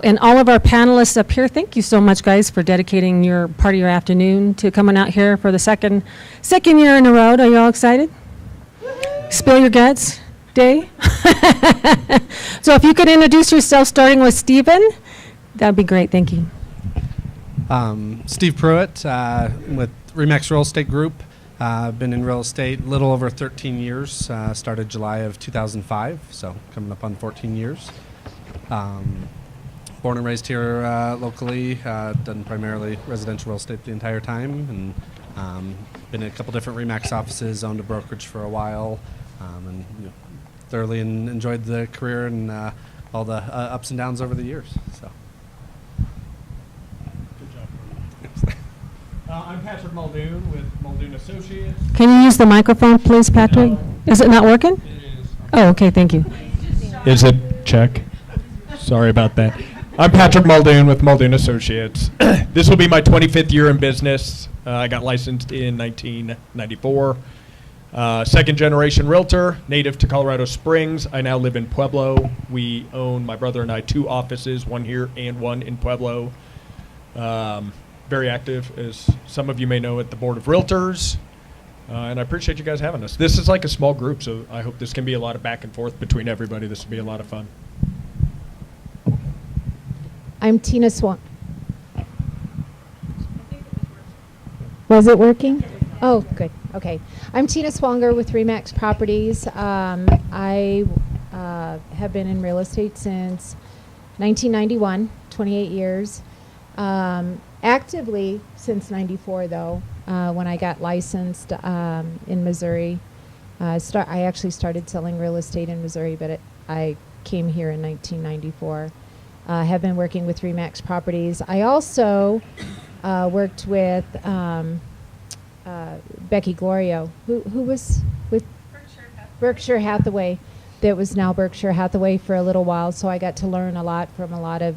And all of our panelists up here, thank you so much, guys, for dedicating your part of your afternoon to coming out here for the second year in a row. Are you all excited? Spill your guts day. So if you could introduce yourself, starting with Stephen, that'd be great. Thank you. Steve Pruitt with Remax Real Estate Group. I've been in real estate a little over 13 years. Started July of 2005, so coming up on 14 years. Born and raised here locally, done primarily residential real estate the entire time, and been in a couple different Remax offices, owned a brokerage for a while, and thoroughly enjoyed the career and all the ups and downs over the years. So. Good job. I'm Patrick Muldoon with Muldoon Associates. Can you use the microphone, please, Patrick? No. Is it not working? It is. Oh, okay, thank you. Is it? Check. Sorry about that. I'm Patrick Muldoon with Muldoon Associates. This will be my 25th year in business. I got licensed in 1994. Second generation realtor, native to Colorado Springs. I now live in Pueblo. We own, my brother and I, 2 offices, one here and one in Pueblo. Very active, as some of you may know, at the Board of Realtors. And I appreciate you guys having us. This is like a small group, so I hope this can be a lot of back and forth between everybody. This will be a lot of fun. I'm Tina Swan. Was it working? Oh, good. Okay. I'm Tina Swanger with Remax Properties. I have been in real estate since 1991, 28 years. Actively since 94, though, when I got licensed in Missouri. I actually started selling real estate in Missouri, but I came here in 1994. Have been working with Remax Properties. I also worked with Becky Glorio, who was with Berkshire Hathaway. That was now Berkshire Hathaway for a little while, so I got to learn a lot from a lot of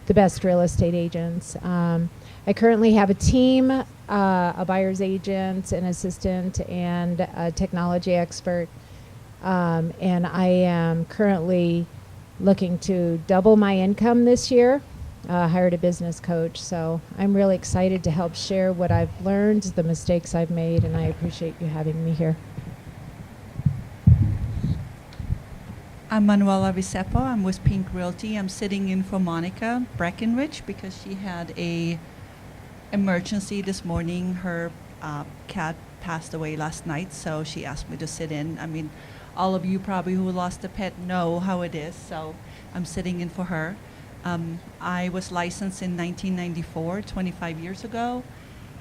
the best real estate agents. I currently have a team, a buyer's agent, an assistant, and a technology expert. And I am currently looking to double my income this year. Hired a business coach, so I'm really excited to help share what I've learned, the mistakes I've made, and I appreciate you having me here. I'm Manuela Vicepo. I'm with Pink Realty. I'm sitting in for Monica Breckenridge because she had a emergency this morning. Her cat passed away last night, so she asked me to sit in. I mean, all of you probably who lost a pet know how it is, so I'm sitting in for her. I was licensed in 1994, 25 years ago.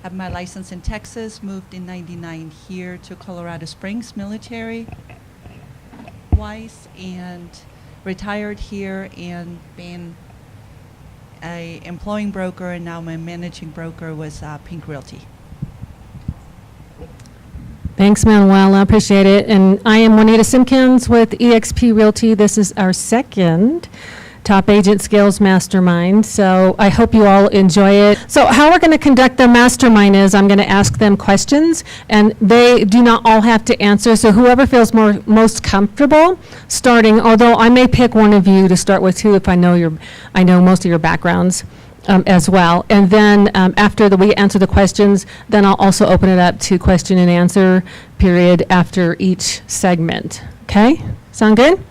Have my license in Texas, moved in 99 here to Colorado Springs military twice, and retired here and been a employing broker, and now my managing broker was Pink Realty. Thanks, Manuela. I appreciate it. And I am Juanita Simkins with eXp Realty. This is our second Top Agent Skills Mastermind. So I hope you all enjoy it. So how we're going to conduct the mastermind is I'm going to ask them questions, and they do not all have to answer. So whoever feels most comfortable starting, although I may pick one of you to start with too if I know most of your backgrounds. As well. And then after we answer the questions, then I'll also open it up to question and answer period after each segment. Okay? Sound good?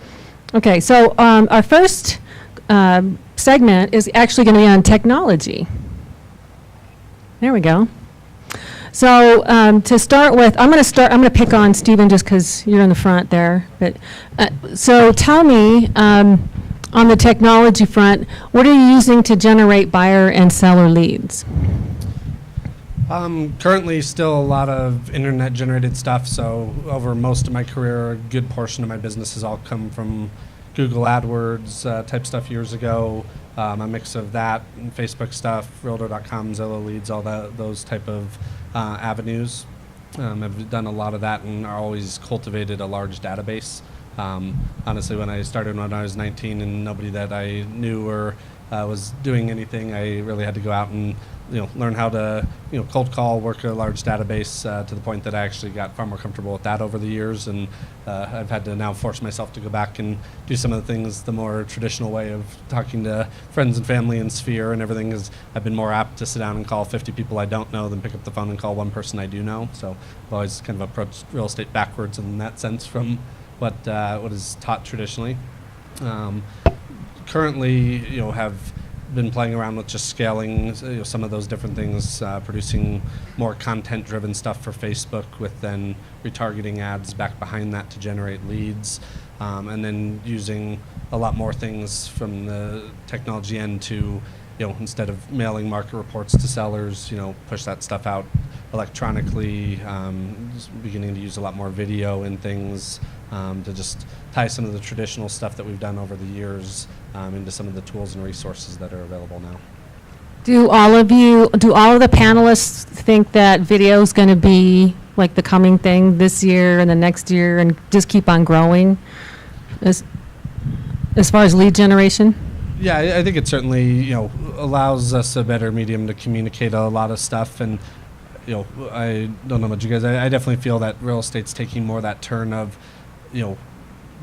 Okay, so our first segment is actually going to be on technology. There we go. So to start with, I'm going to pick on Stephen just because you're in the front there. But so tell me, on the technology front, what are you using to generate buyer and seller leads? Currently still a lot of internet generated stuff, so over most of my career, a good portion of my business has all come from Google AdWords type stuff years ago, a mix of that and Facebook stuff, Realtor.com, Zillow leads, all those type of avenues. I've done a lot of that and always cultivated a large database Honestly, when I started when I was 19 and nobody that I knew or was doing anything, I really had to go out and learn how to cold call, work a large database to the point that I actually got far more comfortable with that over the years, and I've had to now force myself to go back and do some of the things the more traditional way of talking to friends and family and sphere and everything. Is I've been more apt to sit down and call 50 people I don't know than pick up the phone and call one person I do know. So I've always kind of approached real estate backwards in that sense from what is taught traditionally. Currently, have been playing around with just scaling some of those different things, producing more content-driven stuff for Facebook with then retargeting ads back behind that to generate leads, and then using a lot more things from the technology end to, instead of mailing market reports to sellers, push that stuff out electronically, just beginning to use a lot more video and things to just tie some of the traditional stuff that we've done over the years into some of the tools and resources that are available now. Do all of the panelists think that video is going to be like the coming thing this year and the next year and just keep on growing as far as lead generation? Yeah, I think it certainly, allows us a better medium to communicate a lot of stuff. And, I don't know about you guys, I definitely feel that real estate's taking more that turn of,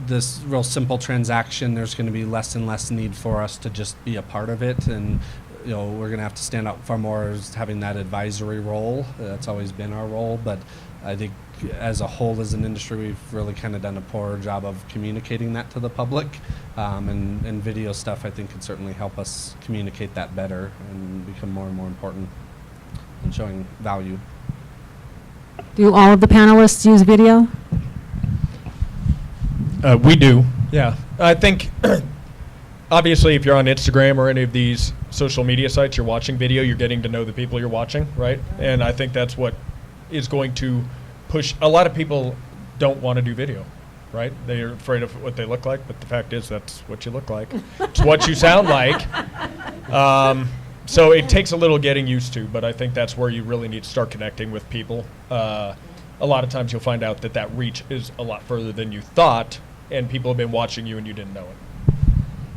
this real simple transaction. There's going to be less and less need for us to just be a part of it. And, we're going to have to stand out far more as having that advisory role. That's always been our role. But I think as a whole, as an industry, we've really kind of done a poor job of communicating that to the public. And video stuff, I think, could certainly help us communicate that better and become more and more important in showing value. Do all of the panelists use video? We do, yeah. I think, obviously, if you're on Instagram or any of these social media sites, you're watching video, you're getting to know the people you're watching, right? And I think that's what is going to push. A lot of people don't want to do video, right? They're afraid of what they look like, but the fact is that's what you look like. It's what you sound like. So it takes a little getting used to, but I think that's where you really need to start connecting with people. A lot of times you'll find out that reach is a lot further than you thought, and people have been watching you and you didn't know it.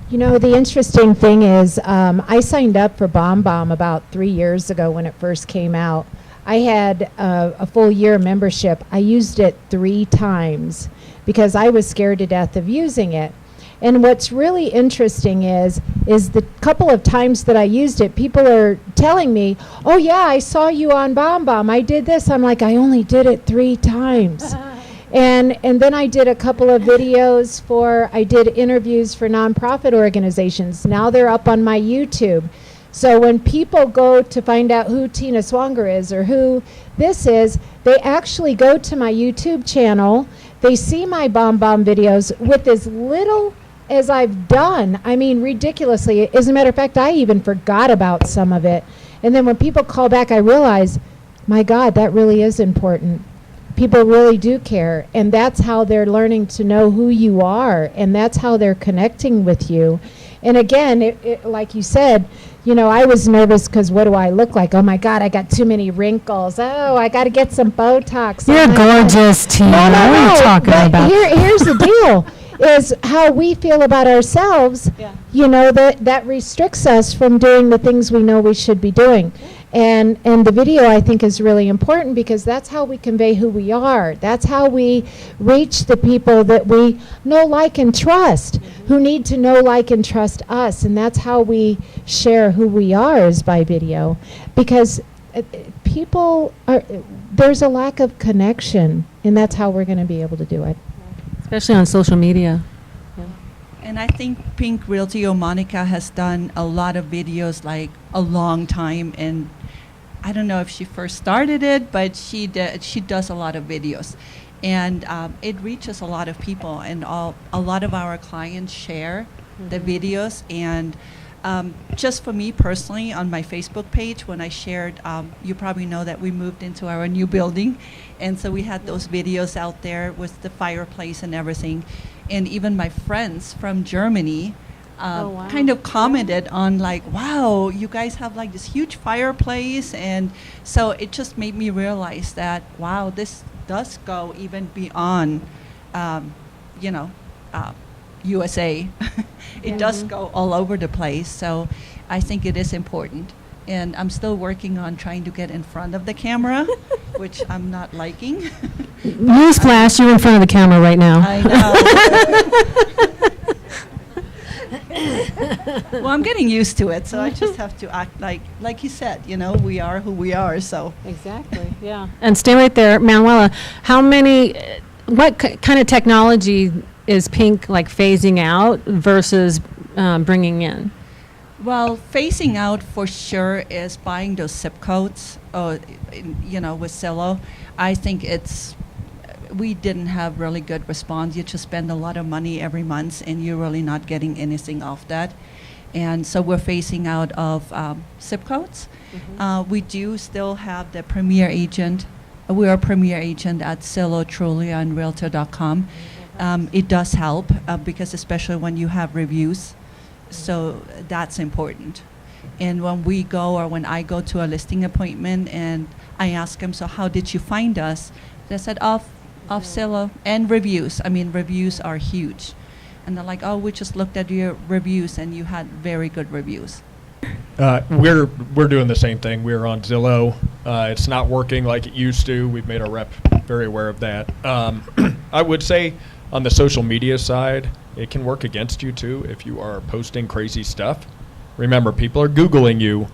The interesting thing is I signed up for BombBomb about 3 years ago when it first came out. I had a full year membership. I used it 3 times because I was scared to death of using it. And what's really interesting is the couple of times that I used it, people are telling me, oh yeah, I saw you on BombBomb. I did this. I'm like, I only did it 3 times. And then I did a couple of videos I did interviews for nonprofit organizations. Now they're up on my YouTube. So when people go to find out who Tina Swanger is or who this is, they actually go to my YouTube channel. They see my BombBomb videos with as little as I've done. I mean, ridiculously. As a matter of fact, I even forgot about some of it. And then when people call back, I realize, my God, that really is important. People really do care. And that's how they're learning to know who you are. And that's how they're connecting with you. And again, it, like you said, I was nervous because what do I look like? Oh my God, I got too many wrinkles. Oh, I got to get some Botox. You're gorgeous, Tina. No, what are you talking but about? Here's the deal. Is how we feel about ourselves, that restricts us from doing the things we know we should be doing. And the video, I think, is really important because that's how we convey who we are. That's how we reach the people that we know, like, and trust, who need to know, like, and trust us. And that's how we share who we are, is by video. Because there's a lack of connection, and that's how we're going to be able to do it. Especially on social media. And I think Pink Realty or Monica has done a lot of videos like a long time, and I don't know if she first started it, but she does a lot of videos, and it reaches a lot of people, and a lot of our clients share the videos. And just for me personally, on my Facebook page, when I shared, you probably know that we moved into our new building, and so we had those videos out there with the fireplace and everything. And even my friends from Germany kind of commented on, like, wow, you guys have like this huge fireplace. And so it just made me realize that, wow, this does go even beyond, USA. It does go all over the place, so I think it is important. And I'm still working on trying to get in front of the camera, which I'm not liking. Newsflash, you're in front of the camera right now. I know. Well, I'm getting used to it, so I just have to act like you said, we are who we are, so. Exactly, yeah. And stay right there, Manuela, what kind of technology is Pink like phasing out versus bringing in? Well, phasing out for sure is buying those zip codes, with Zillow. I think we didn't have really good response. You just spend a lot of money every month and you're really not getting anything off that. And so we're phasing out of zip codes. We do still have the Premier Agent. We're a Premier Agent at Zillow, Trulia, and Realtor.com. It does help because especially when you have reviews. So that's important. And when I go to a listing appointment and I ask them, so how did you find us? They said, off Zillow and reviews. I mean, reviews are huge. And they're like, oh, we just looked at your reviews and you had very good reviews. We're doing the same thing. We're on Zillow. It's not working like it used to. We've made our rep very aware of that. I would say on the social media side, it can work against you too if you are posting crazy stuff. Remember, people are Googling you.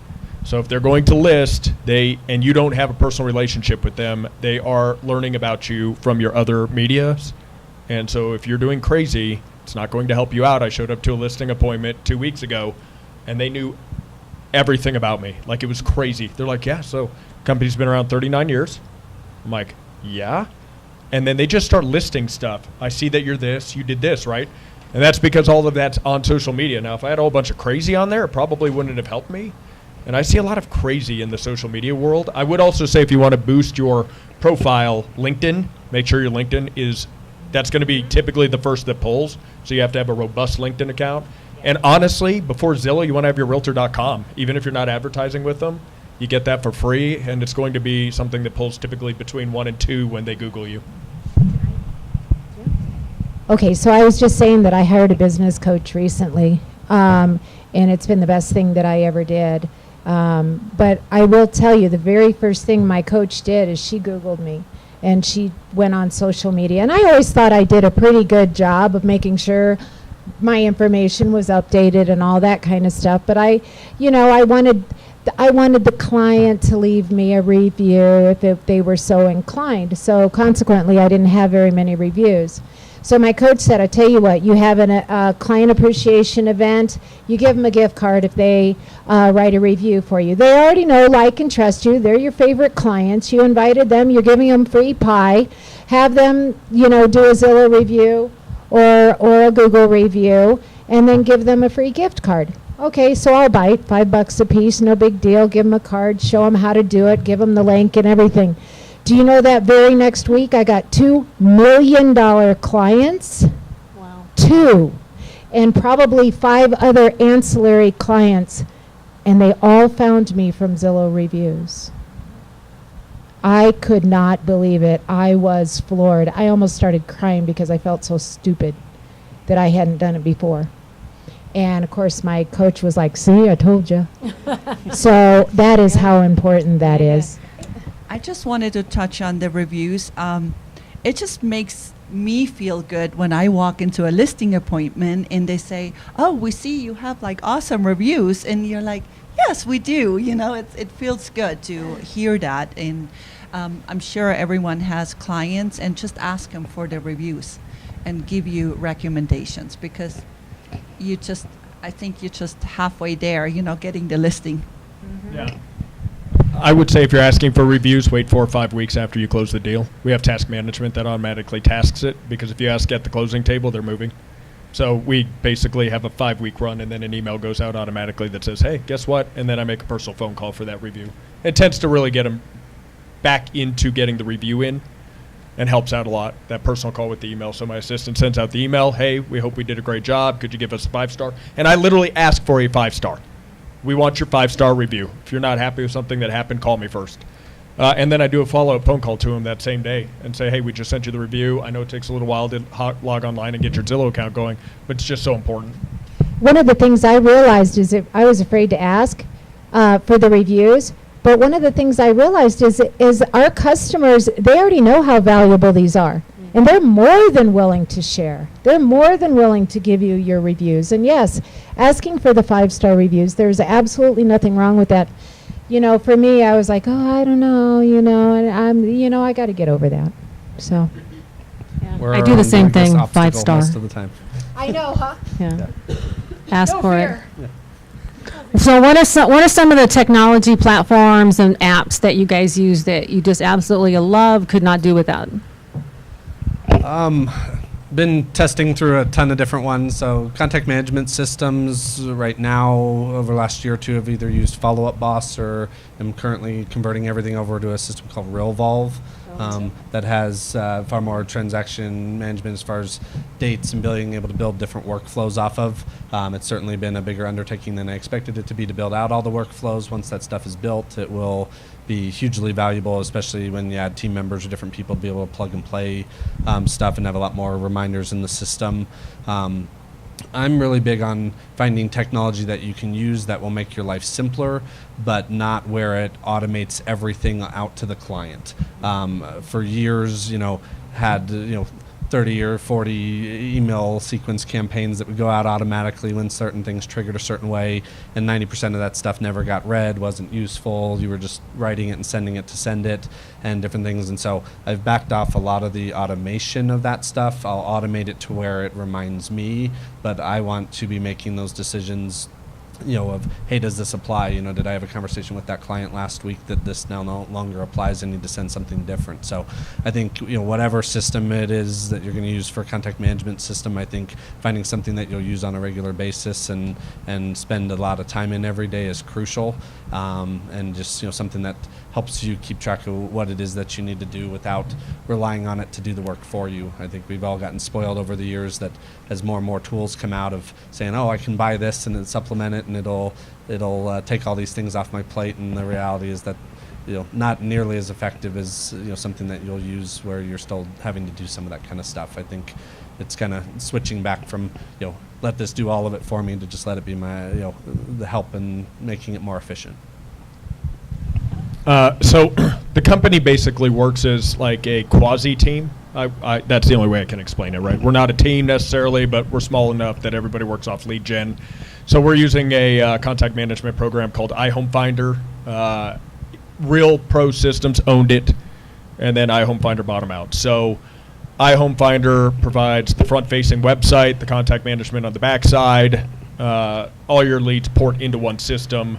So if they're going to list, and you don't have a personal relationship with them, they are learning about you from your other medias. And so if you're doing crazy, it's not going to help you out. I showed up to a listing appointment 2 weeks ago, and they knew everything about me. Like, it was crazy. They're like, yeah, so company's been around 39 years. I'm like, yeah. And then they just start listing stuff. I see that you're this, you did this, right? And that's because all of that's on social media. Now, if I had a whole bunch of crazy on there, it probably wouldn't have helped me. And I see a lot of crazy in the social media world. I would also say if you want to boost your profile, LinkedIn, make sure your LinkedIn that's going to be typically the first that pulls. So you have to have a robust LinkedIn account. And honestly, before Zillow, you want to have your Realtor.com. Even if you're not advertising with them, you get that for free. And it's going to be something that pulls typically between 1 and 2 when they Google you. Okay, so I was just saying that I hired a business coach recently, and it's been the best thing that I ever did. But I will tell you, the very first thing my coach did is she Googled me, and she went on social media. And I always thought I did a pretty good job of making sure my information was updated and all that kind of stuff. But I wanted the client to leave me a review if they were so inclined. So consequently, I didn't have very many reviews. So my coach said, I tell you what, you have a client appreciation event, you give them a gift card if they write a review for you. They already know, like, and trust you. They're your favorite clients. You invited them. You're giving them free pie. Have them, do a Zillow review or a Google review, and then give them a free gift card. Okay, so I'll bite, $5 a piece, no big deal. Give them a card, show them how to do it, give them the link and everything. Do you know that very next week I got $2 million clients? Wow. 2. And probably 5 other ancillary clients. And they all found me from Zillow reviews. I could not believe it. I was floored. I almost started crying because I felt so stupid that I hadn't done it before. And of course my coach was like, see, I told you. So that is how important that is. I just wanted to touch on the reviews. It just makes me feel good when I walk into a listing appointment and they say, oh, we see you have like awesome reviews. And you're like, yes, we do. It feels good to hear that. And I'm sure everyone has clients, and just ask them for their reviews and give you recommendations, because I think you're just halfway there, getting the listing. Mm-hmm. Yeah. I would say if you're asking for reviews, wait 4 or 5 weeks after you close the deal. We have task management that automatically tasks it, because if you ask at the closing table, they're moving. So we basically have a 5-week run, and then an email goes out automatically that says, hey, guess what? And then I make a personal phone call for that review. It tends to really get them back into getting the review in, and helps out a lot, that personal call with the email. So my assistant sends out the email, hey, we hope we did a great job. Could you give us a 5-star? And I literally ask for a 5-star. We want your 5-star review. If you're not happy with something that happened, call me first. And then I do a follow-up phone call to them that same day and say, hey, we just sent you the review. I know it takes a little while to log online and get your Zillow account going, but it's just so important. One of the things I realized is that I was afraid to ask for the reviews, but one of the things I realized is our customers, they already know how valuable these are. And they're more than willing to share. They're more than willing to give you your reviews. And yes, asking for the 5-star reviews, there's absolutely nothing wrong with that. You know, for me, I was like, oh, I don't know, and I got to get over that. So. We're I do the on same this thing, obstacle 5-star. most of the time. I know, huh? Yeah. Ask No for fear. it. So what are some of the technology platforms and apps that you guys use that you just absolutely love, could not do without? Been testing through a ton of different ones. So contact management systems right now over the last year or two have either used Follow Up Boss or am currently converting everything over to a system called Realvolve. That has far more transaction management as far as dates and being able to build different workflows off of. It's certainly been a bigger undertaking than I expected it to be to build out all the workflows. Once that stuff is built, it will be hugely valuable, especially when you add team members or different people to be able to plug and play stuff and have a lot more reminders in the system. I'm really big on finding technology that you can use that will make your life simpler, but not where it automates everything out to the client. For years, had 30 or 40 email sequence campaigns that would go out automatically when certain things triggered a certain way, and 90% of that stuff never got read, wasn't useful. You were just writing it and sending it to send it and different things. And so I've backed off a lot of the automation of that stuff. I'll automate it to where it reminds me, but I want to be making those decisions of, hey, does this apply? Did I have a conversation with that client last week that this now no longer applies? I need to send something different. So I think, whatever system it is that you're going to use for contact management system, I think finding something that you'll use on a regular basis and spend a lot of time in every day is crucial. And just, something that helps you keep track of what it is that you need to do without relying on it to do the work for you. I think we've all gotten spoiled over the years that as more and more tools come out of saying, oh, I can buy this and then supplement it and it'll take all these things off my plate, and the reality is that not nearly as effective as something that you'll use where you're still having to do some of that kind of stuff. I think it's kind of switching back from let this do all of it for me to just let it be my the help in making it more efficient. So the company basically works as like a quasi-team. That's the only way I can explain it, right? We're not a team necessarily, but we're small enough that everybody works off lead gen. So we're using a contact management program called iHome Finder. Real Pro Systems owned it, and then iHome Finder bought them out. So iHome Finder provides the front-facing website, the contact management on the backside. All your leads port into one system.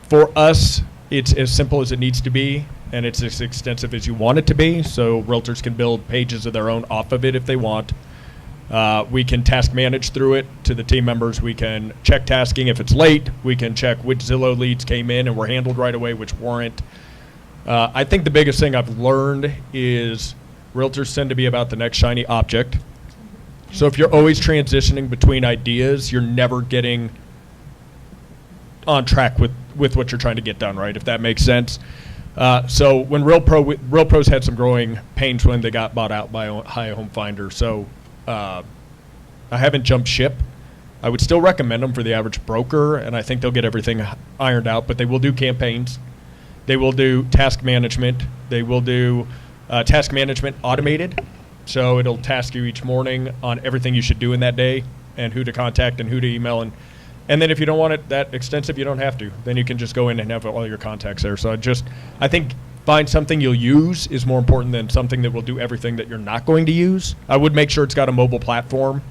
For us, it's as simple as it needs to be, and it's as extensive as you want it to be, so realtors can build pages of their own off of it if they want. We can task manage through it to the team members. We can check tasking if it's late. We can check which Zillow leads came in and were handled right away, which weren't. I think the biggest thing I've learned is realtors tend to be about the next shiny object. So if you're always transitioning between ideas, you're never getting on track with what you're trying to get done, right? If that makes sense. So when Realpros had some growing pains when they got bought out by iHome Finder. So I haven't jumped ship. I would still recommend them for the average broker, and I think they'll get everything ironed out. But they will do campaigns. They will do task management. They will do task management automated. So it'll task you each morning on everything you should do in that day and who to contact and who to email. And then if you don't want it that extensive, you don't have to. Then you can just go in and have all your contacts there. So I think find something you'll use is more important than something that will do everything that you're not going to use. I would make sure it's got a mobile platform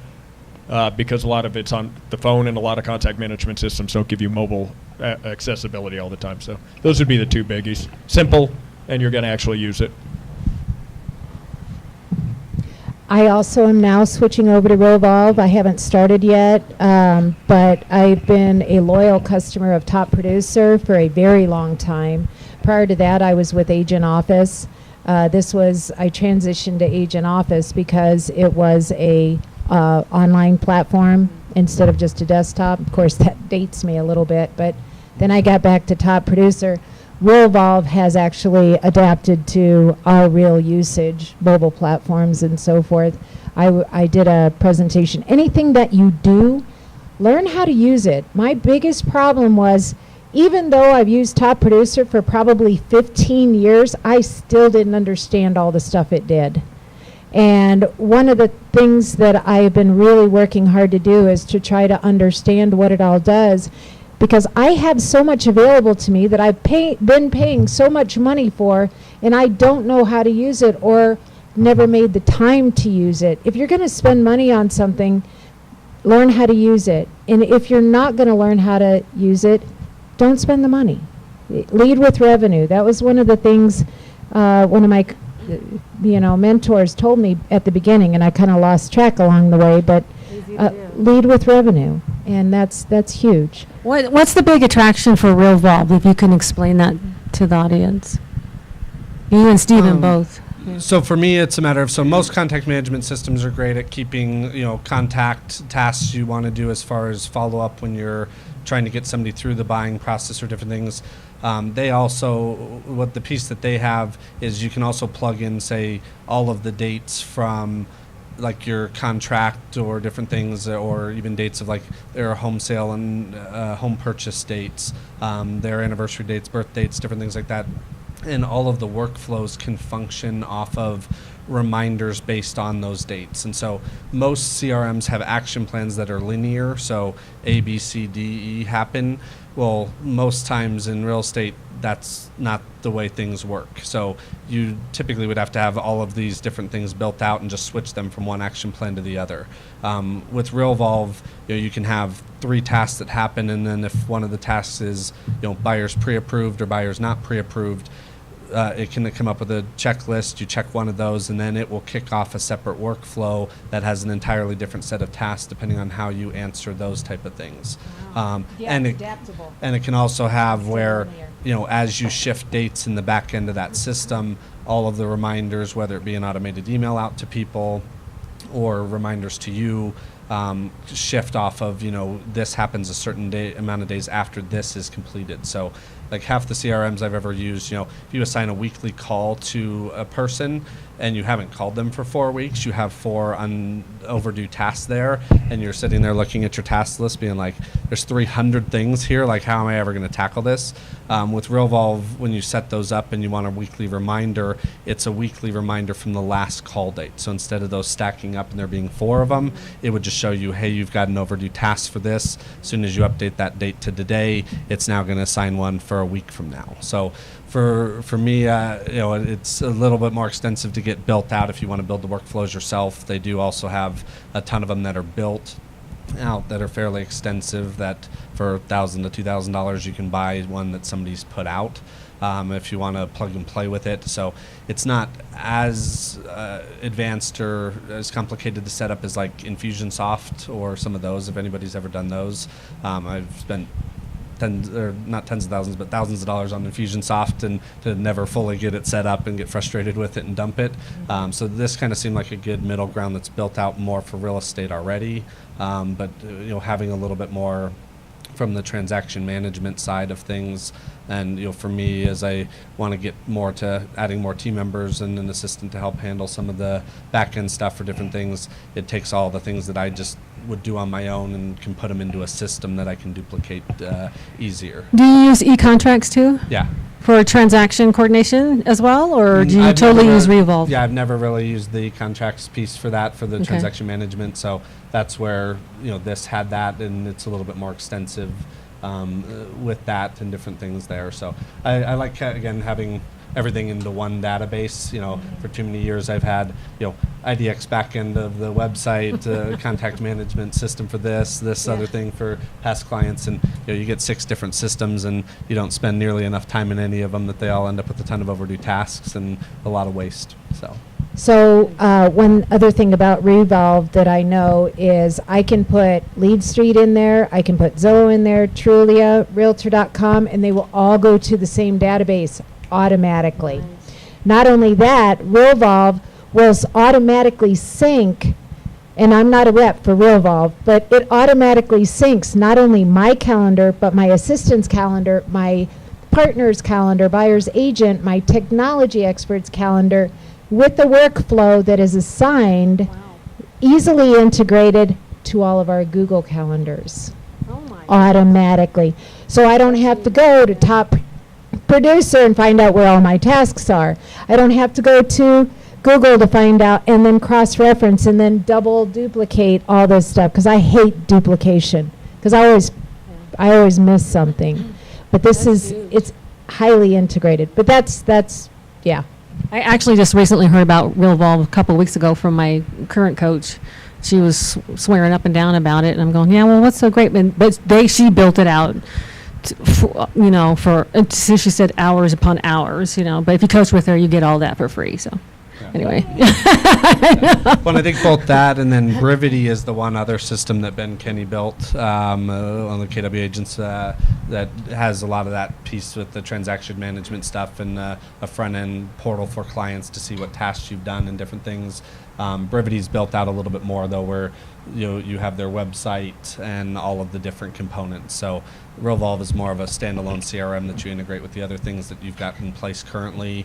because a lot of it's on the phone, and a lot of contact management systems don't give you mobile accessibility all the time. So those would be the two biggies. Simple, and you're going to actually use it. I also am now switching over to Realvolve. I haven't started yet, but I've been a loyal customer of Top Producer for a very long time. Prior to that, I was with Agent Office. I transitioned to Agent Office because it was a online platform instead of just a desktop. Of course, that dates me a little bit, but then I got back to Top Producer. Realvolve has actually adapted to our real usage, mobile platforms and so forth. I did a presentation. Anything that you do, learn how to use it. My biggest problem was, even though I've used Top Producer for probably 15 years, I still didn't understand all the stuff it did. And one of the things that I've been really working hard to do is to try to understand what it all does, because I have so much available to me that I've been paying so much money for, and I don't know how to use it or never made the time to use it. If you're going to spend money on something, learn how to use it. And if you're not going to learn how to use it, don't spend the money. Lead with revenue. That was one of the things one of my mentors told me at the beginning, and I kind of lost track along the way, but lead with revenue, and that's huge. What's the big attraction for Realvolve, if you can explain that to the audience? You and Stephen both. So for me, it's a matter of, so most contact management systems are great at keeping, contact tasks you want to do as far as follow up when you're trying to get somebody through the buying process or different things. They also, what the piece that they have is you can also plug in, say, all of the dates from like your contract or different things, or even dates of like their home sale and home purchase dates, their anniversary dates, birth dates, different things like that. And all of the workflows can function off of reminders based on those dates. And so most CRMs have action plans that are linear, so A, B, C, D, E happen. Well, most times in real estate, that's not the way things work. So you typically would have to have all of these different things built out and just switch them from one action plan to the other. With Realvolve, you can have 3 tasks that happen, and then if one of the tasks is buyers pre-approved or buyers not pre-approved, it can come up with a checklist. You check one of those, and then it will kick off a separate workflow that has an entirely different set of tasks depending on how you answer those type of things. And adaptable. And it can also have where, as you shift dates in the back end of that system, all of the reminders, whether it be an automated email out to people or reminders to you, shift off of, this happens a certain amount of days after this is completed. So like half the CRMs I've ever used, if you assign a weekly call to a person and you haven't called them for 4 weeks, you have 4 overdue tasks there, and you're sitting there looking at your task list being like, there's 300 things here, like how am I ever going to tackle this? With Realvolve, when you set those up and you want a weekly reminder, it's a weekly reminder from the last call date. So instead of those stacking up and there being 4 of them, it would just show you, hey, you've got an overdue task for this. As soon as you update that date to today, it's now going to assign one for a week from now. So for me, it's a little bit more extensive to get built out if you want to build the workflows yourself. They do also have a ton of them that are built out that are fairly extensive, that for $1,000 to $2,000 you can buy one that somebody's put out if you want to plug and play with it. So it's not as advanced or as complicated to set up as like Infusionsoft or some of those, if anybody's ever done those. I've spent not tens of thousands, but thousands of dollars on Infusionsoft, and to never fully get it set up and get frustrated with it and dump it. So this kind of seemed like a good middle ground that's built out more for real estate already, but having a little bit more from the transaction management side of things. And for me, as I want to get more to adding more team members and an assistant to help handle some of the back end stuff for different things, it takes all the things that I just would do on my own and can put them into a system that I can duplicate easier. Do you use e-contracts too? Yeah. For transaction coordination as well, or do you I've totally never- use Realvolve? Yeah, I've never really used the contracts piece for that, for the Okay. transaction management. So that's where this had that, and it's a little bit more extensive with that and different things there. So I like again having everything into one database. For too many years I've had IDX backend of the website, contact management system for this other thing for past clients, and you get 6 different systems, and you don't spend nearly enough time in any of them that they all end up with a ton of overdue tasks and a lot of waste. So one other thing about Revolve that I know is I can put Lead Street in there, I can put Zillow in there, Trulia, Realtor.com, and they will all go to the same database automatically. Not only that, Realvolve will automatically sync, and I'm not a rep for Realvolve, but it automatically syncs not only my calendar, but my assistant's calendar, my partner's calendar, buyer's agent, my technology expert's calendar, with the workflow that is assigned, easily integrated to all of our Google calendars Oh my. automatically. So I don't have to go to top producer and find out where all my tasks are. I don't have to go to Google to find out and then cross-reference and then double duplicate all this stuff, because I hate duplication, because I always miss something. But this That's is, huge. it's highly integrated. But that's yeah. I actually just recently heard about Realvolve a couple of weeks ago from my current coach. She was swearing up and down about it, and I'm going, yeah, well, what's so great? But she built it out, and so she said hours upon hours, But if you coach with her, you get all that for free. So anyway. Well, I think both that and then Brivity is the one other system that Ben Kenny built on the KW agents that has a lot of that piece with the transaction management stuff and a front-end portal for clients to see what tasks you've done and different things. Brivity's built out a little bit more, though, where you have their website and all of the different components. So Realvolve is more of a standalone CRM that you integrate with the other things that you've got in place currently.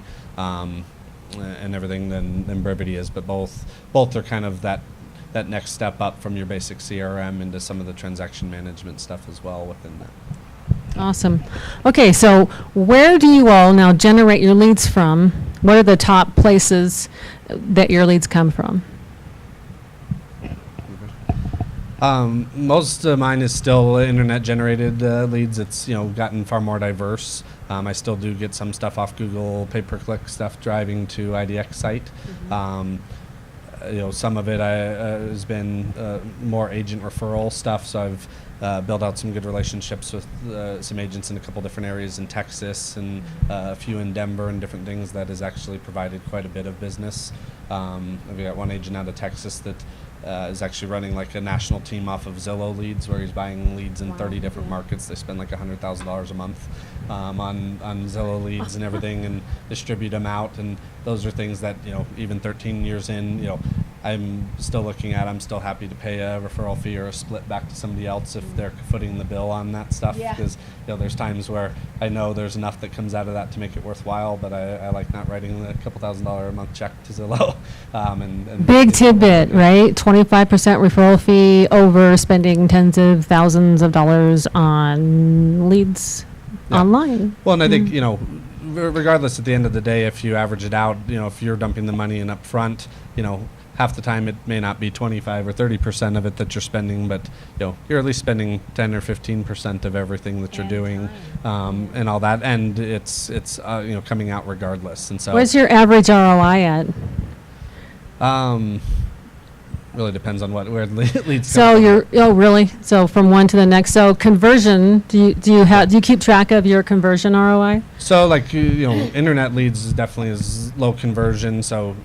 And everything than Brivity is, but both are kind of that next step up from your basic CRM into some of the transaction management stuff as well within that. Awesome. Okay, so where do you all now generate your leads from? What are the top places that your leads come from? Most of mine is still internet-generated leads. It's gotten far more diverse. I still do get some stuff off Google pay-per-click stuff driving to IDX site. Some of it has been more agent referral stuff. So I've built out some good relationships with some agents in a couple different areas in Texas and a few in Denver and different things that has actually provided quite a bit of business. I've got one agent out of Texas that is actually running like a national team off of Zillow leads, where he's buying leads in 30 different markets. They spend like $100,000 a month on Zillow leads and everything, and distribute them out. And those are things that even 13 years in, I'm still looking at. I'm still happy to pay a referral fee or a split back to somebody else if they're footing the bill on that stuff. Yeah. Because there's times where I know there's enough that comes out of that to make it worthwhile, but I like not writing a couple $1,000s a month check to Zillow. And Big tidbit, right? 25% referral fee over spending tens of thousands of dollars on leads online. Well, and I think, regardless at the end of the day, if you average it out, if you're dumping the money in up front, half the time it may not be 25 or 30% of it that you're spending, but you're at least spending 10 or 15% of everything that you're doing, and all that, and it's coming out regardless. And so What's your average ROI at? really depends on where the leads So come from. really? So from one to the next. So conversion, do you keep track of your conversion ROI? So internet leads definitely is low conversion. So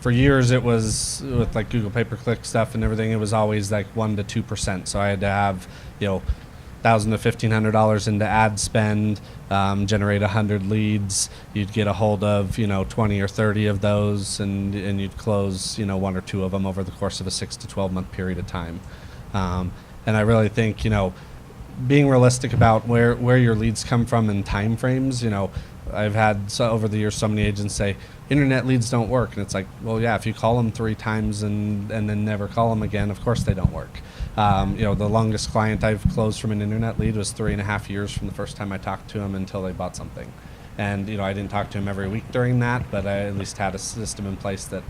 for years it was with like Google pay-per-click stuff and everything. It was always like 1% to 2%. So I had to have $1,000 to $1,500 into ad spend, generate 100 leads. You'd get a hold of 20 or 30 of those, and you'd close 1 or 2 of them over the course of a 6 to 12 month period of time. And I really think being realistic about where your leads come from and time frames. I've had over the years so many agents say internet leads don't work, and it's like, well, yeah, if you call them 3 times and then never call them again, of course they don't work. The longest client I've closed from an internet lead was 3.5 years from the first time I talked to them until they bought something. And I didn't talk to him every week during that, but I at least had a system in place that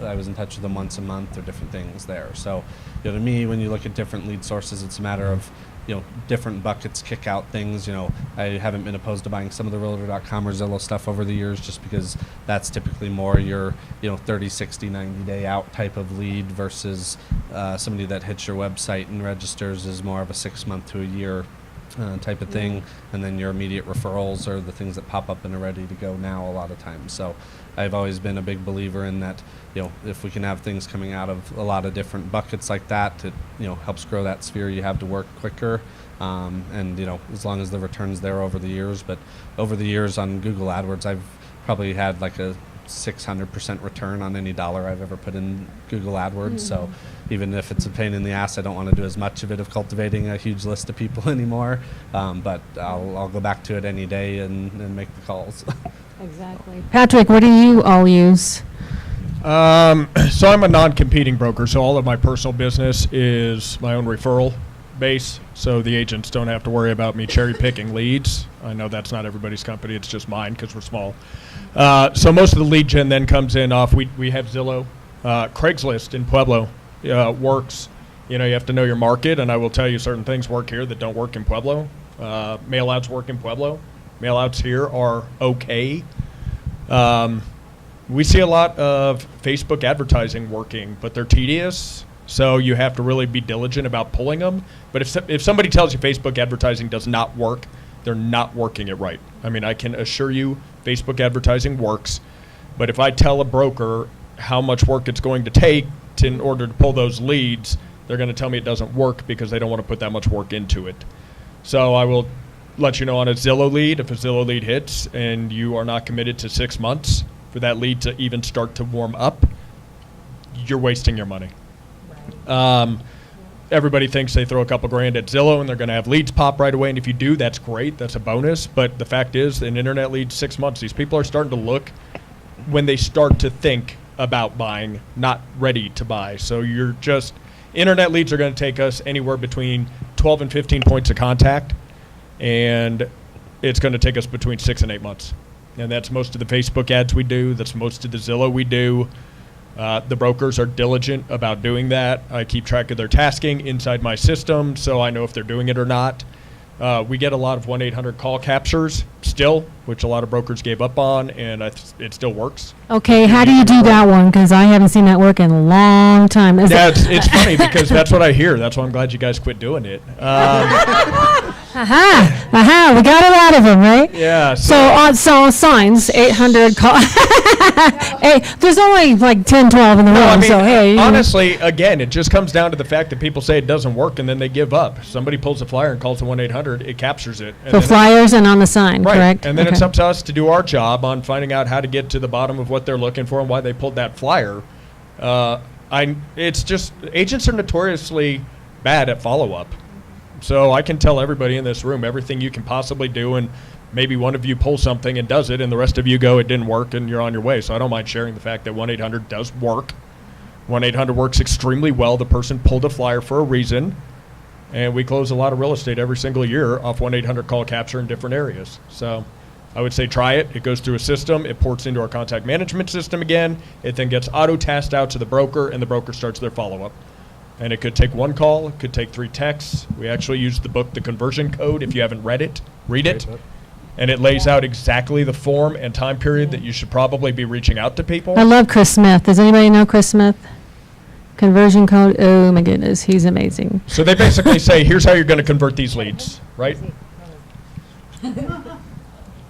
I was in touch with them once a month or different things there. So to me, when you look at different lead sources, it's a matter of different buckets kick out things. I haven't been opposed to buying some of the Realtor.com or Zillow stuff over the years, just because that's typically more your 30, 60, 90 day out type of lead versus somebody that hits your website and registers is more of a 6 month to a year type of thing. And then your immediate referrals are the things that pop up and are ready to go now a lot of times. So I've always been a big believer in that, if we can have things coming out of a lot of different buckets like that, it helps grow that sphere you have to work quicker. And as long as the return's there over the years. But over the years on Google AdWords, I've probably had like a 600% return on any dollar I've ever put in Google AdWords. So even if it's a pain in the ass, I don't want to do as much of it of cultivating a huge list of people anymore. But I'll go back to it any day and make the calls. Exactly. Patrick, what do you all use? So I'm a non-competing broker, so all of my personal business is my own referral base, so the agents don't have to worry about me cherry-picking leads. I know that's not everybody's company, it's just mine because we're small. So most of the lead gen then comes in off, we have Zillow. Craigslist in Pueblo works. You know, you have to know your market, and I will tell you certain things work here that don't work in Pueblo. Mail-outs work in Pueblo. Mail-outs here are okay. We see a lot of Facebook advertising working, but they're tedious, so you have to really be diligent about pulling them. But if somebody tells you Facebook advertising does not work, they're not working it right. I mean, I can assure you Facebook advertising works, but if I tell a broker how much work it's going to take in order to pull those leads, they're going to tell me it doesn't work because they don't want to put that much work into it. So I will let you know on a Zillow lead, if a Zillow lead hits and you are not committed to 6 months for that lead to even start to warm up, you're wasting your money. Everybody thinks they throw a couple grand at Zillow and they're going to have leads pop right away, and if you do, that's great, that's a bonus, but the fact is, an internet lead, 6 months, these people are starting to look when they start to think about buying, not ready to buy. So internet leads are going to take us anywhere between 12 and 15 points of contact, and it's going to take us between 6 and 8 months. And that's most of the Facebook ads we do. That's most of the Zillow we do. The brokers are diligent about doing that. I keep track of their tasking inside my system, so I know if they're doing it or not. We get a lot of 1-800 call captures still, which a lot of brokers gave up on, and it still works. Okay, how do you do that one? Because I haven't seen that work in a long time. It's funny because that's what I hear. That's why I'm glad you guys quit doing it. We got it out of him, right? Yeah. So signs, 800 call. Hey, there's only like 10, 12 in the room, I mean, so hey. honestly, again, it just comes down to the fact that people say it doesn't work and then they give up. Somebody pulls a flyer and calls the 1-800, it captures it. So flyers and on the sign, right. Correct? And then it's up to us to do our job on finding out how to get to the bottom of what they're looking for and why they pulled that flyer. It's just, agents are notoriously bad at follow-up. So I can tell everybody in this room everything you can possibly do, and maybe one of you pulls something and does it, and the rest of you go, it didn't work, and you're on your way. So I don't mind sharing the fact that 1-800 does work. 1-800 works extremely well. The person pulled a flyer for a reason, and we close a lot of real estate every single year off 1-800 call capture in different areas. So I would say try it. It goes through a system. It ports into our contact management system again. It then gets auto-tasked out to the broker, and the broker starts their follow-up. And it could take one call. It could take 3 texts. We actually use the book, The Conversion Code. If you haven't read it, read it. And it lays out exactly the form and time period that you should probably be reaching out to people. I love Chris Smith. Does anybody know Chris Smith? Conversion code. Oh my goodness, he's amazing. So they basically say, here's how you're going to convert these leads, right?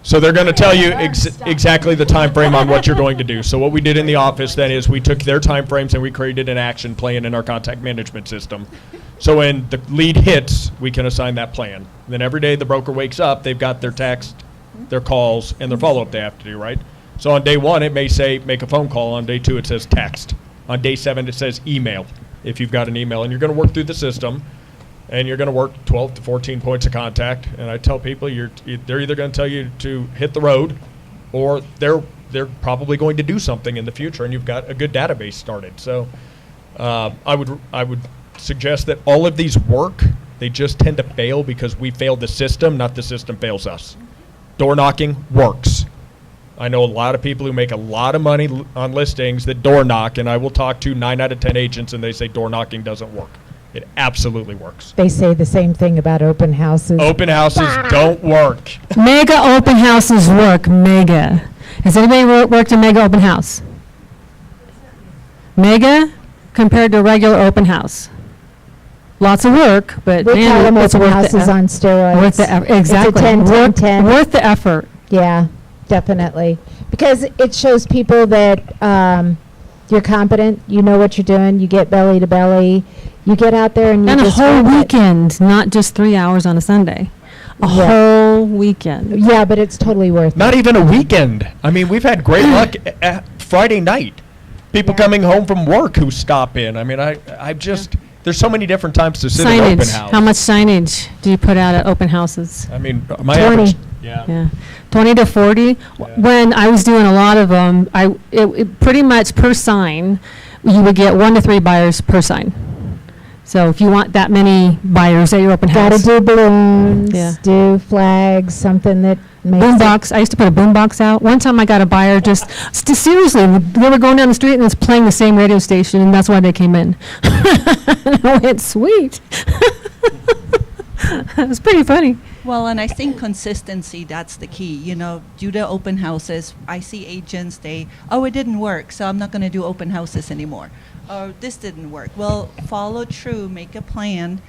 So they're going to tell you exactly the time frame on what you're going to do. So what we did in the office then is we took their time frames and we created an action plan in our contact management system. So when the lead hits, we can assign that plan. Then every day the broker wakes up, they've got their text, their calls, and their follow-up they have to do, right? So on day 1, it may say make a phone call. On day 2, it says text. On day 7, it says email, if you've got an email. And you're going to work through the system, and you're going to work 12 to 14 points of contact. And I tell people they're either going to tell you to hit the road, or they're probably going to do something in the future, and you've got a good database started. So I would suggest that all of these work. They just tend to fail because we fail the system, not the system fails us. Door knocking works. I know a lot of people who make a lot of money on listings that door knock, and I will talk to 9 out of 10 agents, and they say door knocking doesn't work. It absolutely works. They say the same thing about open houses. Open houses don't work. Mega open houses work. Mega. Has anybody worked a mega open house? Mega compared to a regular open house. Lots of work, but We call them it's open worth houses on steroids. Worth the effort. Exactly. It's a 10, 10, 10. Worth the effort. Yeah, definitely. Because it shows people that you're competent, you know what you're doing, you get belly to belly, you get out there and you And a just whole work it. weekend, not just 3 hours on a Sunday. A Yeah. whole weekend. Yeah, but it's totally worth it. Not even a weekend. I mean, we've had great luck at Friday night. People Yeah. coming home from work who stop in. I mean, I just, there's so many different times to sit at open Signage. house. How much signage do you put out at open houses? I mean, my 20. average. Yeah. Yeah, 20 to 40. When I was doing a lot of them, it pretty much per sign, you would get 1 to 3 buyers per sign. So if you want that many buyers at your open Gotta house. do balloons, Yeah. do flags, something that makes it. Boombox. I used to put a boombox out. One time I got a buyer seriously, they were going down the street and it's playing the same radio station, and that's why they came in. And I went, sweet. It was pretty funny. Well, and I think consistency, that's the key. You know, do the open houses. I see agents, it didn't work, so I'm not going to do open houses anymore. Or this didn't work. Well, follow through, make a plan,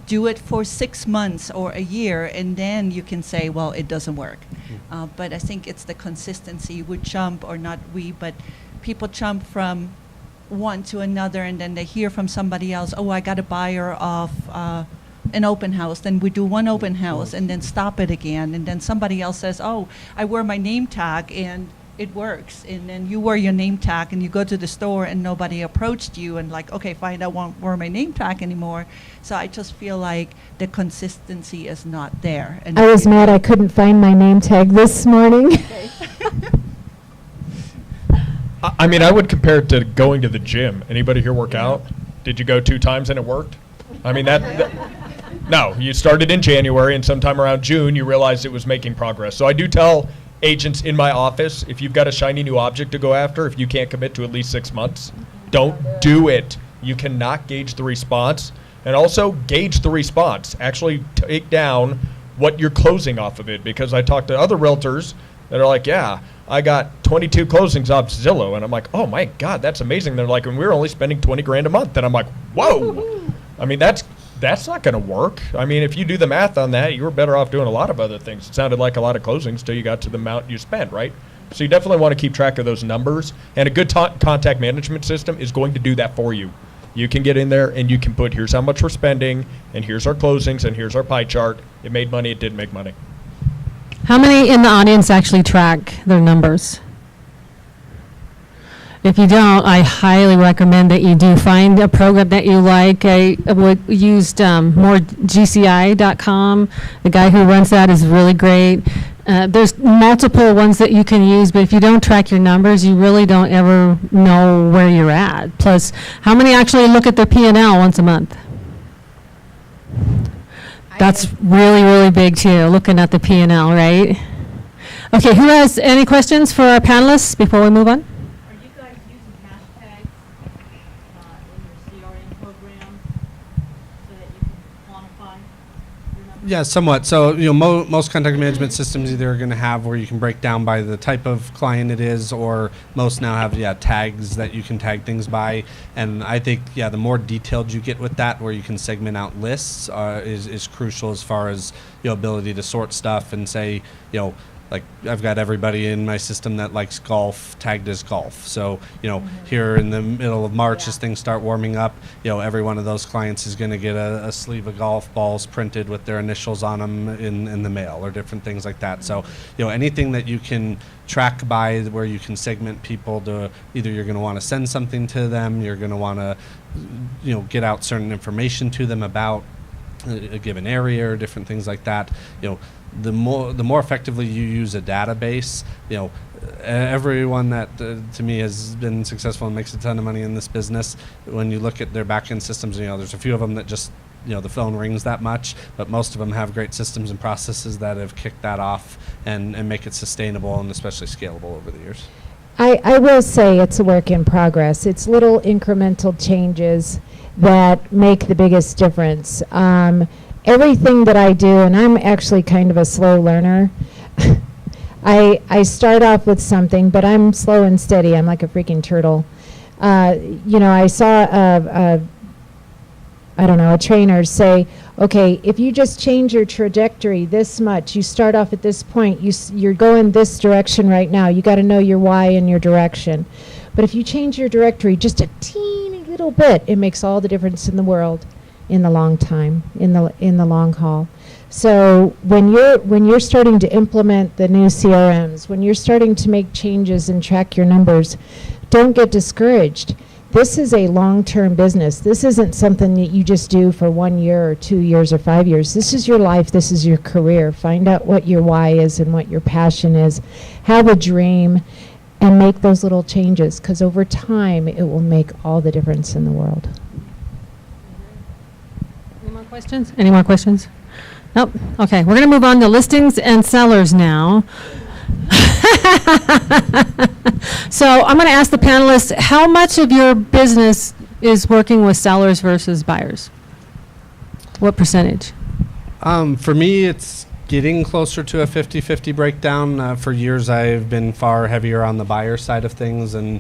do it for 6 months or a year, and then you can say, well, it doesn't work. But I think it's the consistency. We jump, or not we, but people jump from one to another, and then they hear from somebody else, oh, I got a buyer of an open house. Then we do one open house and then stop it again. And then somebody else says, oh, I wear my name tag and it works. And then you wear your name tag and you go to the store and nobody approached you and like, okay, fine, I won't wear my name tag anymore. So I just feel like the consistency is not there. And I was mad I couldn't find my name tag this morning. I mean, I would compare it to going to the gym. Anybody here work out? Did you go 2 times and it worked? I mean, no, you started in January, and sometime around June, you realized it was making progress. So I do tell agents in my office, if you've got a shiny new object to go after, if you can't commit to at least 6 months, don't do it. You cannot gauge the response. And also gauge the response. Actually take down what you're closing off of it, because I talked to other realtors that are like, yeah, I got 22 closings off Zillow. And I'm like, oh my God, that's amazing. They're like, and we're only spending 20 grand a month. And I'm like, whoa. I mean, that's not going to work. I mean, if you do the math on that, you were better off doing a lot of other things. It sounded like a lot of closings till you got to the amount you spent, right? So you definitely want to keep track of those numbers. And a good contact management system is going to do that for you. You can get in there and you can put, here's how much we're spending, and here's our closings, and here's our pie chart. It made money, it didn't make money. How many in the audience actually track their numbers? If you don't, I highly recommend that you do find a program that you like. I used more GCI.com. The guy who runs that is really great. There's multiple ones that you can use, but if you don't track your numbers, you really don't ever know where you're at. Plus, how many actually look at their P&L once a month? That's really, really big too, looking at the P&L, right? Okay, who has any questions for our panelists before we move on? Are you guys using hashtags in your CRM program so that you can quantify your numbers? Yeah, somewhat. So, most contact management systems either are going to have where you can break down by the type of client it is, or most now have, tags that you can tag things by. And I think, the more detailed you get with that, where you can segment out lists, is crucial as far as, ability to sort stuff and say, like I've got everybody in my system that likes golf tagged as golf. So, here in the middle of March, as things start warming up, every one of those clients is going to get a sleeve of golf balls printed with their initials on them in the mail, or different things like that. So, anything that you can track by where you can segment people to, either you're going to want to send something to them, you're going to want to, get out certain information to them about a given area or different things like that. The more effectively you use a database, everyone that to me has been successful and makes a ton of money in this business, when you look at their back-end systems, there's a few of them that just, the phone rings that much, but most of them have great systems and processes that have kicked that off and make it sustainable and especially scalable over the years. I will say it's a work in progress. It's little incremental changes that make the biggest difference. Everything that I do, and I'm actually kind of a slow learner, I start off with something, but I'm slow and steady. I'm like a freaking turtle. I saw a trainer say, okay, if you just change your trajectory this much, you start off at this point, you're going this direction right now. You got to know your why and your direction. But if you change your trajectory just a teeny little bit, it makes all the difference in the world in the long time, in the long haul. So when you're starting to implement the new CRMs, when you're starting to make changes and track your numbers, don't get discouraged. This is a long-term business. This isn't something that you just do for 1 year or 2 years or 5 years. This is your life. This is your career. Find out what your why is and what your passion is. Have a dream and make those little changes, because over time it will make all the difference in the world. Any more questions? Any more questions? Nope. Okay, we're going to move on to listings and sellers now. So I'm going to ask the panelists, how much of your business is working with sellers versus buyers? What percentage? For me, it's getting closer to a 50-50 breakdown. For years, I've been far heavier on the buyer side of things, and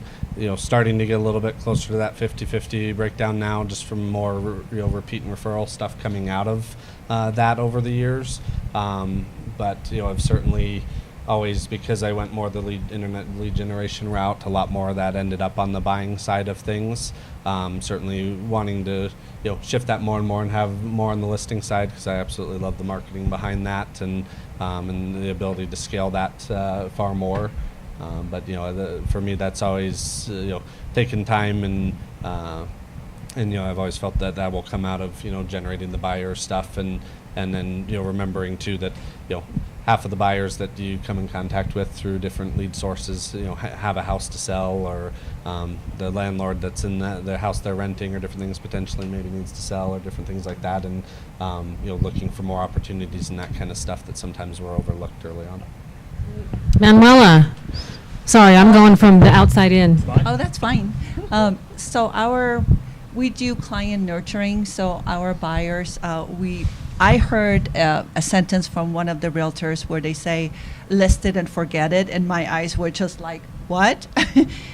starting to get a little bit closer to that 50-50 breakdown now, just from more repeat and referral stuff coming out of that over the years. But I've certainly always, because I went more the internet lead generation route, a lot more of that ended up on the buying side of things. Certainly wanting to shift that more and more and have more on the listing side, because I absolutely love the marketing behind that and the ability to scale that far more. But for me, that's always taken time, and I've always felt that will come out of generating the buyer stuff, and then remembering too that half of the buyers that you come in contact with through different lead sources have a house to sell, or the landlord that's in the house they're renting, or different things potentially maybe needs to sell, or different things like that, and looking for more opportunities and that kind of stuff that sometimes were overlooked early on. Manuela. Sorry, I'm going from the outside in. Oh, that's fine. We do client nurturing, so our buyers, I heard a sentence from one of the realtors where they say, list it and forget it, and my eyes were just like, what?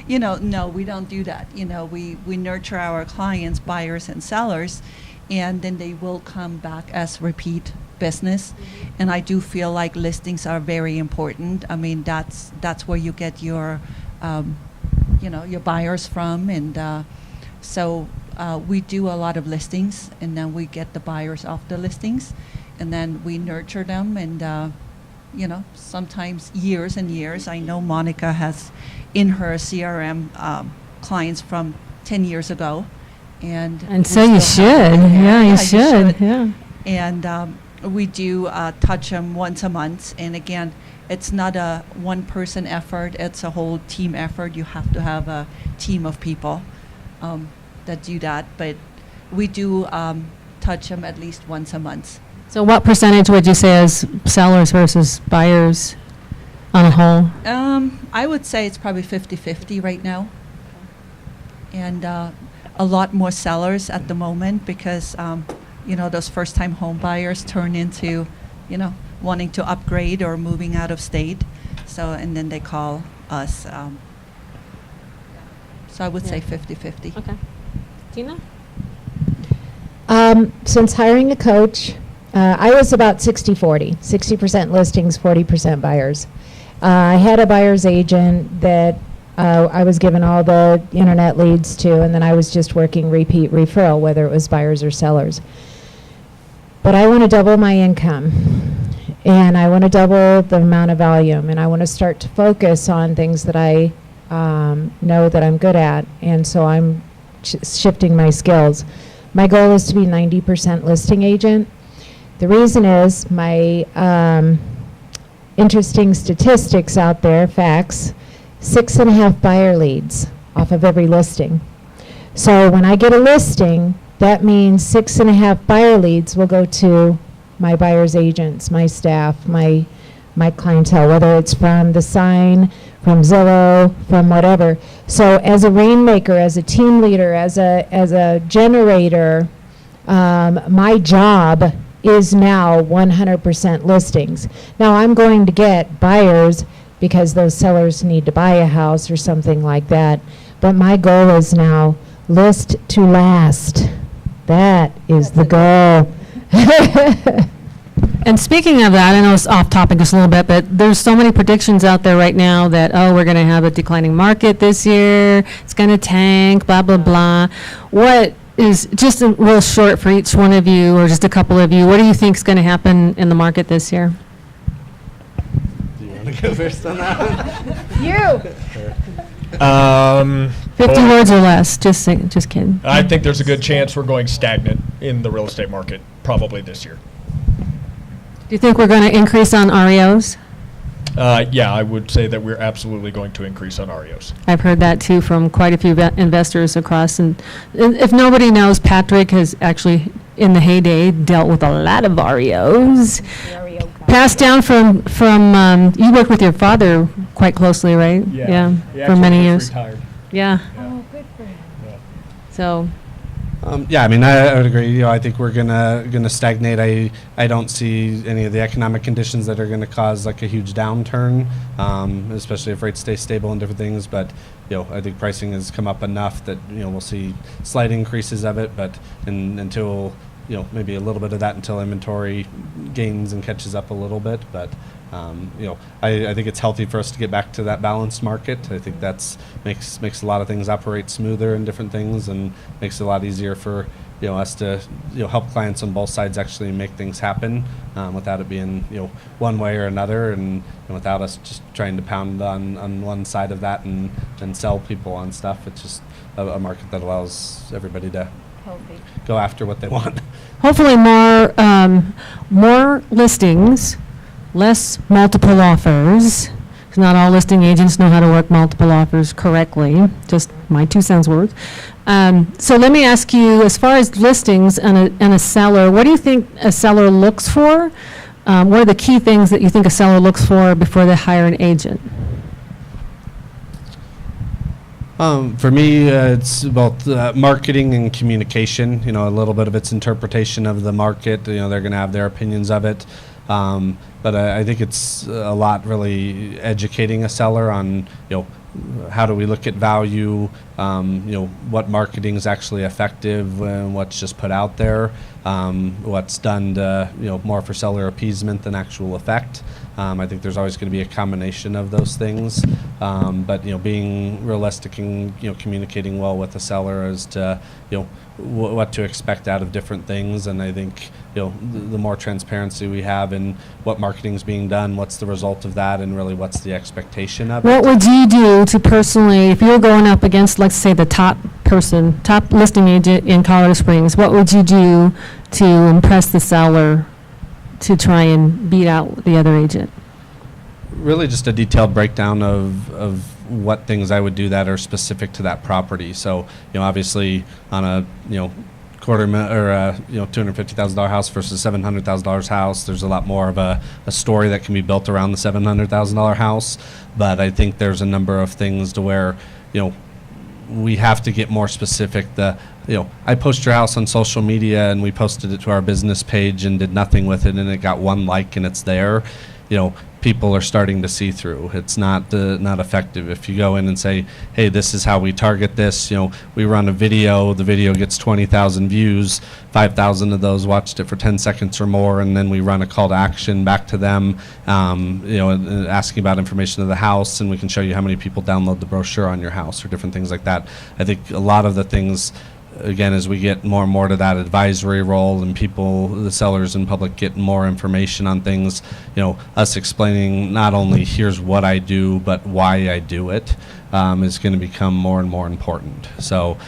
No, we don't do that. We nurture our clients, buyers and sellers, and then they will come back as repeat business. And I do feel like listings are very important. I mean, that's where you get your your buyers from, and so we do a lot of listings, and then we get the buyers off the listings, and then we nurture them, and sometimes years and years. I know Monica has in her CRM clients from 10 years ago, and so you should. Yeah, you should. Yeah. And we do touch them once a month, and again, it's not a one-person effort, it's a whole team effort. You have to have a team of people that do that, but we do touch them at least once a month. So what percentage would you say is sellers versus buyers on a whole? I would say it's probably 50-50 right now, and a lot more sellers at the moment, because those first-time home buyers turn into wanting to upgrade or moving out of state, and then they call us. So I would say 50-50. Okay. Tina? Since hiring a coach, I was about 60-40, 60% listings, 40% buyers. I had a buyer's agent that I was given all the internet leads to, and then I was just working repeat referral, whether it was buyers or sellers. But I want to double my income, and I want to double the amount of volume, and I want to start to focus on things that I know that I'm good at, and so I'm shifting my skills. My goal is to be 90% listing agent. The reason is my interesting statistics out there, facts, 6.5 buyer leads off of every listing. So when I get a listing, that means 6.5 buyer leads will go to my buyer's agents, my staff, my clientele, whether it's from the sign, from Zillow, from whatever. So as a rainmaker, as a team leader, as a generator, my job is now 100% listings. Now I'm going to get buyers because those sellers need to buy a house or something like that. But my goal is now list to last. That is the goal. And speaking of that, I know it's off topic just a little bit, but there's so many predictions out there right now that, we're going to have a declining market this year, it's going to tank, blah, blah, blah. What is just a real short for each one of you, or just a couple of you. What do you think is going to happen in the market this year? Do you want to go first on that one? You. 50 words or less. Just kidding. I think there's a good chance we're going stagnant in the real estate market probably this year. Do you think we're going to increase on REOs? Yeah, I would say that we're absolutely going to increase on REOs. I've heard that too from quite a few investors across. And if nobody knows, Patrick has actually, in the heyday, dealt with a lot of REOs. Passed down from you worked with your father quite closely, right? Yeah. He for actually many just years. Retired. Yeah. Oh, good for him. Yeah. So, Yeah, I mean, I would agree. You know, I think we're gonna stagnate. I don't see any of the economic conditions that are gonna cause like a huge downturn, especially if rates stay stable and different things. But you know, I think pricing has come up enough that we'll see slight increases of it. But until maybe a little bit of that until inventory gains and catches up a little bit. But I think it's healthy for us to get back to that balanced market. I think that's makes a lot of things operate smoother and different things, and makes it a lot easier for us to help clients on both sides actually make things happen without it being one way or another, and without us just trying to pound on one side of that and sell people on stuff. It's just a market that allows everybody to go after what they want. hopefully more listings, less multiple offers. 'Cause not all listing agents know how to work multiple offers correctly. Just my 2 cents worth. So let me ask you, as far as listings and a seller, what do you think a seller looks for? What are the key things that you think a seller looks for before they hire an agent? For me, it's both marketing and communication. A little bit of its interpretation of the market. They're going to have their opinions of it. But I think it's a lot really educating a seller on, how do we look at value, what marketing is actually effective and what's just put out there, what's done to, more for seller appeasement than actual effect. I think there's always going to be a combination of those things. But, being realistic and, communicating well with the seller as to, what to expect out of different things. And I think, the more transparency we have in what marketing is being done, what's the result of that, and really what's the expectation of it. What would you do to personally, if you were going up against, let's say, the top listing agent in Colorado Springs, what would you do to impress the seller to try and beat out the other agent? Really just a detailed breakdown of what things I would do that are specific to that property. So, obviously on a, $250,000 house versus $700,000 house, there's a lot more of a story that can be built around the $700,000 house. But I think there's a number of things to where, we have to get more specific. I post your house on social media and we posted it to our business page and did nothing with it, and it got 1 like and it's there. People are starting to see through. It's not effective. If you go in and say, hey, this is how we target this, we run a video, the video gets 20,000 views, 5,000 of those watched it for 10 seconds or more, and then we run a call to action back to them, asking about information of the house, and we can show you how many people download the brochure on your house or different things like that. I think a lot of the things, again, as we get more and more to that advisory role and people, the sellers and public get more information on things, us explaining not only here's what I do, but why I do it, is going to become more and more important. So,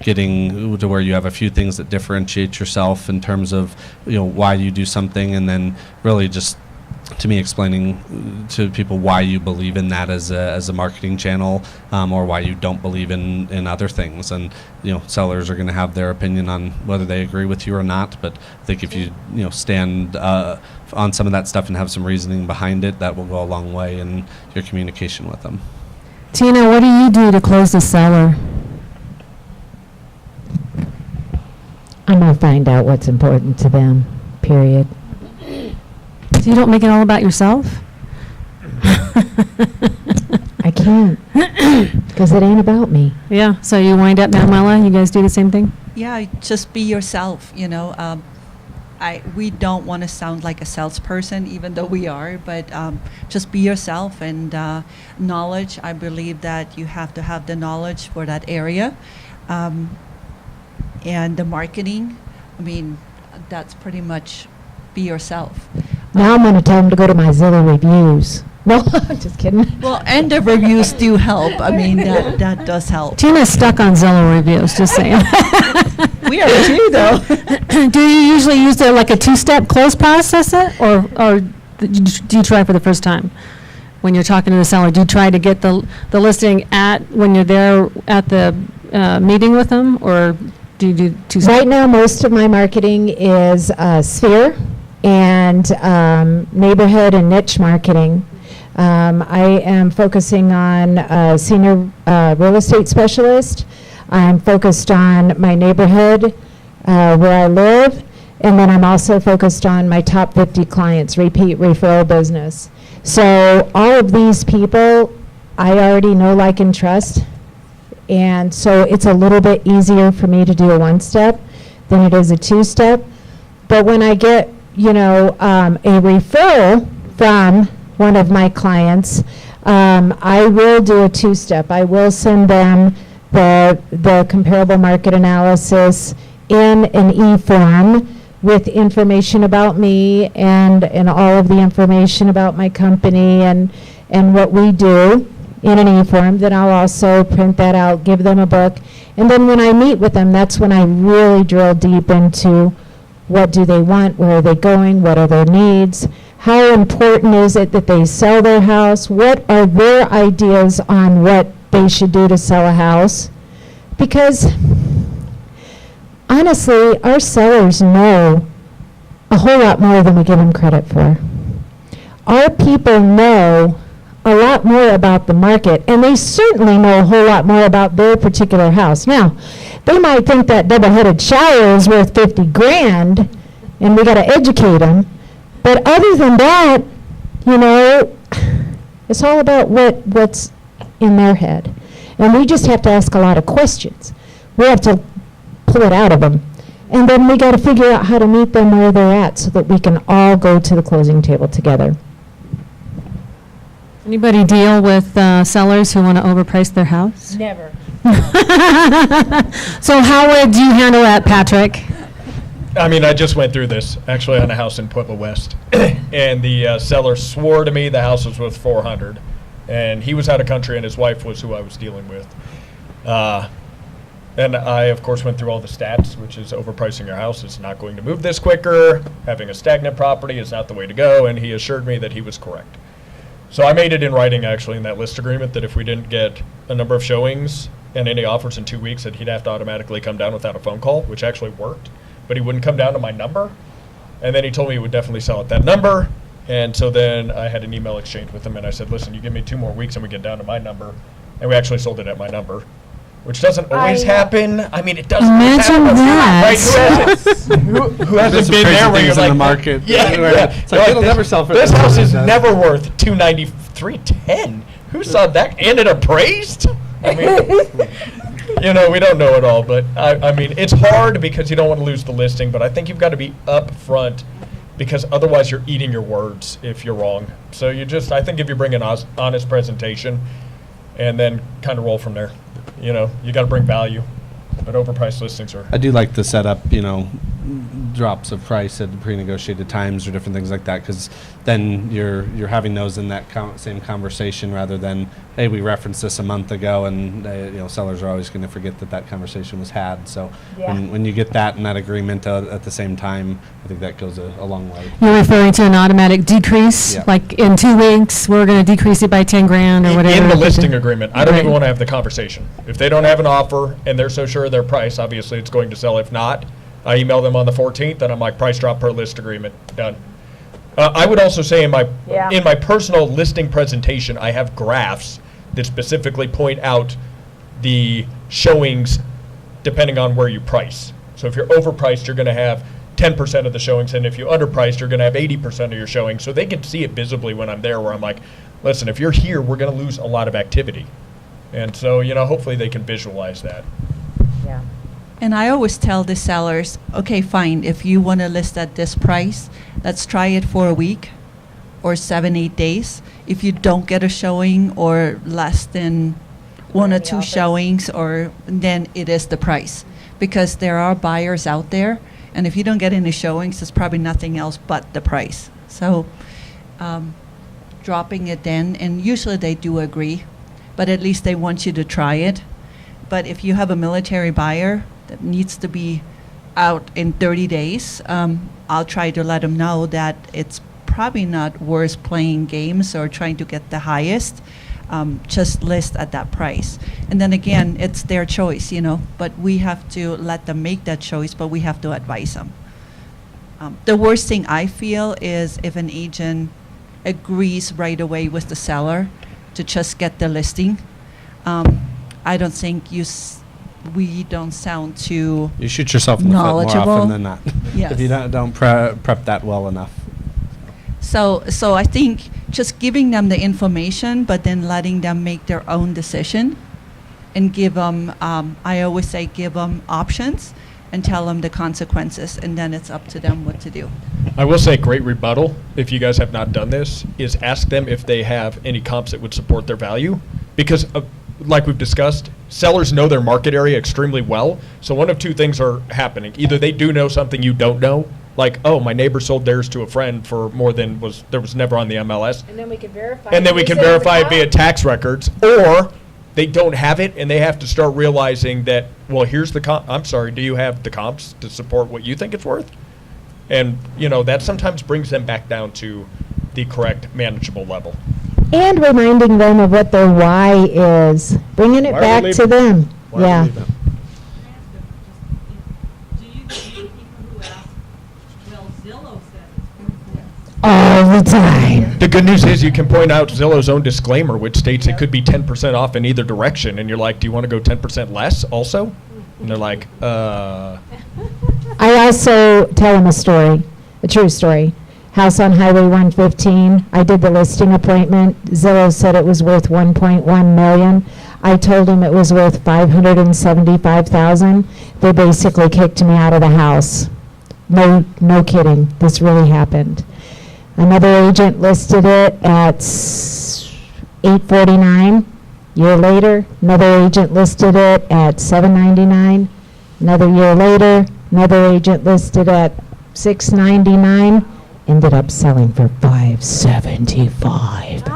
getting to where you have a few things that differentiate yourself in terms of, why you do something, and then really just, to me, explaining to people why you believe in that as a marketing channel, or why you don't believe in other things. And sellers are going to have their opinion on whether they agree with you or not. But I think if you stand on some of that stuff and have some reasoning behind it, that will go a long way in your communication with them. Tina, what do you do to close the seller? I'm going to find out what's important to them, period. So you don't make it all about yourself? I can't, because it ain't about me. Yeah, so you wind up, Manuela, you guys do the same thing? Yeah, just be yourself, we don't want to sound like a salesperson, even though we are, but just be yourself. And knowledge, I believe that you have to have the knowledge for that area. And the marketing, I mean, that's pretty much be yourself. Now I'm going to tell them to go to my Zillow reviews. No, just kidding. Well, and the reviews do help. I mean, that does help. Tina's stuck on Zillow reviews, just saying. We are too, though. Do you usually use like a two-step close process, or do you try for the first time? When you're talking to the seller, do you try to get the listing when you're there at the meeting with them, or do you do two-step? Right now, most of my marketing is sphere and neighborhood and niche marketing. I am focusing on senior real estate specialist. I'm focused on my neighborhood where I live, and then I'm also focused on my top 50 clients, repeat referral business. So all of these people I already know, like, and trust, and so it's a little bit easier for me to do a one-step than it is a two-step. But when I get, a referral from one of my clients, I will do a two-step. I will send them the comparable market analysis in an e-form with information about me and all of the information about my company and what we do in an e-form. Then I'll also print that out, give them a book. And then when I meet with them, that's when I really drill deep into what do they want, where are they going, what are their needs, how important is it that they sell their house, what are their ideas on what they should do to sell a house. Because honestly, our sellers know a whole lot more than we give them credit for. Our people know a lot more about the market, and they certainly know a whole lot more about their particular house. Now, they might think that double-headed shower is worth 50 grand, and we got to educate them. But other than that, it's all about what's in their head. And we just have to ask a lot of questions. We have to pull it out of them. And then we got to figure out how to meet them where they're at so that we can all go to the closing table together. Anybody deal with sellers who want to overprice their house? Never. So how would you handle that, Patrick? I mean, I just went through this, actually, on a house in Pueblo West. And the seller swore to me the house was worth $400. And he was out of country, and his wife was who I was dealing with. And I, of course, went through all the stats, which is overpricing your house is not going to move this quicker. Having a stagnant property is not the way to go. And he assured me that he was correct. So I made it in writing, actually, in that list agreement, that if we didn't get a number of showings and any offers in 2 weeks, that he'd have to automatically come down without a phone call, which actually worked. But he wouldn't come down to my number. And then he told me he would definitely sell at that number. And so then I had an email exchange with him, and I said, listen, you give me 2 more weeks and we get down to my number. And we actually sold it at my number, which doesn't always happen. I mean, it doesn't Imagine happen. that. Right? Who hasn't been crazy there where you're things in like, the market. Yeah. It's like, it'll never sell for this that. house is never worth $290, $310. Who saw that? And it appraised? I mean, we don't know it all, but I mean, it's hard because you don't want to lose the listing, but I think you've got to be upfront because otherwise you're eating your words if you're wrong. So I think if you bring an honest presentation and then kind of roll from there, you got to bring value, but overpriced listings are. I do like the setup, drops of price at pre-negotiated times or different things like that, because then you're having those in that same conversation rather than, hey, we referenced this a month ago, and sellers are always going to forget that conversation was had. So when you get that and that agreement at the same time, I think that goes a long way. You're referring to an automatic decrease, Yeah. like in 2 weeks, we're going to decrease it by 10 grand or whatever. In the listing agreement, I don't Right. even want to have the conversation. If they don't have an offer and they're so sure of their price, obviously it's going to sell. If not, I email them on the 14th, and I'm like, price drop per list agreement, done. I would also say in my personal listing presentation, I have graphs that specifically point out the showings depending on where you price. So if you're overpriced, you're going to have 10% of the showings, and if you underpriced, you're going to have 80% of your showings. So they can see it visibly when I'm there, where I'm like, listen, if you're here, we're going to lose a lot of activity. And so, hopefully they can visualize that. Yeah. And I always tell the sellers, okay, fine, if you want to list at this price, let's try it for a week or 7-8 days. If you don't get a showing or less than 1 or 2 showings, then it is the price. because there are buyers out there, and if you don't get any showings, there's probably nothing else but the price. So dropping it then, and usually they do agree, but at least they want you to try it. But if you have a military buyer that needs to be out in 30 days, I'll try to let them know that it's probably not worth playing games or trying to get the highest. Just list at that price. And then again, it's their choice, but we have to let them make that choice, but we have to advise them. The worst thing I feel is if an agent agrees right away with the seller to just get the listing. I don't think we don't sound too You shoot yourself in the foot more knowledgeable. often than not. Yes. If you don't prep that well enough. So I think just giving them the information, but then letting them make their own decision, and give them, I always say, give them options and tell them the consequences, and then it's up to them what to do. I will say great rebuttal, if you guys have not done this, is ask them if they have any comps that would support their value. Because like we've discussed, sellers know their market area extremely well. So one of two things are happening. Either they do know something you don't know, like, oh, my neighbor sold theirs to a friend for more than was never on the MLS. And then we can verify. And then we can verify it via tax records. Or they don't have it, and they have to start realizing that, well, here's the comp. I'm sorry, do you have the comps to support what you think it's worth? And, that sometimes brings them back down to the correct manageable level. And reminding them of what their why is, bringing it Why are back we to leaving? them. Why do Yeah. we leave that? Do you get people who ask, well, Zillow said All the time. The good news is you can point out Zillow's own disclaimer, which states it could be 10% off in either direction. And you're like, do you want to go 10% less also? And they're like, I also tell them a true story. House on Highway 115. I did the listing appointment. Zillow said it was worth 1.1 million. I told them it was worth 575,000. They basically kicked me out of the house. No kidding. This really happened. Another agent listed it at $849. Year later, another agent listed it at $799. Another year later, another agent listed at $699. Ended up selling for $575.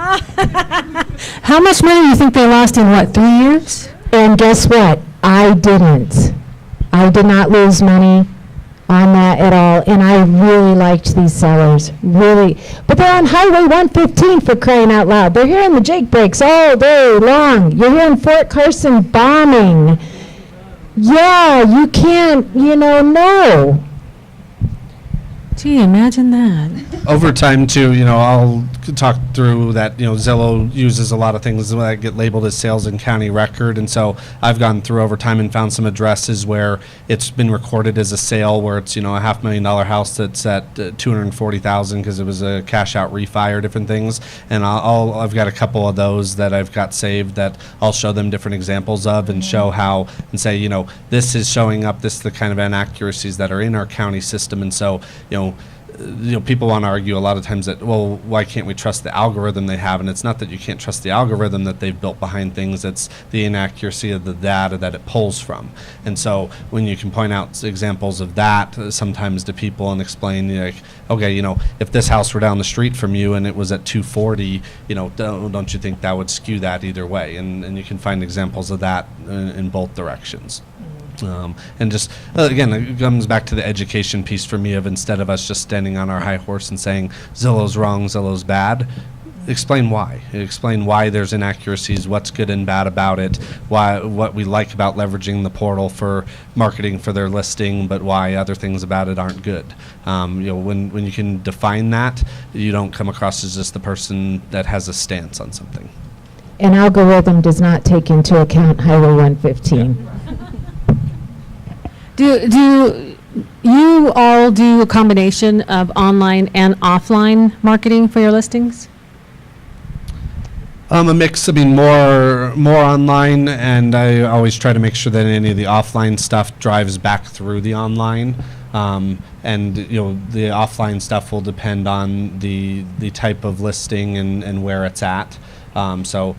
How much money do you think they lost in, 3 years? And guess what? I didn't. I did not lose money on that at all. And I really liked these sellers. Really. But they're on Highway 115 for crying out loud. They're hearing the Jake breaks all day long. You're hearing Fort Carson bombing. Yeah, you can't, no. Gee, imagine that. Over time, too, I'll talk through that, Zillow uses a lot of things that get labeled as sales and county record. And so I've gone through over time and found some addresses where it's been recorded as a sale, where it's, a $500,000 house that's at $240,000 because it was a cash out refi or different things. And I've got a couple of those that I've got saved that I'll show them different examples of and show how, and say, this is showing up, this is the kind of inaccuracies that are in our county system. And so, people want to argue a lot of times that, well, why can't we trust the algorithm they have? And it's not that you can't trust the algorithm that they've built behind things. It's the inaccuracy of the data that it pulls from. And so when you can point out examples of that sometimes to people and explain, okay, if this house were down the street from you and it was at 240, don't you think that would skew that either way? And you can find examples of that in both directions. And just, again, it comes back to the education piece for me of, instead of us just standing on our high horse and saying Zillow's wrong, Zillow's bad, explain why. Explain why there's inaccuracies, what's good and bad about it, what we like about leveraging the portal for marketing for their listing, but why other things about it aren't good. When you can define that, you don't come across as just the person that has a stance on something. An algorithm does not take into account Highway 115. Do you all do a combination of online and offline marketing for your listings? A mix. more online, and I always try to make sure that any of the offline stuff drives back through the online. And the offline stuff will depend on the type of listing and where it's at. So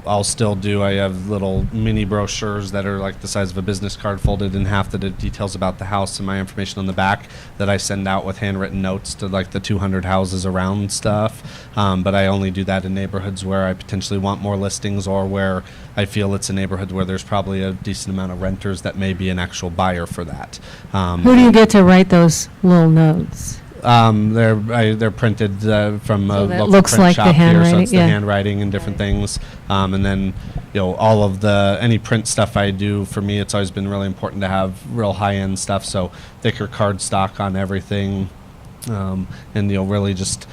I'll still do, I have little mini brochures that are like the size of a business card folded in half that have details about the house and my information on the back that I send out with handwritten notes to like the 200 houses around stuff. But I only do that in neighborhoods where I potentially want more listings or where I feel it's a neighborhood where there's probably a decent amount of renters that may be an actual buyer for that. Who do you get to write those little notes? They're printed from a So that local looks print like shop the here, so handwriting, it's the yeah. handwriting and different things. And then, all of any print stuff I do, for me, it's always been really important to have real high-end stuff, so thicker card stock on everything. And, really just,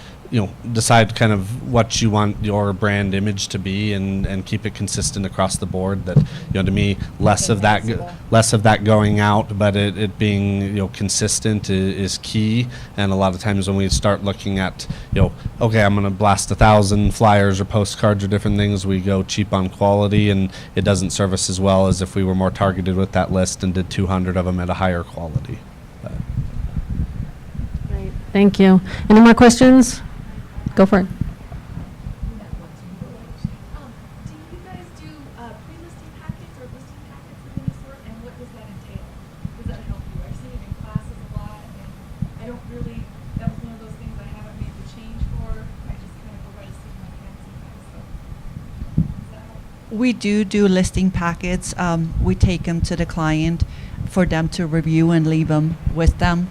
decide kind of what you want your brand image to be and keep it consistent across the board. That, to me, less of that going out, but it being, consistent is key. And a lot of times when we start looking at, okay, I'm going to blast 1,000 flyers or postcards or different things, we go cheap on quality, and it doesn't serve us as well as if we were more targeted with that list and did 200 of them at a higher quality. But. Great. Thank you. Any more questions? Go for it. Do you guys do pre-listing packets or listing packets of any sort, and what does that entail? Does that help you? I've seen it in classes a lot, and I don't really, that was one of those things I haven't made the change for. I just kind of go by the seat of my pants sometimes, so does that help? We do listing packets. We take them to the client for them to review and leave them with them.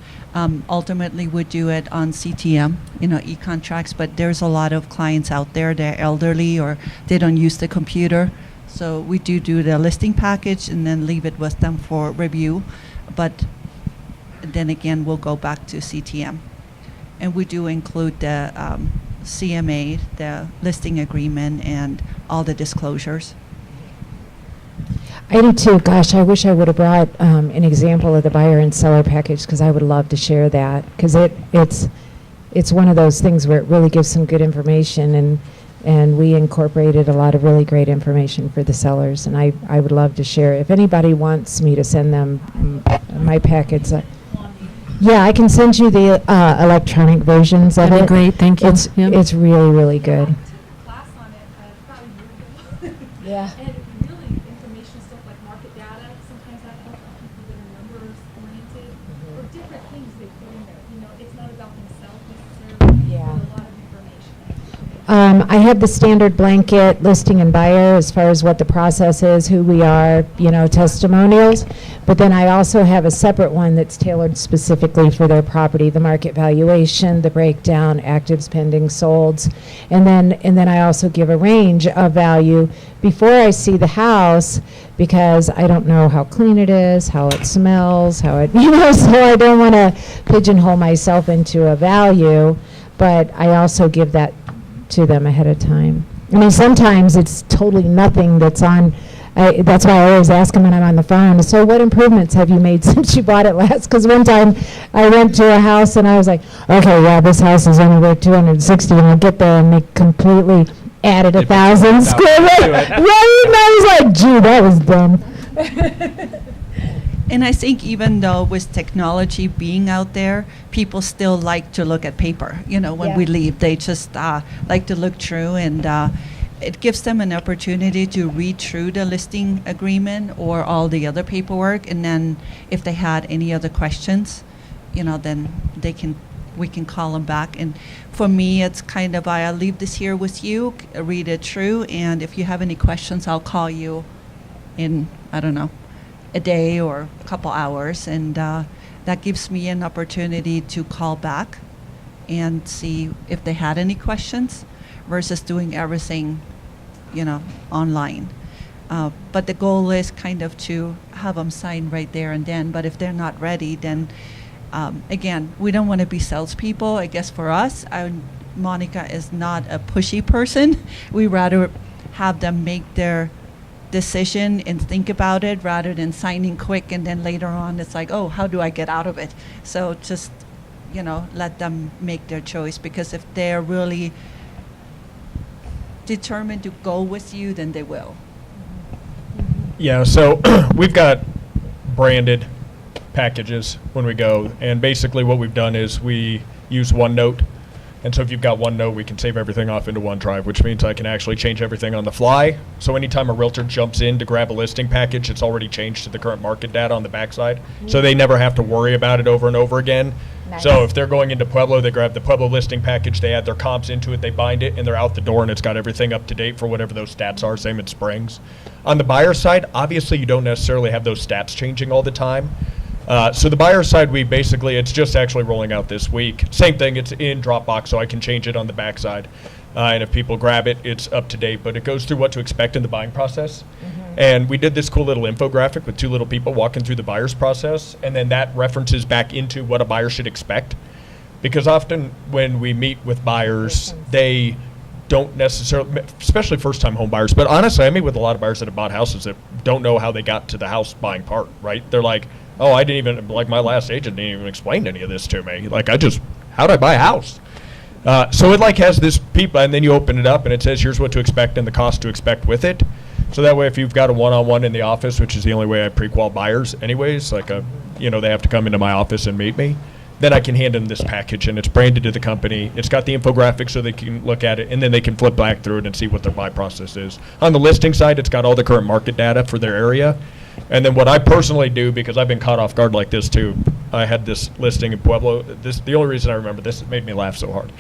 Ultimately, we do it on CTM, e-contracts, but there's a lot of clients out there, they're elderly or they don't use the computer. So we do the listing package and then leave it with them for review. But then again, we'll go back to CTM. And we do include the CMA, the listing agreement, and all the disclosures. I do too. Gosh, I wish I would have brought an example of the buyer and seller package, because I would love to share that, because it's one of those things where it really gives some good information, and we incorporated a lot of really great information for the sellers, and I would love to share. If anybody wants me to send them my packets, yeah, I can send you the electronic versions of That'd it. be great. Thank you. It's really, really good. I took a class on it about a year ago. Yeah. And really, information stuff like market data, sometimes that helps people that are numbers oriented, or different things they put in there. It's not about themselves necessarily, Yeah. but a lot of information. I have the standard blanket listing and buyer as far as what the process is, who we are, testimonials. But then I also have a separate one that's tailored specifically for their property, the market valuation, the breakdown, actives, pending, solds. And then I also give a range of value before I see the house, because I don't know how clean it is, how it smells, so I don't want to pigeonhole myself into a value, but I also give that to them ahead of time. I mean, sometimes it's totally nothing that's on. That's why I always ask them when I'm on the phone, so what improvements have you made since you bought it last? Because one time I went to a house and I was like, okay, yeah, this house is only worth 260, and I get there and they completely added 1,000 square feet. Right? And I was like, gee, that was dumb. And I think even though with technology being out there, people still like to look at paper. When we leave, they just like to look through, and it gives them an opportunity to read through the listing agreement or all the other paperwork. And then if they had any other questions, then we can call them back. And for me, it's kind of, I'll leave this here with you, read it through, and if you have any questions, I'll call you in, I don't know, a day or a couple hours, and that gives me an opportunity to call back and see if they had any questions versus doing everything, online. But the goal is kind of to have them sign right there and then, but if they're not ready, then again, we don't want to be salespeople. I guess for us, Monica is not a pushy person. We rather have them make their decision and think about it rather than signing quick, and then later on it's like, oh, how do I get out of it? So just, let them make their choice, because if they're really determined to go with you, then they will. Yeah, so we've got branded packages when we go, and basically what we've done is we use OneNote And so if you've got one note, we can save everything off into OneDrive, which means I can actually change everything on the fly. So anytime a realtor jumps in to grab a listing package, it's already changed to the current market data on the backside. So they never have to worry about it over and over again. Nice. So if they're going into Pueblo, they grab the Pueblo listing package, they add their comps into it, they bind it, and they're out the door, and it's got everything up to date for whatever those stats are, same in Springs. On the buyer side, obviously you don't necessarily have those stats changing all the time. So the buyer side, it's just actually rolling out this week. Same thing, it's in Dropbox, so I can change it on the backside. And if people grab it, it's up to date, but it goes through what to expect in the buying process. And we did this cool little infographic with two little people walking through the buyer's process, and then that references back into what a buyer should expect. Because often when we meet with buyers, they don't necessarily, especially first-time home buyers, but honestly, I meet with a lot of buyers that have bought houses that don't know how they got to the house buying part, right? They're like, oh, I didn't even, like my last agent didn't even explain any of this to me. Like, how'd I buy a house? So it like has this people, and then you open it up and it says, here's what to expect and the cost to expect with it. So that way, if you've got a one-on-one in the office, which is the only way I pre-qual buyers anyways, like they have to come into my office and meet me, then I can hand them this package, and it's branded to the company. It's got the infographic so they can look at it, and then they can flip back through it and see what their buy process is. On the listing side, it's got all the current market data for their area. And then what I personally do, because I've been caught off guard like this too, I had this listing in Pueblo. The only reason I remember this, it made me laugh so hard,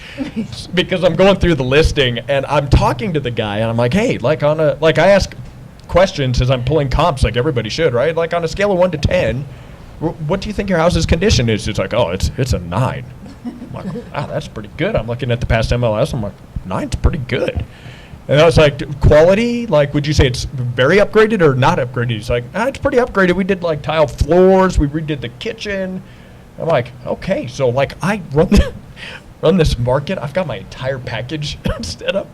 because I'm going through the listing and I'm talking to the guy and I'm like, hey, I ask questions as I'm pulling comps like everybody should, right? Like on a scale of 1 to 10, what do you think your house's condition is? It's like, oh, it's a 9. I'm like, wow, that's pretty good. I'm looking at the past MLS. I'm like, 9's pretty good. And I was like, quality, like, would you say it's very upgraded or not upgraded? He's like, it's pretty upgraded. We did, like, tile floors. We redid the kitchen. I'm like, okay. So, like, I run this market. I've got my entire package set up.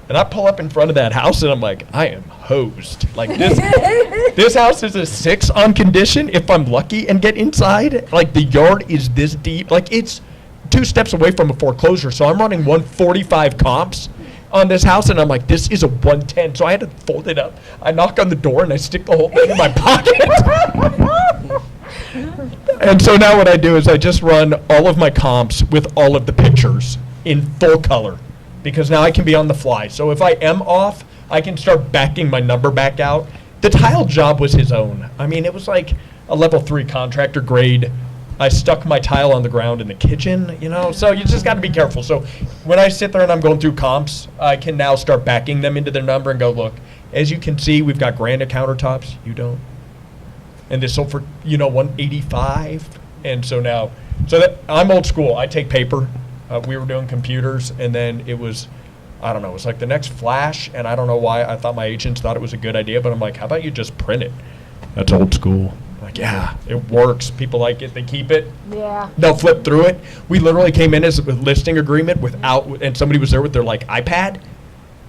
And I pull up in front of that house, and I'm like, I am hosed. Like, this house is a 6 on condition if I'm lucky and get inside. Like, the yard is this deep. Like, it's 2 steps away from a foreclosure. So I'm running 145 comps on this house, and I'm like, this is a 110. So I had to fold it up. I knock on the door, and I stick the whole thing in my pocket. And so now what I do is I just run all of my comps with all of the pictures in full color, because now I can be on the fly. So if I am off, I can start backing my number back out. The tile job was his own. I mean, it was like a level 3 contractor grade. I stuck my tile on the ground in the kitchen, so you just got to be careful. So when I sit there and I'm going through comps, I can now start backing them into their number and go, look, as you can see, we've got granite countertops. You don't. And this sold for, 185. And so now, I'm old school. I take paper. We were doing computers, and then it was, I don't know, it was like the next flash, and I don't know why I thought my agents thought it was a good idea, but I'm like, how about you just print it? That's old school. Like, yeah, it works. People like it. They keep it. Yeah. They'll flip through it. We literally came in as a listing agreement and somebody was there with their iPad,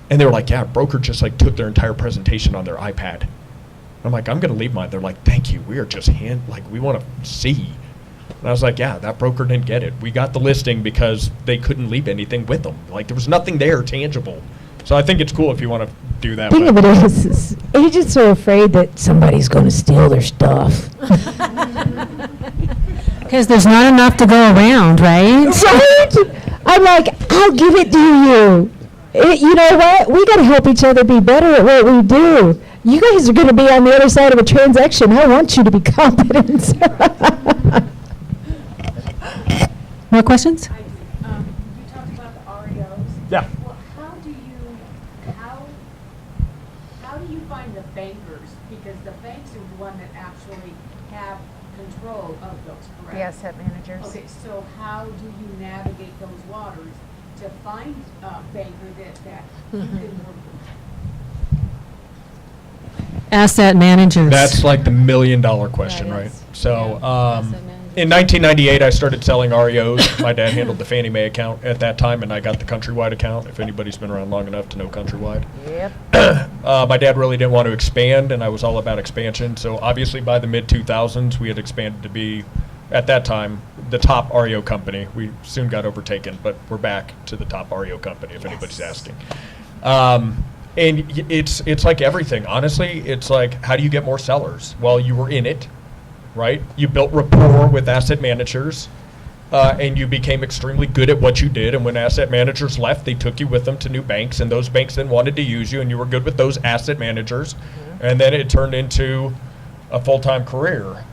and they were like, yeah, broker just took their entire presentation on their iPad. I'm like, I'm going to leave mine. They're like, thank you. We are just we want to see. And I was like, yeah, that broker didn't get it. We got the listing because they couldn't leave anything with them. Like, there was nothing there tangible. So I think it's cool if you want to do that. Thing of it is agents are afraid that somebody's going to steal their stuff. Because there's not enough to go around, right? Right? I'm like, I'll give it to you. You know what? We got to help each other be better at what we do. You guys are going to be on the other side of a transaction. I want you to be competent. More questions? I do. You talked about the REOs. Yeah. Well, how do you find the bankers? Because the banks are the one that actually have control of those, correct? The asset managers. Okay, so how do you navigate those waters to find a banker that you can work with? Asset managers. That's like the $1 million question, That right? is. So Yeah, asset managers. in 1998, I started selling REOs. My dad handled the Fannie Mae account at that time, and I got the Countrywide account, if anybody's been around long enough to know Countrywide. Yep. My dad really didn't want to expand, and I was all about expansion. So obviously by the mid-2000s, we had expanded to be, at that time, the top REO company. We soon got overtaken, but we're back to the top REO company, if anybody's asking. And it's like everything. Honestly, it's like, how do you get more sellers? Well, you were in it, right? You built rapport with asset managers. and you became extremely good at what you did. And when asset managers left, they took you with them to new banks, and those banks then wanted to use you, and you were good with those asset managers. And then it turned into a full-time career.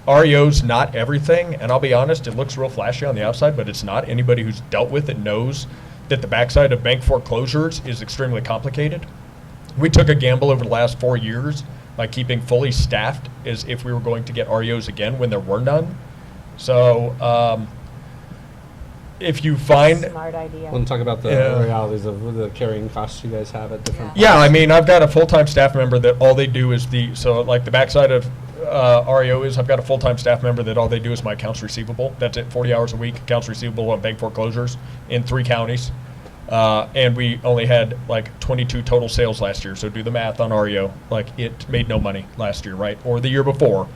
REO's not everything, and I'll be honest, it looks real flashy on the outside, but it's not. Anybody who's dealt with it knows that the backside of bank foreclosures is extremely complicated. We took a gamble over the last 4 years by keeping fully staffed as if we were going to get REOs again when there were none. So if you find... Smart idea. Want to talk about the Yeah. realities of the carrying costs you guys have at different... Yeah, I mean, I've got a full-time staff member that all they do is so like the backside of REO is I've got a full-time staff member that all they do is my accounts receivable. That's it, 40 hours a week, accounts receivable on bank foreclosures in 3 counties. And we only had like 22 total sales last year. So do the math on REO. Like it made no money last year, right? Or the year before.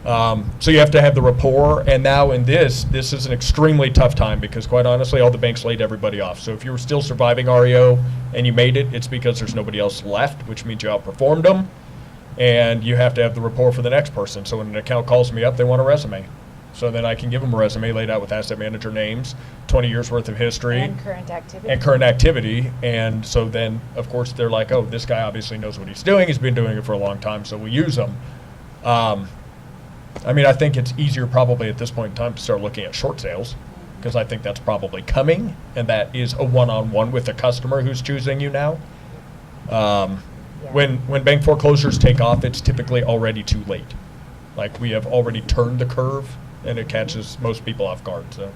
So you have to have the rapport. And now in this is an extremely tough time because quite honestly, all the banks laid everybody off. So if you were still surviving REO and you made it, it's because there's nobody else left, which means you outperformed them. And you have to have the rapport for the next person. So when an account calls me up, they want a resume. So then I can give them a resume laid out with asset manager names, 20 years worth of history. And current activity. And current activity. And so then, of course, they're like, oh, this guy obviously knows what he's doing. He's been doing it for a long time, so we use him. I mean, I think it's easier probably at this point in time to start looking at short sales because I think that's probably coming, and that is a one-on-one with the customer who's choosing you now. When bank foreclosures take off, it's typically already too late. Like we have already turned the curve, and it catches most people off guard. So.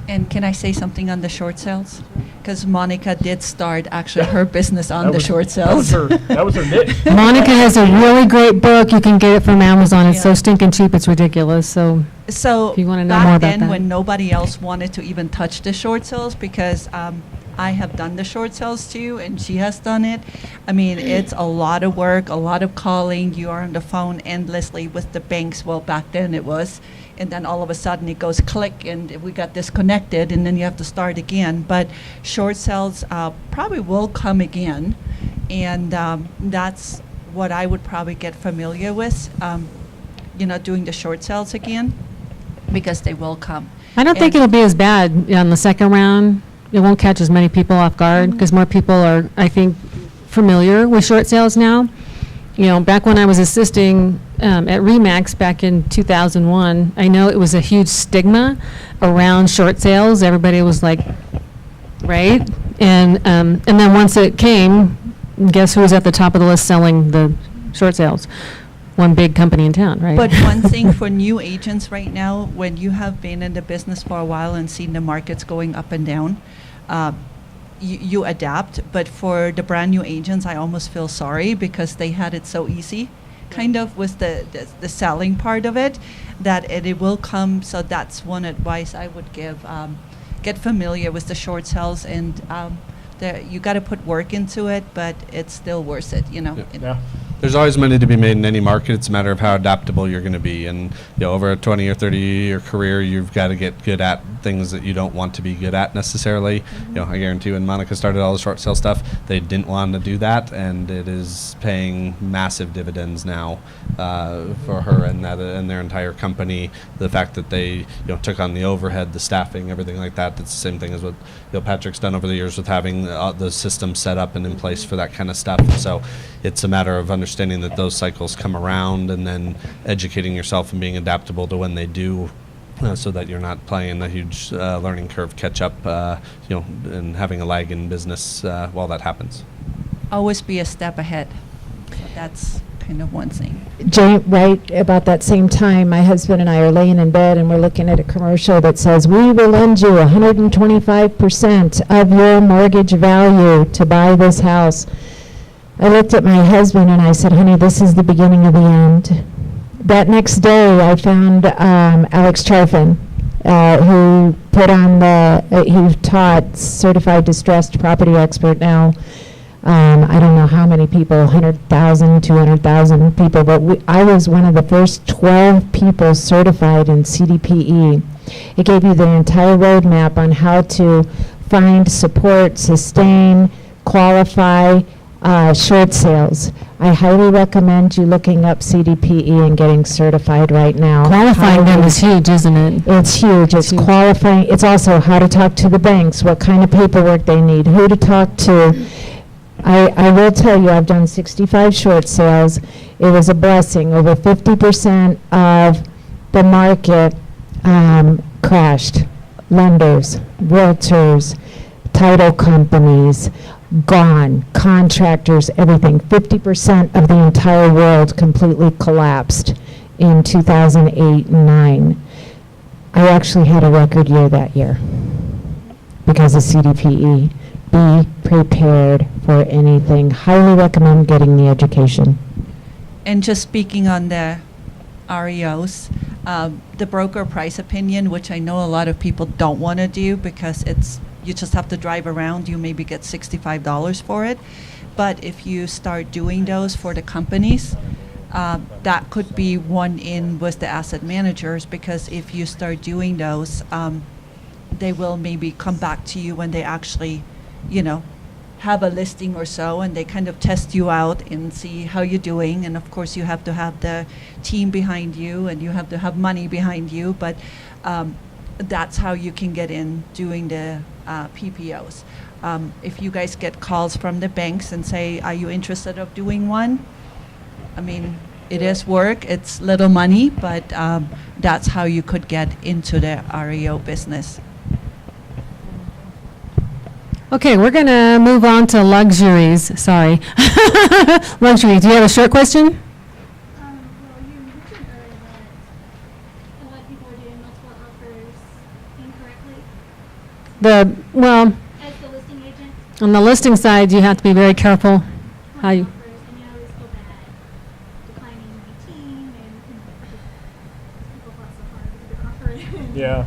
And can I say something on the short sales? Because Monica did start actually her business on the short sales. That was her niche. Monica has a really great book. You can get it from Amazon. It's so Yeah. stinking cheap, it's ridiculous. So So if you want to know back more about then, that. when nobody else wanted to even touch the short sales, because I have done the short sales too, and she has done it. I mean, it's a lot of work, a lot of calling. You are on the phone endlessly with the banks. Well, back then it was. And then all of a sudden it goes click and we got disconnected and then you have to start again. But short sales probably will come again. And that's what I would probably get familiar with, doing the short sales again, because they will come. I don't think And- it'll be as bad on the second round. It won't catch as many people off guard because more people are, I think, familiar with short sales now. Back when I was assisting at RE/MAX back in 2001, I know it was a huge stigma around short sales. Everybody was like, right? And then once it came, guess who was at the top of the list selling the short sales? One big company in town, right? But one thing for new agents right now, when you have been in the business for a while and seen the markets going up and down, you adapt. But for the brand new agents, I almost feel sorry because they had it so easy, kind of with the selling part of it, that it will come. So that's one advice I would give. Get familiar with the short sales, and you got to put work into it, but it's still worth it, Yeah. There's always money to be made in any market. It's a matter of how adaptable you're going to be. And over a 20 or 30-year career, you've got to get good at things that you don't want to be good at necessarily. I guarantee when Monica started all the short sale stuff, they didn't want to do that, and it is paying massive dividends now for her and their entire company. The fact that they took on the overhead, the staffing, everything like that. It's the same thing as what Patrick's done over the years with having the system set up and in place for that kind of stuff. So it's a matter of understanding that those cycles come around and then educating yourself and being adaptable to when they do, so that you're not playing a huge learning curve catch up, and having a lag in business while that happens. Always be a step ahead. So that's kind of one thing. Jane, right about that same time, my husband and I are laying in bed and we're looking at a commercial that says, we will lend you 125% of your mortgage value to buy this house. I looked at my husband and I said, honey, this is the beginning of the end. That next day, I found Alex Charfin, who put on he taught certified distressed property expert now. I don't know how many people, 100,000, 200,000 people, but I was one of the first 12 people certified in CDPE. It gave you the entire roadmap on how to find, support, sustain, qualify, Short sales. I highly recommend you looking up CDPE and getting certified right now. Qualifying them is huge, isn't it? It's huge. It's huge. qualifying. It's also how to talk to the banks, what kind of paperwork they need, who to talk to. I will tell you, I've done 65 short sales. It was a blessing. Over 50% of the market crashed. Lenders, realtors, title companies, gone, contractors, everything. 50% of the entire world completely collapsed in 2008 and 9. I actually had a record year that year because of CDPE. Be prepared for anything. Highly recommend getting the education. And just speaking on the REOs, the broker price opinion, which I know a lot of people don't want to do because you just have to drive around, you maybe get $65 for it. But if you start doing those for the companies, that could be one in with the asset managers, because if you start doing those, they will maybe come back to you when they actually, have a listing or so, and they kind of test you out and see how you're doing. And of course you have to have the team behind you and you have to have money behind you, but that's how you can get in doing the PPOs. If you guys get calls from the banks and say, are you interested of doing one? I mean, it is work, it's little money, but that's how you could get into the REO business. Okay, we're going to move on to luxuries. Sorry. Luxuries. Do you have a short question? Well, you mentioned earlier that a lot of people are doing multiple offers incorrectly. As As the listing agent, on the listing side, you have to be very careful how you. offers, and you always feel bad declining the team and people fought so hard to get offer. Yeah.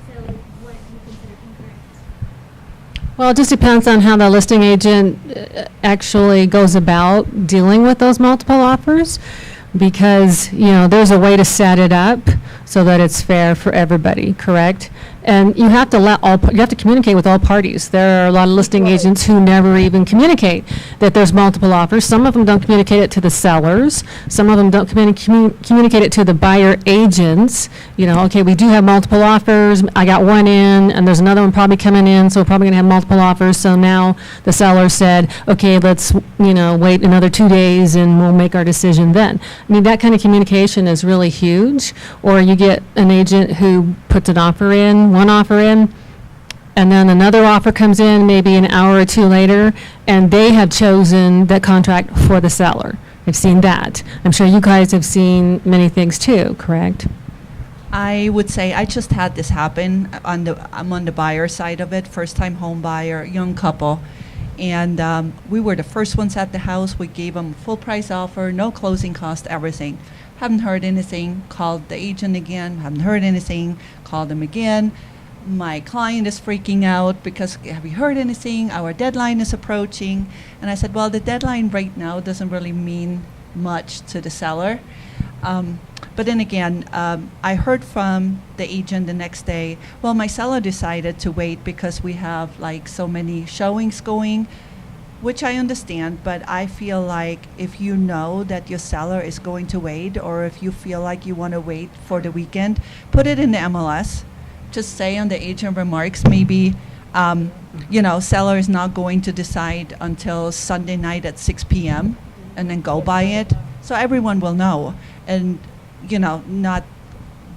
So what do you consider incorrect? Well, it just depends on how the listing agent actually goes about dealing with those multiple offers, because, there's a way to set it up so that it's fair for everybody, correct? And you have to you have to communicate with all parties. There are a lot of listing agents who never even communicate that there's multiple offers. Some of them don't communicate it to the sellers. Some of them don't communicate it to the buyer agents. Okay, we do have multiple offers. I got one in, and there's another one probably coming in, so we're probably going to have multiple offers. So now the seller said, okay, let's, wait another 2 days and we'll make our decision then. I mean, that kind of communication is really huge. Or you get an agent who puts one offer in, and then another offer comes in maybe an hour or two later, and they have chosen that contract for the seller. I've seen that. I'm sure you guys have seen many things too, correct? I would say I just had this happen. I'm on the buyer side of it, first-time home buyer, young couple. And we were the first ones at the house. We gave them full price offer, no closing cost, everything. Haven't heard anything, called the agent again, haven't heard anything, called them again. My client is freaking out because, have you heard anything? Our deadline is approaching. And I said, well, the deadline right now doesn't really mean much to the seller. But then again, I heard from the agent the next day, well, my seller decided to wait because we have like so many showings going, which I understand, but I feel like if you know that your seller is going to wait, or if you feel like you want to wait for the weekend, put it in the MLS. Just say on the agent remarks, maybe, seller is not going to decide until Sunday night at 6 p.m. and then go buy it. So everyone will know. And, not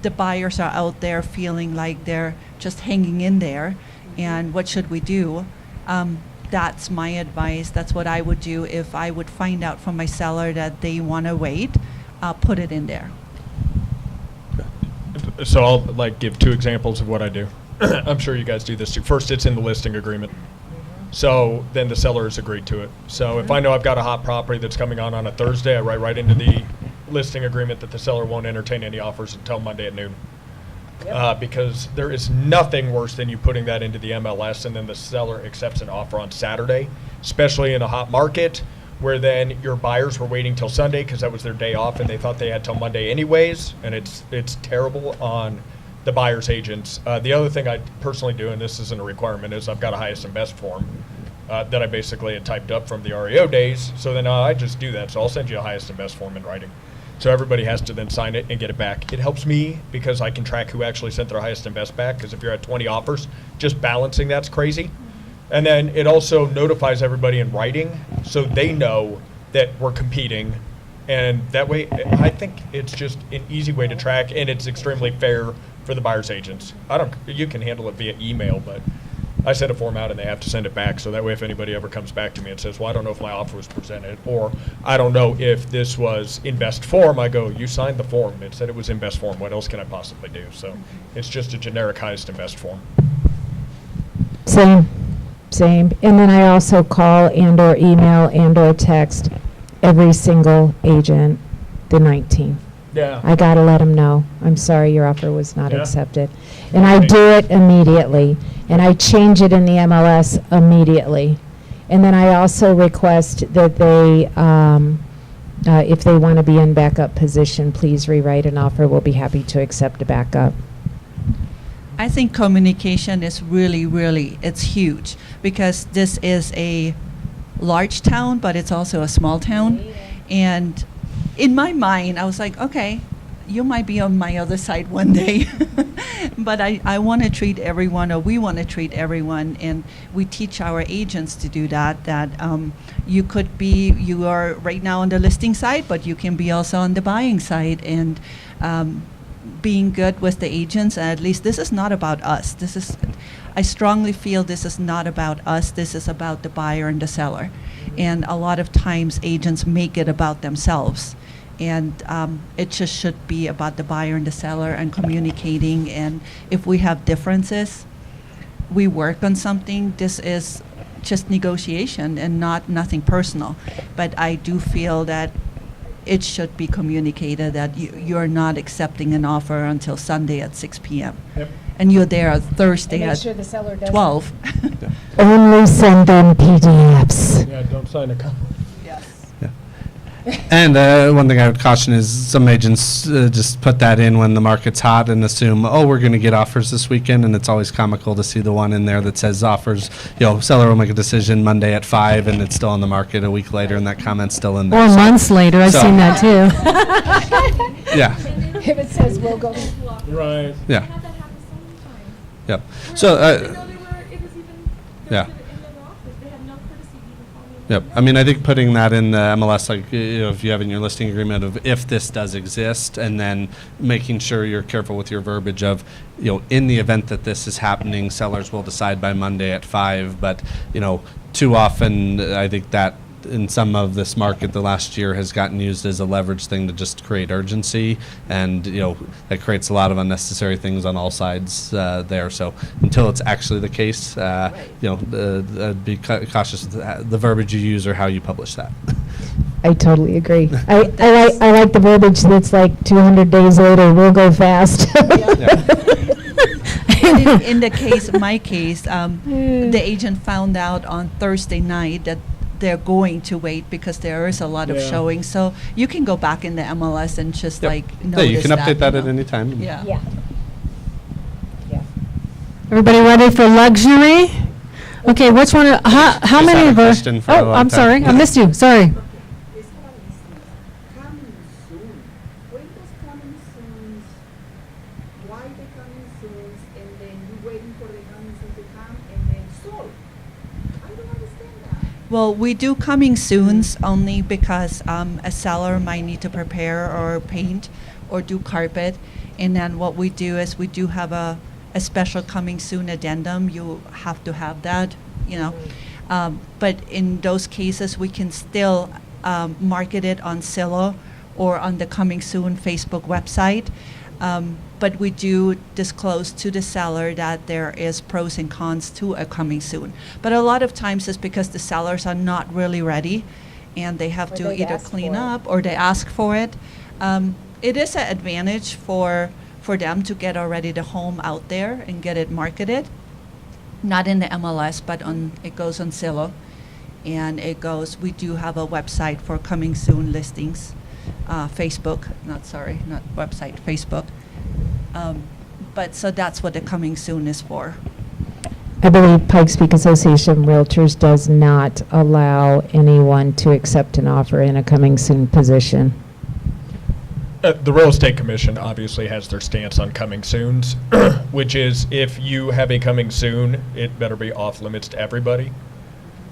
the buyers are out there feeling like they're just hanging in there. And what should we do? That's my advice. That's what I would do if I would find out from my seller that they want to wait. Put it in there. So I'll give 2 examples of what I do. I'm sure you guys do this too. First, it's in the listing agreement. So then the seller has agreed to it. So if I know I've got a hot property that's coming on a Thursday, I write right into the listing agreement that the seller won't entertain any offers until Monday at noon. Because there is nothing worse than you putting that into the MLS and then the seller accepts an offer on Saturday, especially in a hot market where then your buyers were waiting till Sunday because that was their day off and they thought they had till Monday anyways, and it's terrible on the buyer's agents. The other thing I personally do, and this isn't a requirement, is I've got a highest and best form. that I basically had typed up from the REO days. So then I just do that. So I'll send you a highest and best form in writing. So everybody has to then sign it and get it back. It helps me because I can track who actually sent their highest and best back, because if you're at 20 offers, just balancing that's crazy. And then it also notifies everybody in writing so they know that we're competing. And that way, I think it's just an easy way to track, and it's extremely fair for the buyer's agents. You can handle it via email, but I send a form out and they have to send it back. So that way, if anybody ever comes back to me and says, well, I don't know if my offer was presented, or I don't know if this was in best form, I go, you signed the form. It said it was in best form. What else can I possibly do? So it's just a generic highest and best form. Same. And then I also call and or email and or text every single agent the 19th. Yeah. I got to let them know, I'm sorry, your offer was not Yeah. accepted. And I do it immediately. And I change it in the MLS immediately. And then I also request that they, if they want to be in backup position, please rewrite an offer. We'll be happy to accept a backup. I think communication is really, it's huge, because this is a large town, but it's also a small town. And in my mind, I was like, okay, you might be on my other side one day. But I want to treat everyone, or we want to treat everyone, and we teach our agents to do that, you are right now on the listing side, but you can be also on the buying side, and being good with the agents. At least this is not about us. I strongly feel this is not about us. This is about the buyer and the seller. And a lot of times agents make it about themselves. And it just should be about the buyer and the seller and communicating. And if we have differences, we work on something. This is just negotiation and nothing personal. But I do feel that it should be communicated that you're not accepting an offer until Sunday at 6 p.m. Yep. And you're there on Thursday Make at sure the seller does 12. Only send them PDFs. Yeah, don't sign a contract. And one thing I would caution is some agents just put that in when the market's hot and assume, oh, we're going to get offers this weekend, and it's always comical to see the one in there that says offers, seller will make a decision Monday at 5, and it's still on the market a week later, and that comment's still in there. Or months later, I've So- seen that too. Yeah, If it says we'll go. Right. yeah, I had that happen so many times. yep. Where So, I didn't know it was even yeah. in their office. They had no courtesy to even call me. Yep. I mean, I think putting that in the MLS, like if you have in your listing agreement of if this does exist, and then making sure you're careful with your verbiage of, in the event that this is happening, sellers will decide by Monday at 5. But, too often, I think that in some of this market the last year has gotten used as a leverage thing to just create urgency, and that creates a lot of unnecessary things on all sides there. So until it's actually the case, be cautious with the verbiage you use or how you publish that. I totally agree. I like the verbiage that's like 200 days later, we'll go fast. in my case, the agent found out on Thursday night that they're going to wait because there is a lot of Yeah. showing. So you can go back in the MLS and just Yep. notice Yeah, you can update that at you know. any time. Yeah. Yeah. Everybody ready for luxury? Okay, which one, how Just many had a of our, question for a long I'm time. sorry, I missed you, sorry. It's coming soon. When does coming soon, why the coming soon, and then you waiting for the coming soon to come, and then sold? I don't understand that. Well, we do coming soons only because a seller might need to prepare or paint or do carpet. And then what we do is we do have a special coming soon addendum. You have to have that, But in those cases, we can still market it on Zillow or on the Coming Soon Facebook website. But we do disclose to the seller that there is pros and cons to a Coming Soon. But a lot of times it's because the sellers are not really ready and they have Or to they either ask clean for it. up or they ask for it. It is an advantage for them to get already the home out there and get it marketed. Not in the MLS, but it goes on Zillow. And we do have a website for Coming Soon listings, Facebook, not website, Facebook. But so that's what the Coming Soon is for. I believe Pikes Peak Association of Realtors does not allow anyone to accept an offer in a coming soon position. The Real Estate Commission obviously has their stance on coming soons, which is if you have a coming soon, it better be off limits to everybody,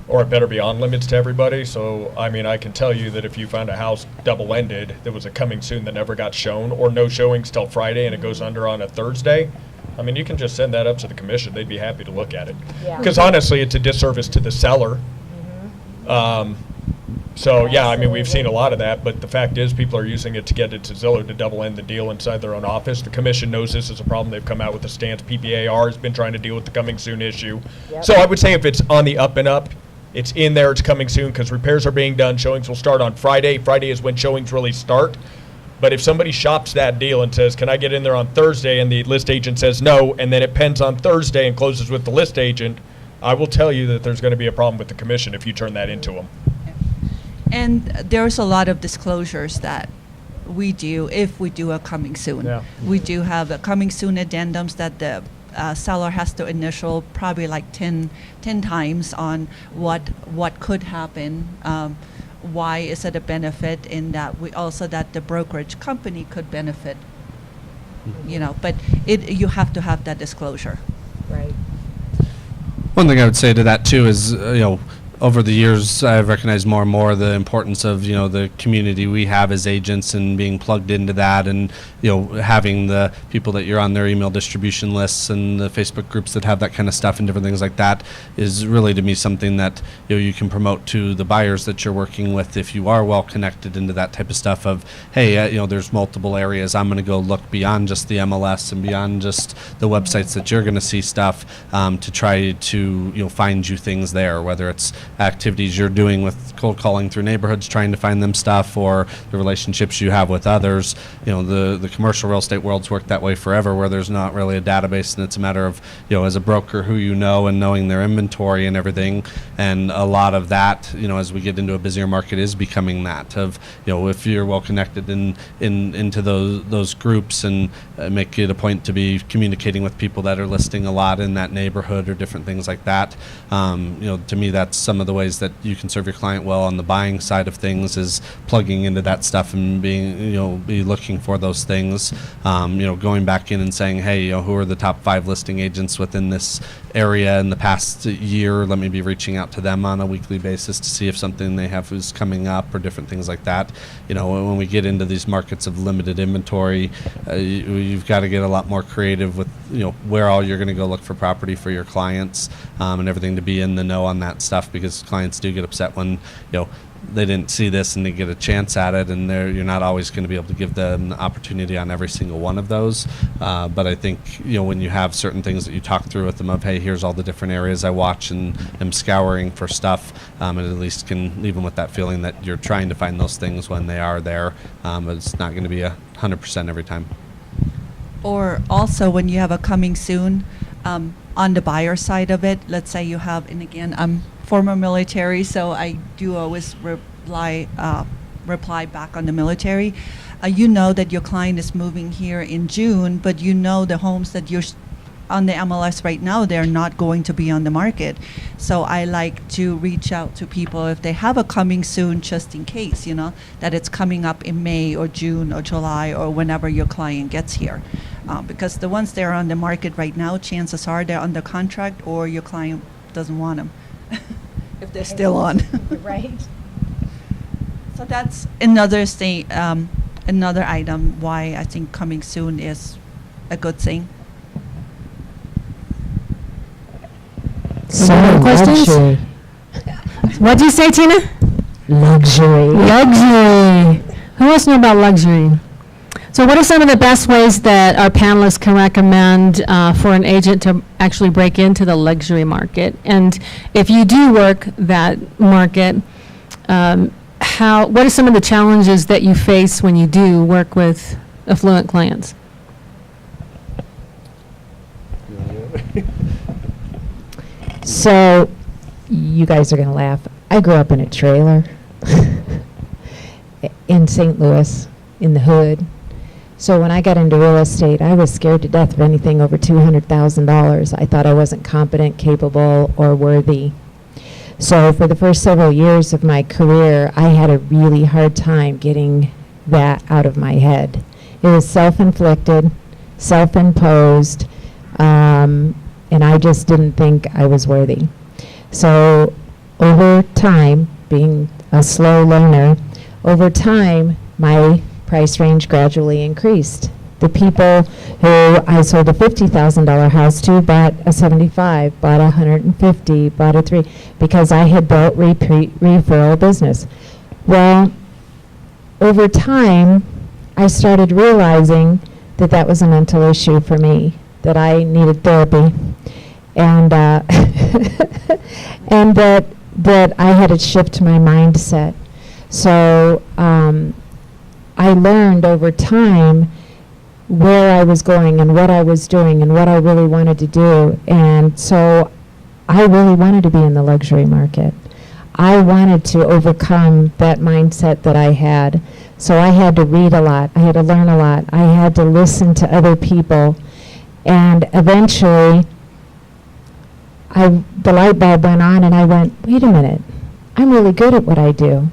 or it better be on limits to everybody. So, I mean, I can tell you that if you found a house double-ended that was a coming soon that never got shown, or no showings till Friday and it goes under on a Thursday, I mean, you can just send that up to the commission. They'd be happy to look at it. Yeah. Because honestly, it's a disservice to the seller. So, yeah, I mean, we've seen a lot of that, but the fact is people are using it to get it to Zillow to double end the deal inside their own office. The commission knows this is a problem. They've come out with a stance. PPAR has been trying to deal with the coming soon issue. Yep. So I would say if it's on the up and up, it's in there, it's coming soon, because repairs are being done. Showings will start on Friday. Friday is when showings really start. But if somebody shops that deal and says, can I get in there on Thursday, and the list agent says no, and then it pens on Thursday and closes with the list agent, I will tell you that there's going to be a problem with the commission if you turn that into them. And there's a lot of disclosures that we do if we do a coming soon. Yeah. We do have a coming soon addendums that the seller has to initial probably like 10 times on what could happen. Why is it a benefit, in that we also that the brokerage company could benefit, you know, but you have to have that disclosure. Right. One thing I would say to that too is, over the years, I've recognized more and more the importance of, the community we have as agents and being plugged into that, and, having the people that you're on their email distribution lists and the Facebook groups that have that kind of stuff and different things like that is really, to me, something that, you can promote to the buyers that you're working with if you are well connected into that type of stuff of, hey, there's multiple areas. I'm going to go look beyond just the MLS and beyond just the websites that you're going to see stuff to try to, find you things there, whether it's activities you're doing with cold calling through neighborhoods, trying to find them stuff, or the relationships you have with others. The commercial real estate world's worked that way forever, where there's not really a database, and it's a matter of, as a broker, who you know and knowing their inventory and everything. And a lot of that, as we get into a busier market, is becoming that of, if you're well connected into those groups, and make it a point to be communicating with people that are listing a lot in that neighborhood or different things like that. To me, that's some of the ways that you can serve your client well on the buying side of things, is plugging into that stuff and being, be looking for those things. Going back in and saying, hey, who are the top 5 listing agents within this area in the past year? Let me be reaching out to them on a weekly basis to see if something they have is coming up, or different things like that. When we get into these markets of limited inventory, you've got to get a lot more creative with, where all you're going to go look for property for your clients, and everything, to be in the know on that stuff, because clients do get upset when, they didn't see this and they get a chance at it, and you're not always going to be able to give them the opportunity on every single one of those. But I think, when you have certain things that you talk through with them of, hey, here's all the different areas I watch and am scouring for stuff, and at least can leave them with that feeling that you're trying to find those things when they are there. But it's not going to be 100% every time. Or also, when you have a coming soon, on the buyer side of it, let's say you have, and again, I'm former military, so I do always reply back on the military. That your client is moving here in June, but the homes that you're on the MLS right now, they're not going to be on the market. So I like to reach out to people if they have a coming soon, just in case, that it's coming up in May or June or July or whenever your client gets here. Because the ones that are on the market right now, chances are they're under contract, or your client doesn't want them if they're still on. Right. So that's another thing, another item why I think coming soon is a good thing. Any other questions? Luxury. What'd you say, Tina? Luxury. Luxury. Who else know about luxury? So what are some of the best ways that our panelists can recommend for an agent to actually break into the luxury market? And if you do work that market, what are some of the challenges that you face when you do work with affluent clients? So, you guys are going to laugh. I grew up in a trailer in St. Louis, in the hood. So when I got into real estate, I was scared to death of anything over $200,000. I thought I wasn't competent, capable, or worthy. So for the first several years of my career, I had a really hard time getting that out of my head. It was self-inflicted, self-imposed, and I just didn't think I was worthy. So over time, being a slow learner, over time, my price range gradually increased. The people who I sold a $50,000 house to bought a 75, bought a 150, bought a 3, because I had built referral business. Well, over time, I started realizing that that was a mental issue for me, that I needed therapy, and and that I had to shift my mindset. So I learned over time where I was going and what I was doing and what I really wanted to do. And so I really wanted to be in the luxury market. I wanted to overcome that mindset that I had. So I had to read a lot. I had to learn a lot. I had to listen to other people. And eventually, the light bulb went on and I went, wait a minute, I'm really good at what I do.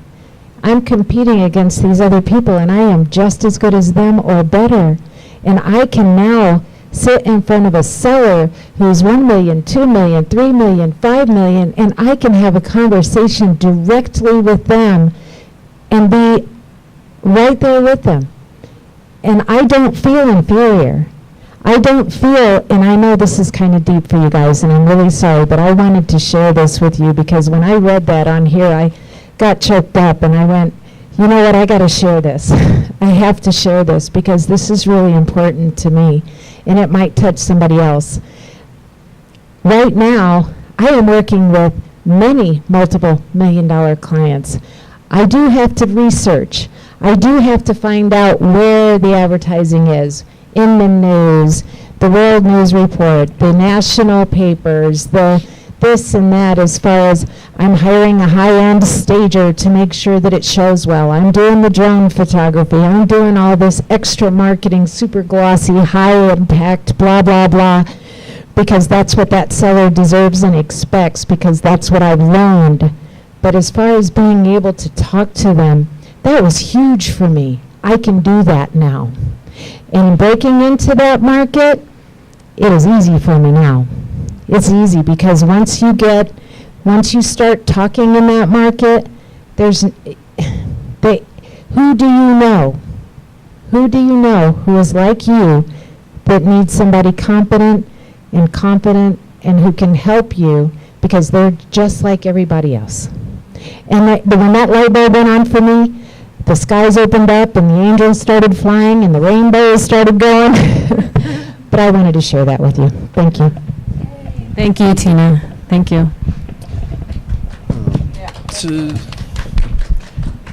I'm competing against these other people and I am just as good as them or better. And I can now sit in front of a seller who's 1 million, 2 million, 3 million, 5 million, and I can have a conversation directly with them and be right there with them. And I don't feel inferior. I don't feel, and I know this is kind of deep for you guys, and I'm really sorry, but I wanted to share this with you because when I read that on here, I got choked up and I went, you know what, I got to share this. I have to share this because this is really important to me and it might touch somebody else. Right now, I am working with many multiple million-dollar clients. I do have to research. I do have to find out where the advertising is in the news, the World News Report, the national papers, the this and that, as far as I'm hiring a high-end stager to make sure that it shows well. I'm doing the drone photography. I'm doing all this extra marketing, super glossy, high impact, blah, blah, blah, because that's what that seller deserves and expects, because that's what I've learned. But as far as being able to talk to them, that was huge for me. I can do that now. And breaking into that market, it is easy for me now. It's easy because once you start talking in that market, who do you know? Who do you know who is like you that needs somebody competent and confident and who can help you because they're just like everybody else? And when that light bulb went on for me, the skies opened up and the angels started flying and the rainbows started going. But I wanted to share that with you. Thank you. Thank you, Tina. Thank you.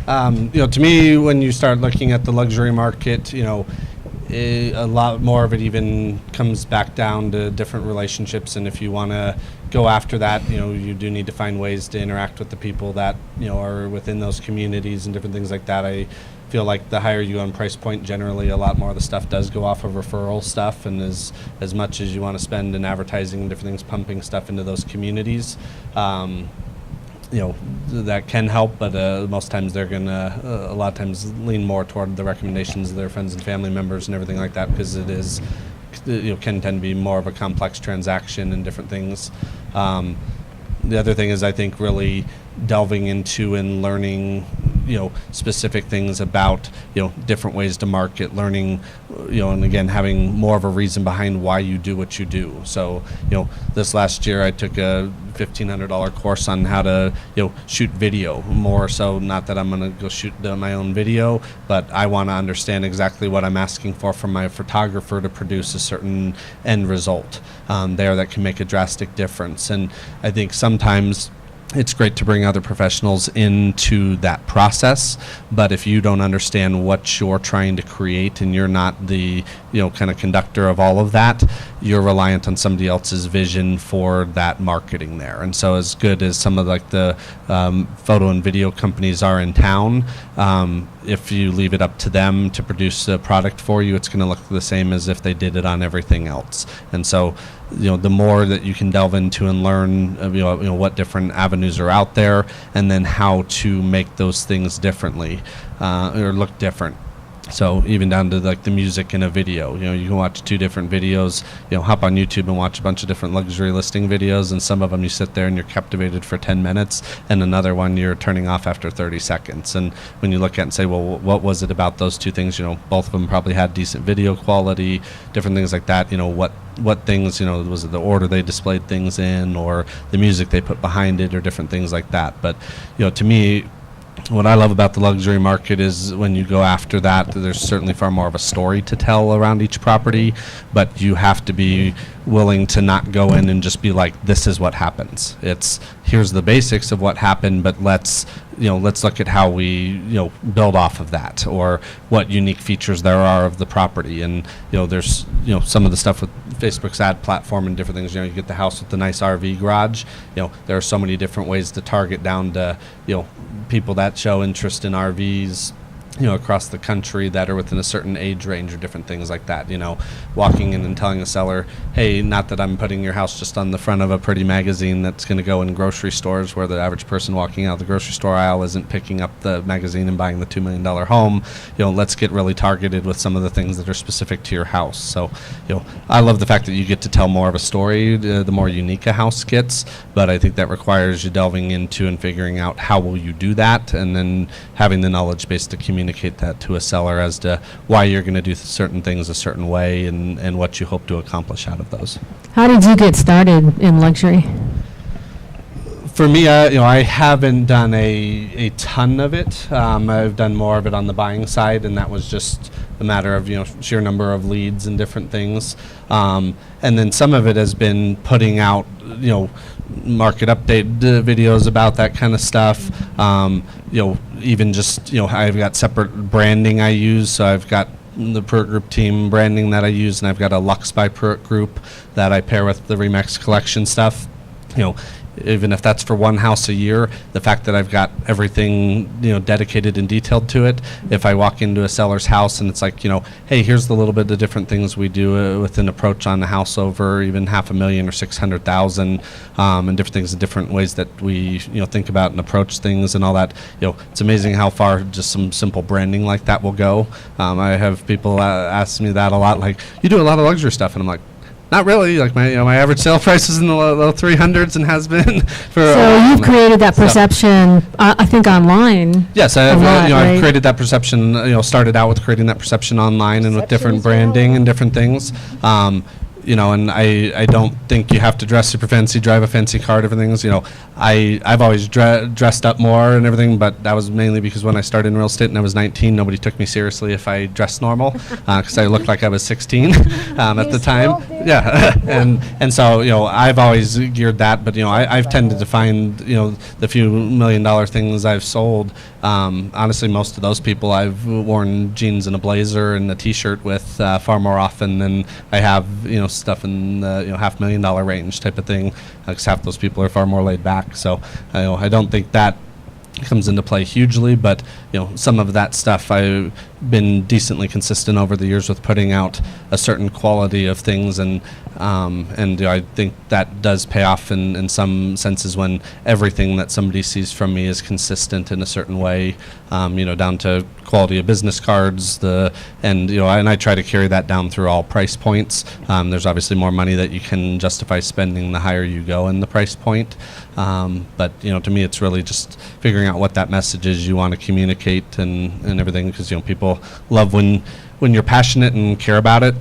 To me, when you start looking at the luxury market, a lot more of it even comes back down to different relationships. And if you want to go after that, you do need to find ways to interact with the people that, are within those communities and different things like that. I feel like the higher you go on price point, generally a lot more of the stuff does go off of referral stuff, and as much as you want to spend in advertising and different things, pumping stuff into those communities, that can help, but most times they're going to a lot of times lean more toward the recommendations of their friends and family members and everything like that, because it is can tend to be more of a complex transaction and different things. The other thing is, I think, really delving into and learning specific things about different ways to market, learning and again having more of a reason behind why you do what you do. So this last year I took a $1,500 course on how to shoot video, more so not that I'm going to go shoot my own video, but I want to understand exactly what I'm asking for from my photographer to produce a certain end result there that can make a drastic difference. And I think sometimes it's great to bring other professionals into that process, but if you don't understand what you're trying to create and you're not the kind of conductor of all of that, you're reliant on somebody else's vision for that marketing there. And so as good as some of like the photo and video companies are in town, if you leave it up to them to produce a product for you, it's going to look the same as if they did it on everything else. And so the more that you can delve into and learn what different avenues are out there, and then how to make those things differently or look different. So even down to like the music in a video, you can watch 2 different videos, hop on YouTube and watch a bunch of different luxury listing videos, and some of them you sit there and you're captivated for 10 minutes, and another one you're turning off after 30 seconds. And when you look at it and say, well, what was it about those 2 things? Both of them probably had decent video quality, different things like that. What things, was it the order they displayed things in, or the music they put behind it, or different things like that. But, to me, what I love about the luxury market is when you go after that, there's certainly far more of a story to tell around each property, but you have to be willing to not go in and just be like, this is what happens. It's here's the basics of what happened, but let's look at how we build off of that, or what unique features there are of the property. And there's some of the stuff with Facebook's ad platform and different things. You get the house with the nice RV garage. There are so many different ways to target down to people that show interest in RVs across the country that are within a certain age range, or different things like that. Walking in and telling a seller, hey, not that I'm putting your house just on the front of a pretty magazine that's going to go in grocery stores where the average person walking out of the grocery store aisle isn't picking up the magazine and buying the $2 million home. Let's get really targeted with some of the things that are specific to your house. So, I love the fact that you get to tell more of a story, the more unique a house gets, but I think that requires you delving into and figuring out how will you do that, and then having the knowledge base to communicate that to a seller as to why you're going to do certain things a certain way, and what you hope to accomplish out of those. How did you get started in luxury? For me, I haven't done a ton of it. I've done more of it on the buying side, and that was just a matter of sheer number of leads and different things. And then some of it has been putting out market update videos about that kind of stuff. Even just I've got separate branding I use, so I've got the Pruitt Group team branding that I use, and I've got a Lux by Pruitt Group that I pair with the Remax collection stuff. Even if that's for one house a year, the fact that I've got everything dedicated and detailed to it. If I walk into a seller's house and it's like, hey, here's the little bit of different things we do with an approach on the house over even $500,000 or $600,000, and different things, and different ways that we think about and approach things and all that. It's amazing how far just some simple branding like that will go. I have people ask me that a lot, like, you do a lot of luxury stuff, and I'm like, not really. Like my average sale price is in the low 300s and has been for. So you've created that perception, I think, online. Yes, I've created that perception. Started out with creating that perception online and with different branding and different things. And I don't think you have to dress super fancy, drive a fancy car, different things. I've always dressed up more and everything, but that was mainly because when I started in real estate and I was 19, nobody took me seriously if I dressed normal, because I looked like I was 16 at the time. Yeah, and so I've always geared that, but I've tended to find the few $1 million things I've sold. Honestly, most of those people I've worn jeans and a blazer and a T-shirt with far more often than I have stuff in the $500,000 range type of thing, because half those people are far more laid back. So I don't think that comes into play hugely, but some of that stuff I've been decently consistent over the years with putting out a certain quality of things, and I think that does pay off in some senses when everything that somebody sees from me is consistent in a certain way, down to quality of business cards, and I try to carry that down through all price points. There's obviously more money that you can justify spending the higher you go in the price point, but to me it's really just figuring out what that message is you want to communicate and everything, because people love when you're passionate and care about it.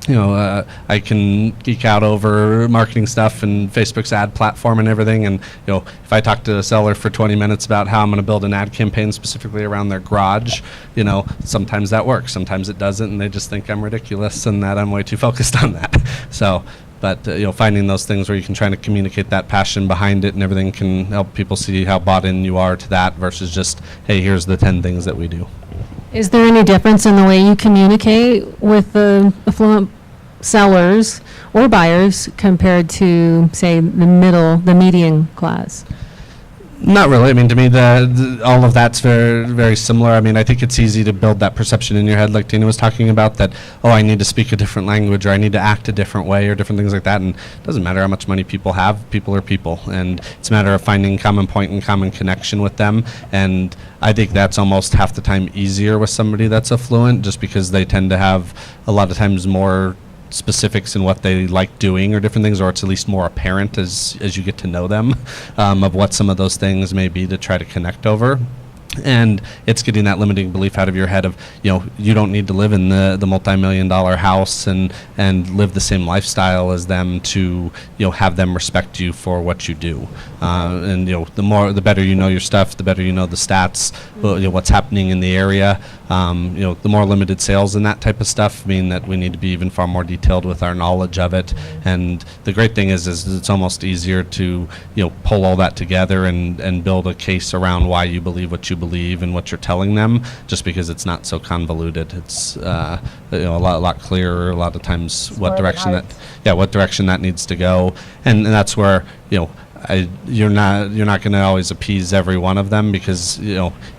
I can geek out over marketing stuff and Facebook's ad platform and everything, and if I talk to a seller for 20 minutes about how I'm going to build an ad campaign specifically around their garage, sometimes that works, sometimes it doesn't, and they just think I'm ridiculous and that I'm way too focused on that. So, But finding those things where you can try to communicate that passion behind it and everything can help people see how bought in you are to that versus just, hey, here's the 10 things that we do. Is there any difference in the way you communicate with the affluent sellers or buyers compared to, say, the median class? Not really. I mean, to me, all of that's very, very similar. I mean, I think it's easy to build that perception in your head, like Tina was talking about, that, oh, I need to speak a different language, or I need to act a different way, or different things like that. And it doesn't matter how much money people have. People are people. And it's a matter of finding common point and common connection with them. And I think that's almost half the time easier with somebody that's affluent, just because they tend to have a lot of times more specifics in what they like doing or different things, or it's at least more apparent as you get to know them, of what some of those things may be to try to connect over. And it's getting that limiting belief out of your head of, you don't need to live in the multi-million-dollar house and live the same lifestyle as them to, have them respect you for what you do. And the better you know your stuff, the better you know the stats, what's happening in the area. The more limited sales and that type of stuff mean that we need to be even far more detailed with our knowledge of it. And the great thing is it's almost easier to pull all that together and build a case around why you believe what you believe and what you're telling them, just because it's not so convoluted. It's a lot clearer a lot of times what direction that needs to go, and that's where you're not going to always appease every one of them, because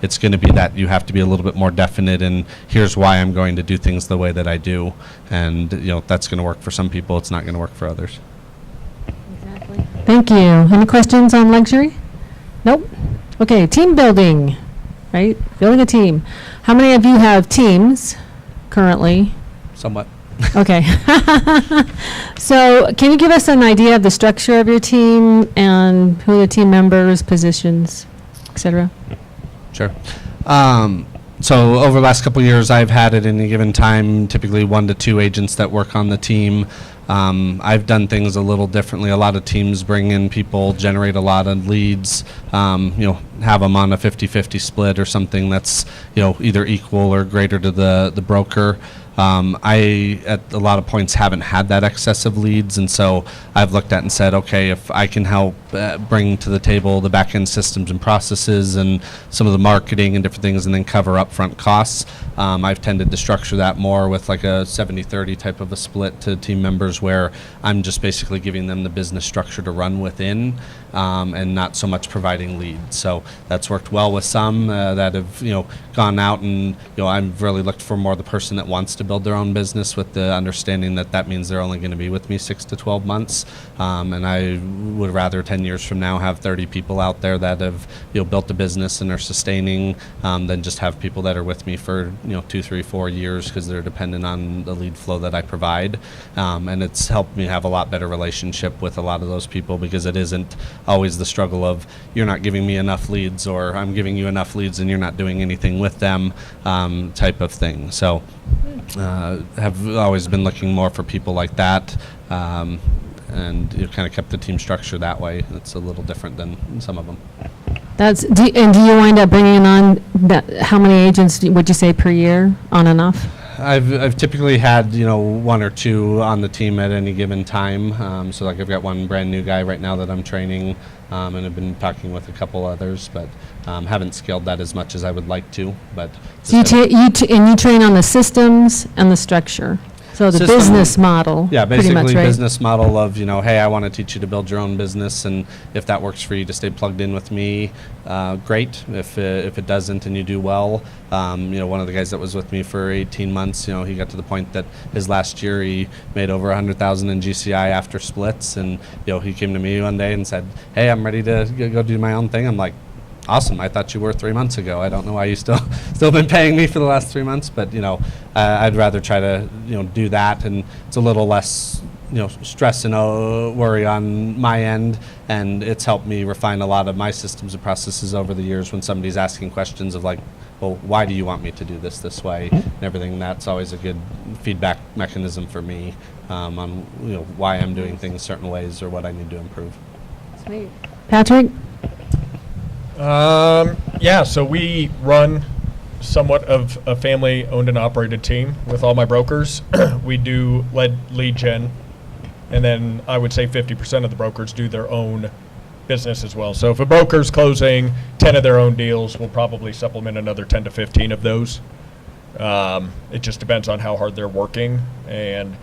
it's going to be that you have to be a little bit more definite in, here's why I'm going to do things the way that I do, and that's going to work for some people. It's not going to work for others. Exactly. Thank you. Any questions on luxury? Nope. Okay, team building, right? Building a team. How many of you have teams currently? Somewhat. Okay. So can you give us an idea of the structure of your team and who are the team members, positions, et cetera? Sure. So over the last couple of years, I've had at any given time typically 1 to 2 agents that work on the team. I've done things a little differently. A lot of teams bring in people, generate a lot of leads, have them on a 50-50 split or something that's, either equal or greater to the broker. I, at a lot of points, haven't had that excess of leads, and so I've looked at and said, okay, if I can help bring to the table the back-end systems and processes and some of the marketing and different things, and then cover upfront costs, I've tended to structure that more with like a 70-30 type of a split to team members, where I'm just basically giving them the business structure to run within, and not so much providing leads. So that's worked well with some that have gone out, and I've really looked for more the person that wants to build their own business, with the understanding that means they're only going to be with me 6 to 12 months, and I would rather 10 years from now have 30 people out there that have built a business and are sustaining, than just have people that are with me for 2, 3, 4 years, because they're dependent on the lead flow that I provide. And it's helped me have a lot better relationship with a lot of those people, because it isn't always the struggle of, you're not giving me enough leads, or I'm giving you enough leads and you're not doing anything with them, type of thing. So have always been looking more for people like that, and kind of kept the team structure that way. It's a little different than some of them. Do you wind up bringing on how many agents would you say per year, on and off? I've typically had 1 or 2 on the team at any given time. So like I've got one brand new guy right now that I'm training, and I've been talking with a couple others, but haven't scaled that as much as I would like to. But so you train on the systems and the structure. So the business model. Yeah, pretty basically much, right? Business model of, hey, I want to teach you to build your own business, and if that works for you to stay plugged in with me, great. If it doesn't and you do well, one of the guys that was with me for 18 months, he got to the point that his last year he made over $100,000 in GCI after splits, and he came to me one day and said, hey, I'm ready to go do my own thing. I'm like, awesome. I thought you were 3 months ago. I don't know why you still been paying me for the last 3 months, but I'd rather try to do that, and it's a little less stress and worry on my end, and it's helped me refine a lot of my systems and processes over the years. When somebody's asking questions of like, well, why do you want me to do this way, and everything, that's always a good feedback mechanism for me, on why I'm doing things certain ways or what I need to improve. Sweet. Patrick? So we run somewhat of a family-owned and operated team with all my brokers. We do lead gen And then I would say 50% of the brokers do their own business as well. So if a broker's closing 10 of their own deals, we'll probably supplement another 10 to 15 of those. It just depends on how hard they're working. And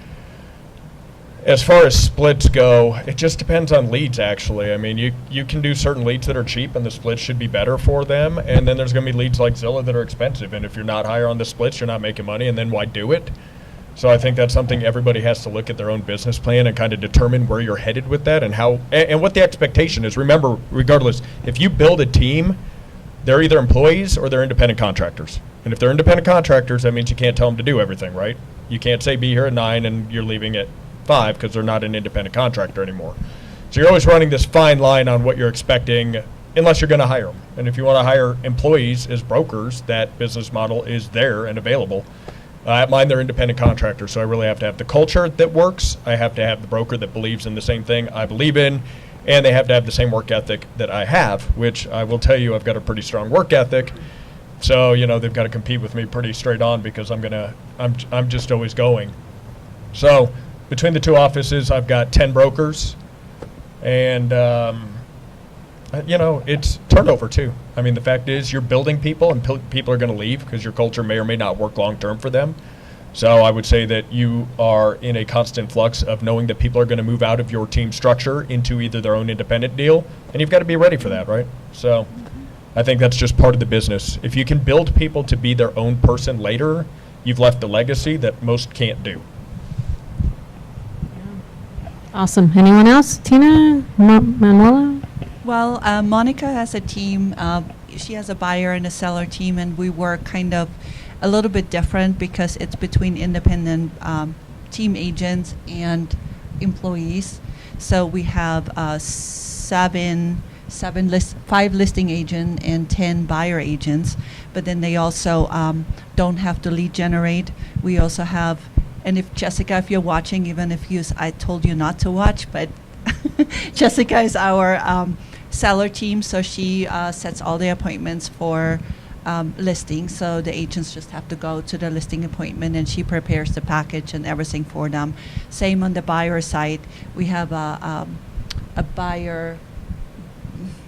as far as splits go, it just depends on leads, actually. I mean, you can do certain leads that are cheap, and the splits should be better for them. And then there's going to be leads like Zillow that are expensive. And if you're not higher on the splits, you're not making money, and then why do it? So I think that's something everybody has to look at their own business plan and kind of determine where you're headed with that and how and what the expectation is. Remember, regardless, if you build a team, they're either employees or they're independent contractors. And if they're independent contractors, that means you can't tell them to do everything, right? You can't say be here at 9 and you're leaving at 5 because they're not an independent contractor anymore. So you're always running this fine line on what you're expecting unless you're going to hire them. And if you want to hire employees as brokers, that business model is there and available. At mine, they're independent contractors, so I really have to have the culture that works. I have to have the broker that believes in the same thing I believe in, and they have to have the same work ethic that I have, which I will tell you I've got a pretty strong work ethic. So, they've got to compete with me pretty straight on because I'm just always going. So, between the two offices, I've got 10 brokers, and it's turnover too. I mean, the fact is you're building people and people are going to leave because your culture may or may not work long term for them. So I would say that you are in a constant flux of knowing that people are going to move out of your team structure into either their own independent deal, and you've got to be ready for that, right? So I think that's just part of the business. If you can build people to be their own person later, you've left a legacy that most can't do. Awesome. Anyone else? Tina? Manuela? Well, Monica has a team. She has a buyer and a seller team, and we work kind of a little bit different because it's between independent team agents and employees. So we have 5 listing agents and 10 buyer agents, but then they also don't have to lead generate. We also have, and if Jessica, if you're watching, even if I told you not to watch, but Jessica is our seller team, so she sets all the appointments for listings. So the agents just have to go to the listing appointment, and she prepares the package and everything for them. Same on the buyer side. We have a buyer.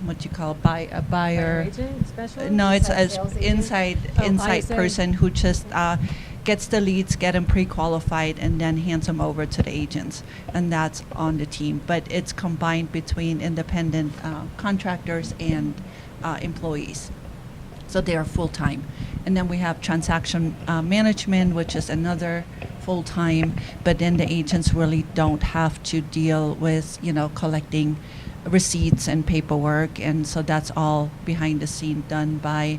What you call a buyer agent, specialist? No, it's Inside an sales agent? inside ISA. person who just gets the leads, get them pre-qualified, and then hands them over to the agents, and that's on the team. But it's combined between independent contractors and employees, so they are full-time. And then we have transaction management, which is another full-time, but then the agents really don't have to deal with, collecting receipts and paperwork, and so that's all behind the scene done by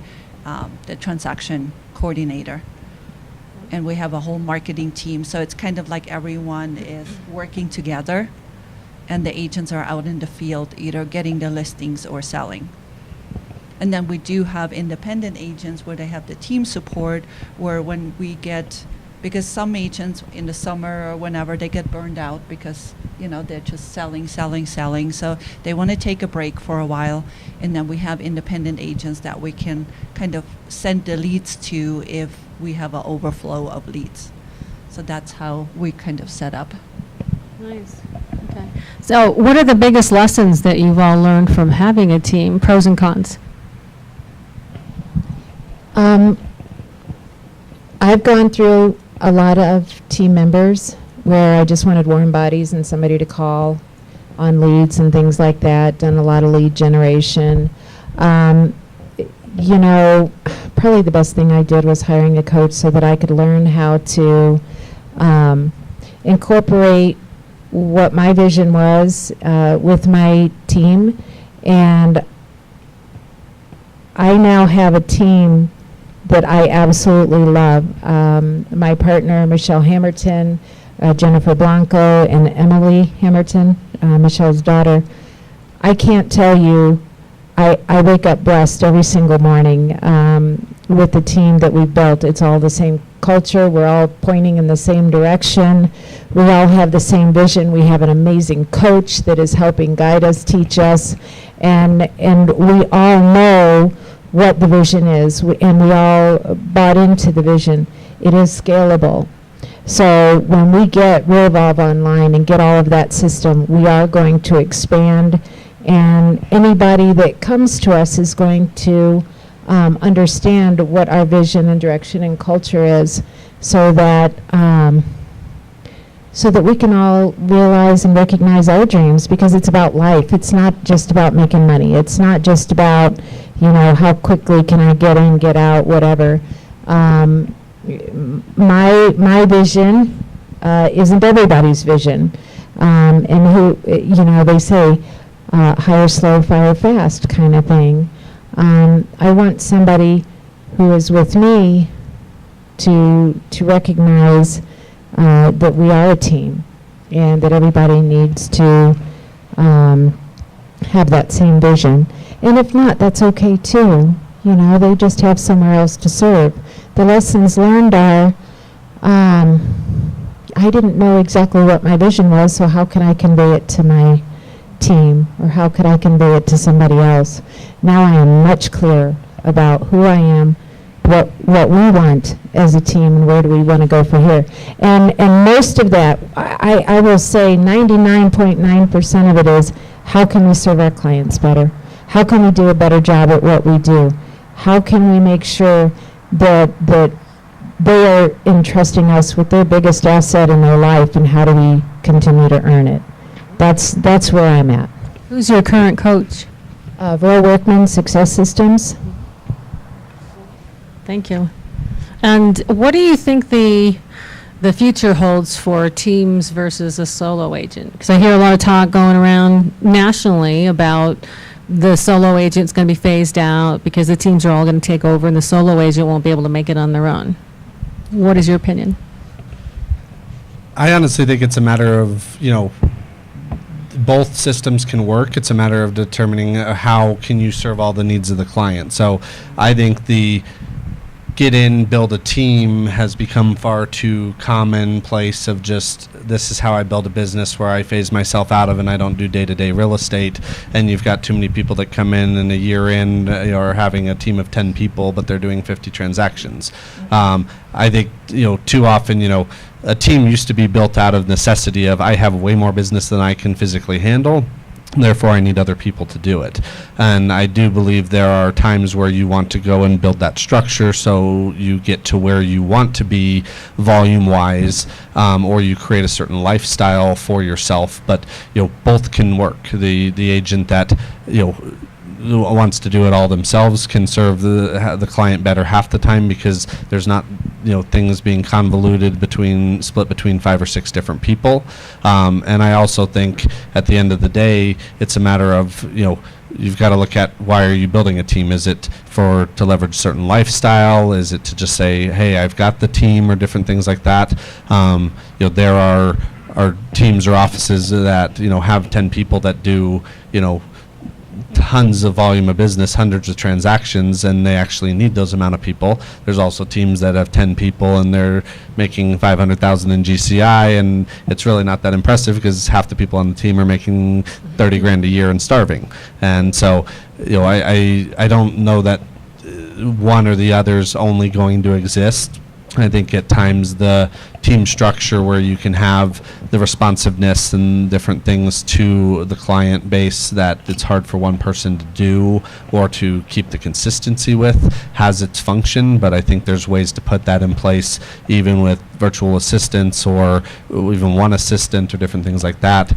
the transaction coordinator. And we have a whole marketing team, so it's kind of like everyone is working together, and the agents are out in the field either getting the listings or selling. And then we do have independent agents where they have the team support, where when we get, because some agents in the summer or whenever, they get burned out because they're just selling, so they want to take a break for a while. And then we have independent agents that we can kind of send the leads to if we have an overflow of leads. So that's how we kind of set up. Nice. Okay. So what are the biggest lessons that you've all learned from having a team, pros and cons? I've gone through a lot of team members where I just wanted warm bodies and somebody to call on leads and things like that, done a lot of lead generation. Probably the best thing I did was hiring a coach so that I could learn how to incorporate what my vision was with my team. And I now have a team that I absolutely love. My partner, Michelle Hammerton, Jennifer Blanco, and Emily Hammerton, Michelle's daughter. I can't tell you, I wake up blessed every single morning with the team that we've built. It's all the same culture. We're all pointing in the same direction. We all have the same vision. We have an amazing coach that is helping guide us, teach us, and we all know what the vision is, and we all bought into the vision. It is scalable. So when we get Realvolve online and get all of that system, we are going to expand, and anybody that comes to us is going to understand what our vision and direction and culture is, so that we can all realize and recognize our dreams, because it's about life. It's not just about making money. It's not just about, how quickly can I get in, get out, whatever. My vision isn't everybody's vision. And they say hire slow, fire fast kind of thing. I want somebody who is with me to recognize that we are a team, and that everybody needs to have that same vision. And if not, that's okay too. They just have somewhere else to serve. The lessons learned are, I didn't know exactly what my vision was, so how can I convey it to my team, or how could I convey it to somebody else? Now I am much clearer about who I am, what we want as a team, and where do we want to go from here. And most of that, I will say 99.9% of it is, how can we serve our clients better? How can we do a better job at what we do? How can we make sure that they are entrusting us with their biggest asset in their life, and how do we continue to earn it? That's where I'm at. Who's your current coach? Roy Workman, Success Systems. Thank you. And what do you think the future holds for teams versus a solo agent? Because I hear a lot of talk going around nationally about the solo agent's going to be phased out because the teams are all going to take over, and the solo agent won't be able to make it on their own. What is your opinion? I honestly think it's a matter of, both systems can work. It's a matter of determining how can you serve all the needs of the client. So I think the get in, build a team has become far too commonplace of just, this is how I build a business where I phase myself out of and I don't do day-to-day real estate. And you've got too many people that come in and a year in are having a team of 10 people, but they're doing 50 transactions. I think, too often, a team used to be built out of necessity of, I have way more business than I can physically handle. Therefore, I need other people to do it. And I do believe there are times where you want to go and build that structure so you get to where you want to be volume-wise, or you create a certain lifestyle for yourself. But, both can work. The agent that, wants to do it all themselves can serve the client better half the time, because there's not things being split between 5 or 6 different people. And I also think at the end of the day, it's a matter of you've got to look at, why are you building a team? Is it to leverage certain lifestyle? Is it to just say, hey, I've got the team, or different things like that? There are teams or offices that have 10 people that do tons of volume of business, hundreds of transactions, and they actually need those amount of people. There's also teams that have 10 people and they're making $500,000 in GCI, and it's really not that impressive because half the people on the team are making 30 grand a year and starving. And so, I don't know that one or the other is only going to exist. I think at times the team structure where you can have the responsiveness and different things to the client base that it's hard for one person to do or to keep the consistency with has its function, but I think there's ways to put that in place even with virtual assistants or even one assistant or different things like that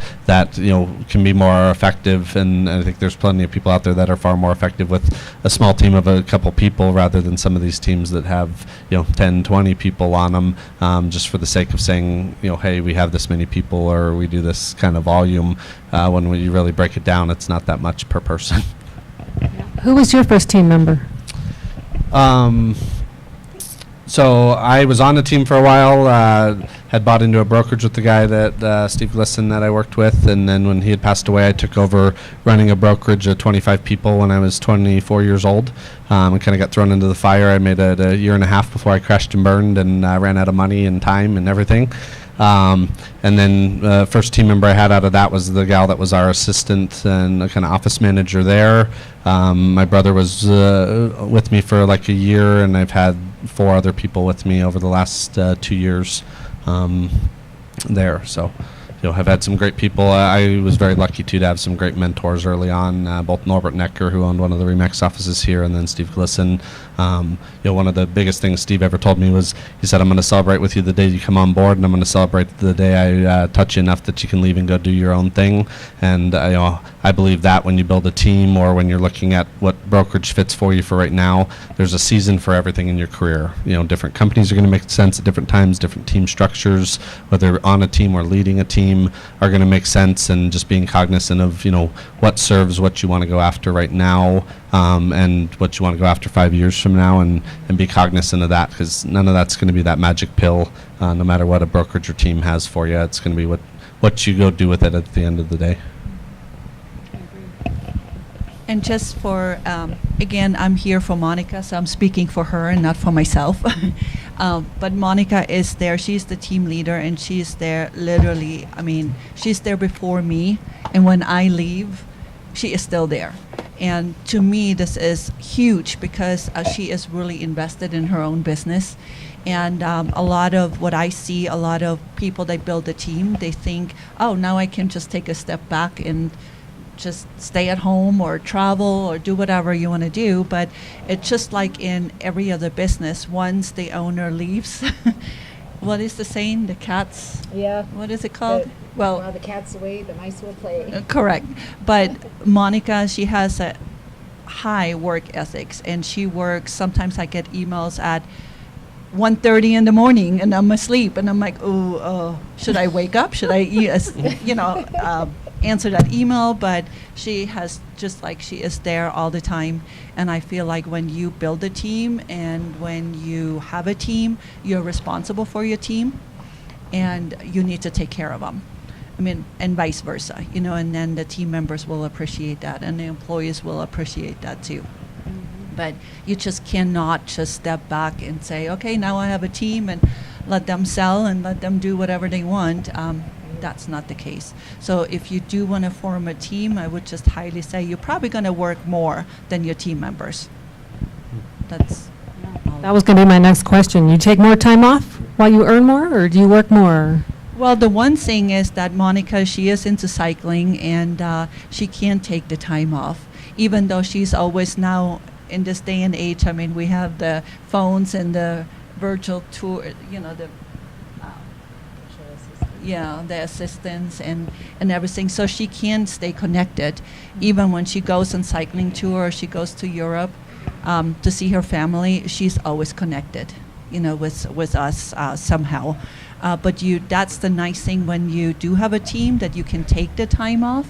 can be more effective. And I think there's plenty of people out there that are far more effective with a small team of a couple people rather than some of these teams that have 10, 20 people on them, just for the sake of saying, hey, we have this many people or we do this kind of volume. When you really break it down, it's not that much per person. Who was your first team member? So I was on the team for a while, had bought into a brokerage with the guy that Steve Glisson that I worked with, and then when he had passed away, I took over running a brokerage of 25 people when I was 24 years old. And kind of got thrown into the fire. I made it a year and a half before I crashed and burned and ran out of money and time and everything. And then first team member I had out of that was the gal that was our assistant and a kind of office manager there. My brother was with me for like a year, and I've had 4 other people with me over the last 2 years. there. So, have had some great people. I was very lucky to have some great mentors early on, both Norbert Necker, who owned one of the Remax offices here, and then Steve Glisson. One of the biggest things Steve ever told me was, he said, I'm going to celebrate with you the day you come on board, and I'm going to celebrate the day I touch you enough that you can leave and go do your own thing. And I believe that when you build a team, or when you're looking at what brokerage fits for you for right now, there's a season for everything in your career. Different companies are going to make sense at different times, different team structures, whether on a team or leading a team, are going to make sense, and just being cognizant of what serves what you want to go after right now, and what you want to go after 5 years from now, and be cognizant of that, because none of that's going to be that magic pill, no matter what a brokerage or team has for you. It's going to be what you go do with it at the end of the day. And just for, again, I'm here for Monica, so I'm speaking for her and not for myself. But Monica is there. She's the team leader, and she's there literally. She's there before me, and when I leave, she is still there. And to me, this is huge, because she is really invested in her own business. And a lot of what I see, a lot of people that build a team, they think, oh, now I can just take a step back and just stay at home or travel or do whatever you want to do. But it's just like in every other business, once the owner leaves, what is the saying? The cat's, Yeah. what is it called? While the cat's away, the mice will play. Correct. But Monica, she has a high work ethics, and she works, sometimes I get emails at 1:30 in the morning and I'm asleep, and I'm like, should I wake up? Should I answer that email? But she has, just like, she is there all the time. And I feel like when you build a team and when you have a team, you're responsible for your team, and you need to take care of them. And vice versa, and then the team members will appreciate that, and the employees will appreciate that too. But you just cannot just step back and say, okay, now I have a team, and let them sell and let them do whatever they want. That's not the case. So if you do want to form a team, I would just highly say you're probably going to work more than your team members. That was going to be my next question. You take more time off while you earn more, or do you work more? Well, the one thing is that Monica, she is into cycling, and she can't take the time off, even though she's always now, in this day and age, we have the phones and the virtual tour, the assistants and everything. So she can stay connected, even when she goes on cycling tour, or she goes to Europe to see her family. She's always connected, with us somehow. But that's the nice thing when you do have a team, that you can take the time off,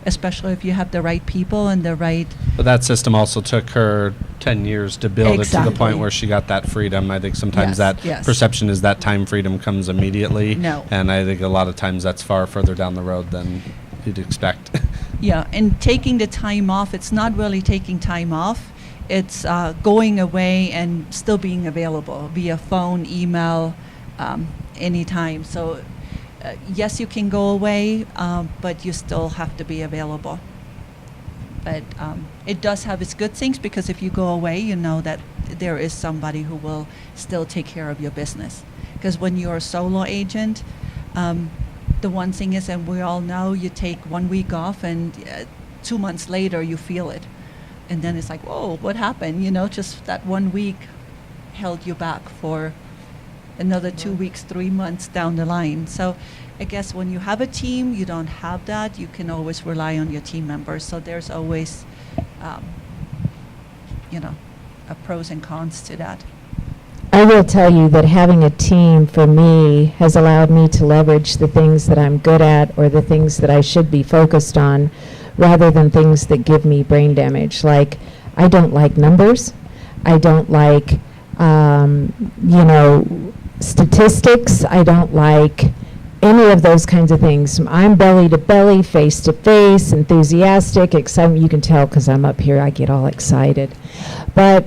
especially if you have the right people and the right... But that system also took her 10 years to build it to the point where she got that freedom. I think sometimes perception is that time freedom comes immediately. No. And I think a lot of times that's far further down the road than you'd expect. Yeah, and taking the time off, it's not really taking time off. It's going away and still being available via phone, email, anytime. So yes, you can go away, but you still have to be available. But it does have its good things, because if you go away, you know that there is somebody who will still take care of your business. Because when you're a solo agent, the one thing is, and we all know, you take 1 week off, and 2 months later you feel it. And then it's like, whoa, what happened? Just that 1 week held you back for another 2 weeks, 3 months down the line. So I guess when you have a team, you don't have that. You can always rely on your team members. So there's always, a pros and cons to that. I will tell you that having a team for me has allowed me to leverage the things that I'm good at, or the things that I should be focused on, rather than things that give me brain damage. Like, I don't like numbers. I don't like, statistics. I don't like any of those kinds of things. I'm belly to belly, face to face, enthusiastic, excited. You can tell because I'm up here, I get all excited. But,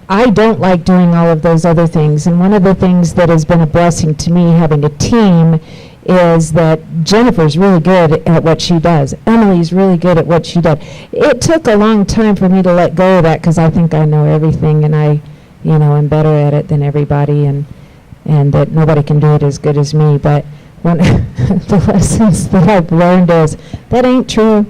I don't like doing all of those other things. And one of the things that has been a blessing to me, having a team, is that Jennifer's really good at what she does. Emily's really good at what she does. It took a long time for me to let go of that, because I think I know everything, and I'm better at it than everybody. And and that nobody can do it as good as me. But one the lessons that I've learned is that ain't true.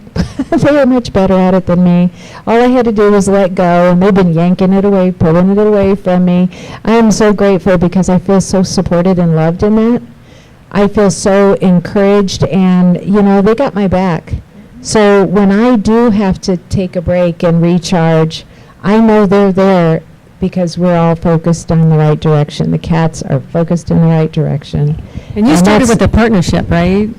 They are much better at it than me. All I had to do was let go, and they've been yanking it away, pulling it away from me. I am so grateful because I feel so supported and loved in that. I feel so encouraged, and, you know, they got my back. So when I do have to take a break and recharge, I know they're there because we're all focused on the right direction. The cats are focused in the right direction. And you started that's- with a partnership, right?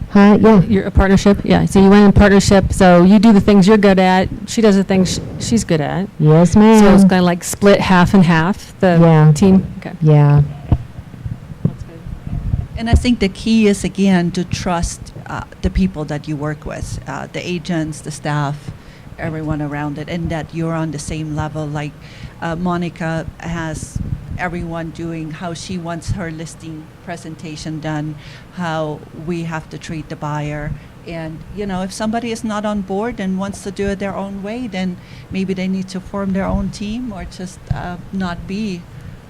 Huh? Yeah. You're a partnership? Yeah. So you went in partnership. So you do the things you're good at. She does the things she's good at. Yes, ma'am. So it's kind of like split half and half, the Yeah. team? Okay. Yeah. That's good. And I think the key is, again, to trust the people that you work with, the agents, the staff, everyone around it, and that you're on the same level. Like Monica has everyone doing how she wants her listing presentation done, how we have to treat the buyer. And, you know, if somebody is not on board and wants to do it their own way, then maybe they need to form their own team or just not be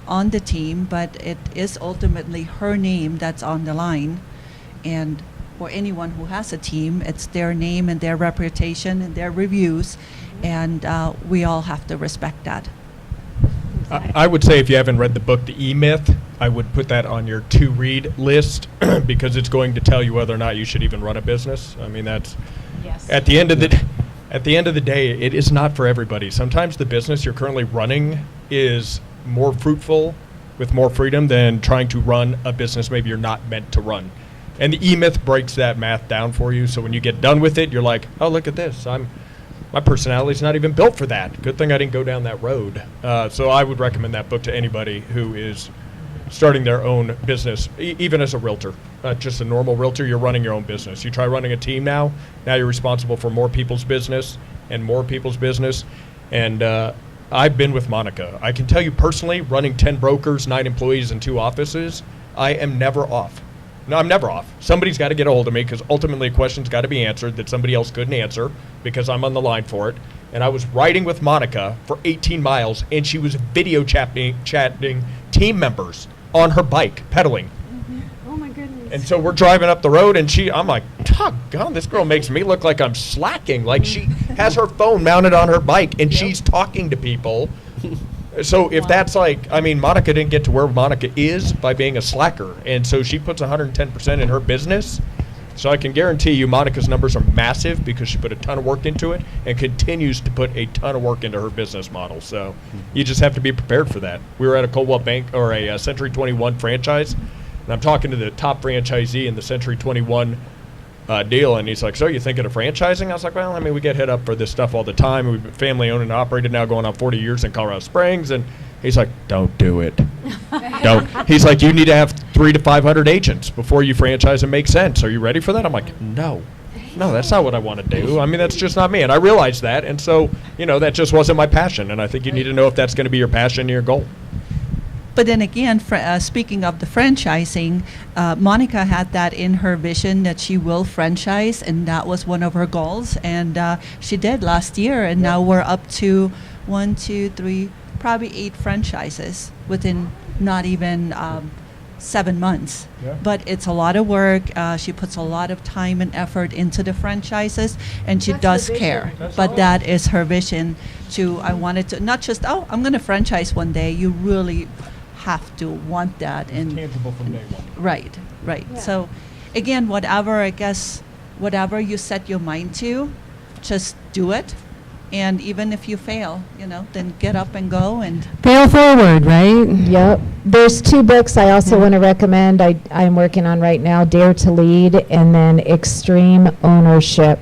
on the team. But it is ultimately her name that's on the line. And for anyone who has a team, it's their name and their reputation and their reviews. And we all have to respect that. I would say if you haven't read the book, The E-Myth, I would put that on your to-read list because it's going to tell you whether or not you should even run a business. I mean, that's at the end of the day, it is not for everybody. Sometimes the business you're currently running is more fruitful with more freedom than trying to run a business maybe you're not meant to run. And the E-Myth breaks that math down for you. So when you get done with it, you're like, oh, look at this. My personality's not even built for that. Good thing I didn't go down that road. So I would recommend that book to anybody who is starting their own business, even as a realtor. Not just a normal realtor, you're running your own business. You try running a team now you're responsible for more people's business and more people's business. And I've been with Monica. I can tell you personally, running 10 brokers, 9 employees, and 2 offices, I am never off. No, I'm never off. Somebody's got to get a hold of me because ultimately a question's got to be answered that somebody else couldn't answer because I'm on the line for it. And I was riding with Monica for 18 miles, and she was video chatting team members on her bike, pedaling. Oh, my goodness. And so we're driving up the road, and I'm like, doggone, this girl makes me look like I'm slacking. Like she has her phone mounted on her bike, and she's talking to people. So if that's like, I mean, Monica didn't get to where Monica is by being a slacker. And so she puts 110% in her business. So I can guarantee you Monica's numbers are massive because she put a ton of work into it and continues to put a ton of work into her business model. So you just have to be prepared for that. We were at a Coldwell Bank or a Century 21 franchise, and I'm talking to the top franchisee in the Century 21 deal, and he's like, so you thinking of franchising? I was like, well, I mean, we get hit up for this stuff all the time. We've been family owned and operated now going on 40 years in Colorado Springs, and he's like, don't do it. Don't. He's like, you need to have 300 to 500 agents before you franchise and make sense. Are you ready for that? I'm like, no, that's not what I want to do. I mean, that's just not me, and I realized that, and so, that just wasn't my passion, and I think you need to know if that's going to be your passion and your goal. But then again, speaking of the franchising, Monica had that in her vision that she will franchise, and that was one of her goals. And she did last year, and now we're up to 1, 2, 3, probably 8 franchises within not even 7 months. Yeah. But it's a lot of work. She puts a lot of time and effort into the franchises, and she That's does the vision. care. That's But all. that is her vision. I wanted to not just, I'm going to franchise one day. You really have to want that. It's tangible from day one. Right. Yeah. So again, whatever you set your mind to, just do it. And even if you fail, then get up and go. And Fail forward, right? Yep. There's 2 books I also want to recommend. I'm working on right now, Dare to Lead and then Extreme Ownership.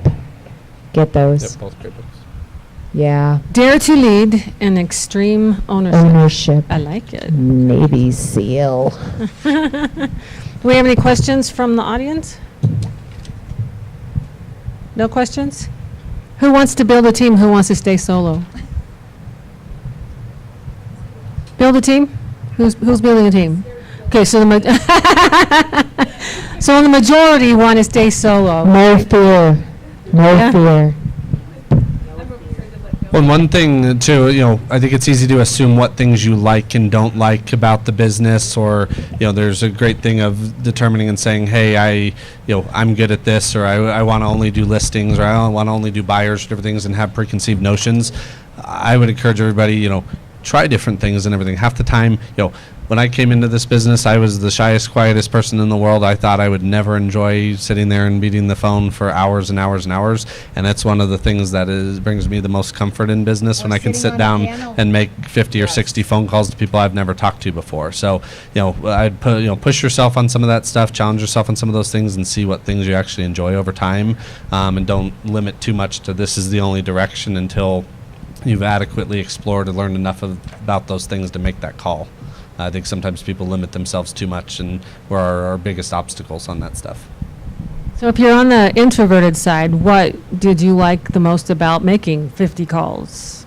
Get those. Both great books. Yeah. Dare to Lead and Extreme Ownership. I like it. Navy SEAL. Do we have any questions from the audience? No questions? Who wants to build a team? Who wants to stay solo? Build a team? Who's building a team? Okay, so the majority want to stay solo. No fear. No Yeah. fear. Well, and one thing too, I think it's easy to assume what things you like and don't like about the business, or there's a great thing of determining and saying, hey, I'm good at this, or I want to only do listings, or I want to only do buyers, or different things, and have preconceived notions. I would encourage everybody, try different things and everything. Half the time, when I came into this business, I was the shyest, quietest person in the world. I thought I would never enjoy sitting there and beating the phone for hours and hours and hours. And that's one of the things that brings me the most comfort in business, when I can sit down and make 50 or 60 phone calls to people I've never talked to before. So, I'd put, push yourself on some of that stuff, challenge yourself on some of those things, and see what things you actually enjoy over time. And don't limit too much to this is the only direction until you've adequately explored and learned enough about those things to make that call. I think sometimes people limit themselves too much, and we're our biggest obstacles on that stuff. So if you're on the introverted side, what did you like the most about making 50 calls?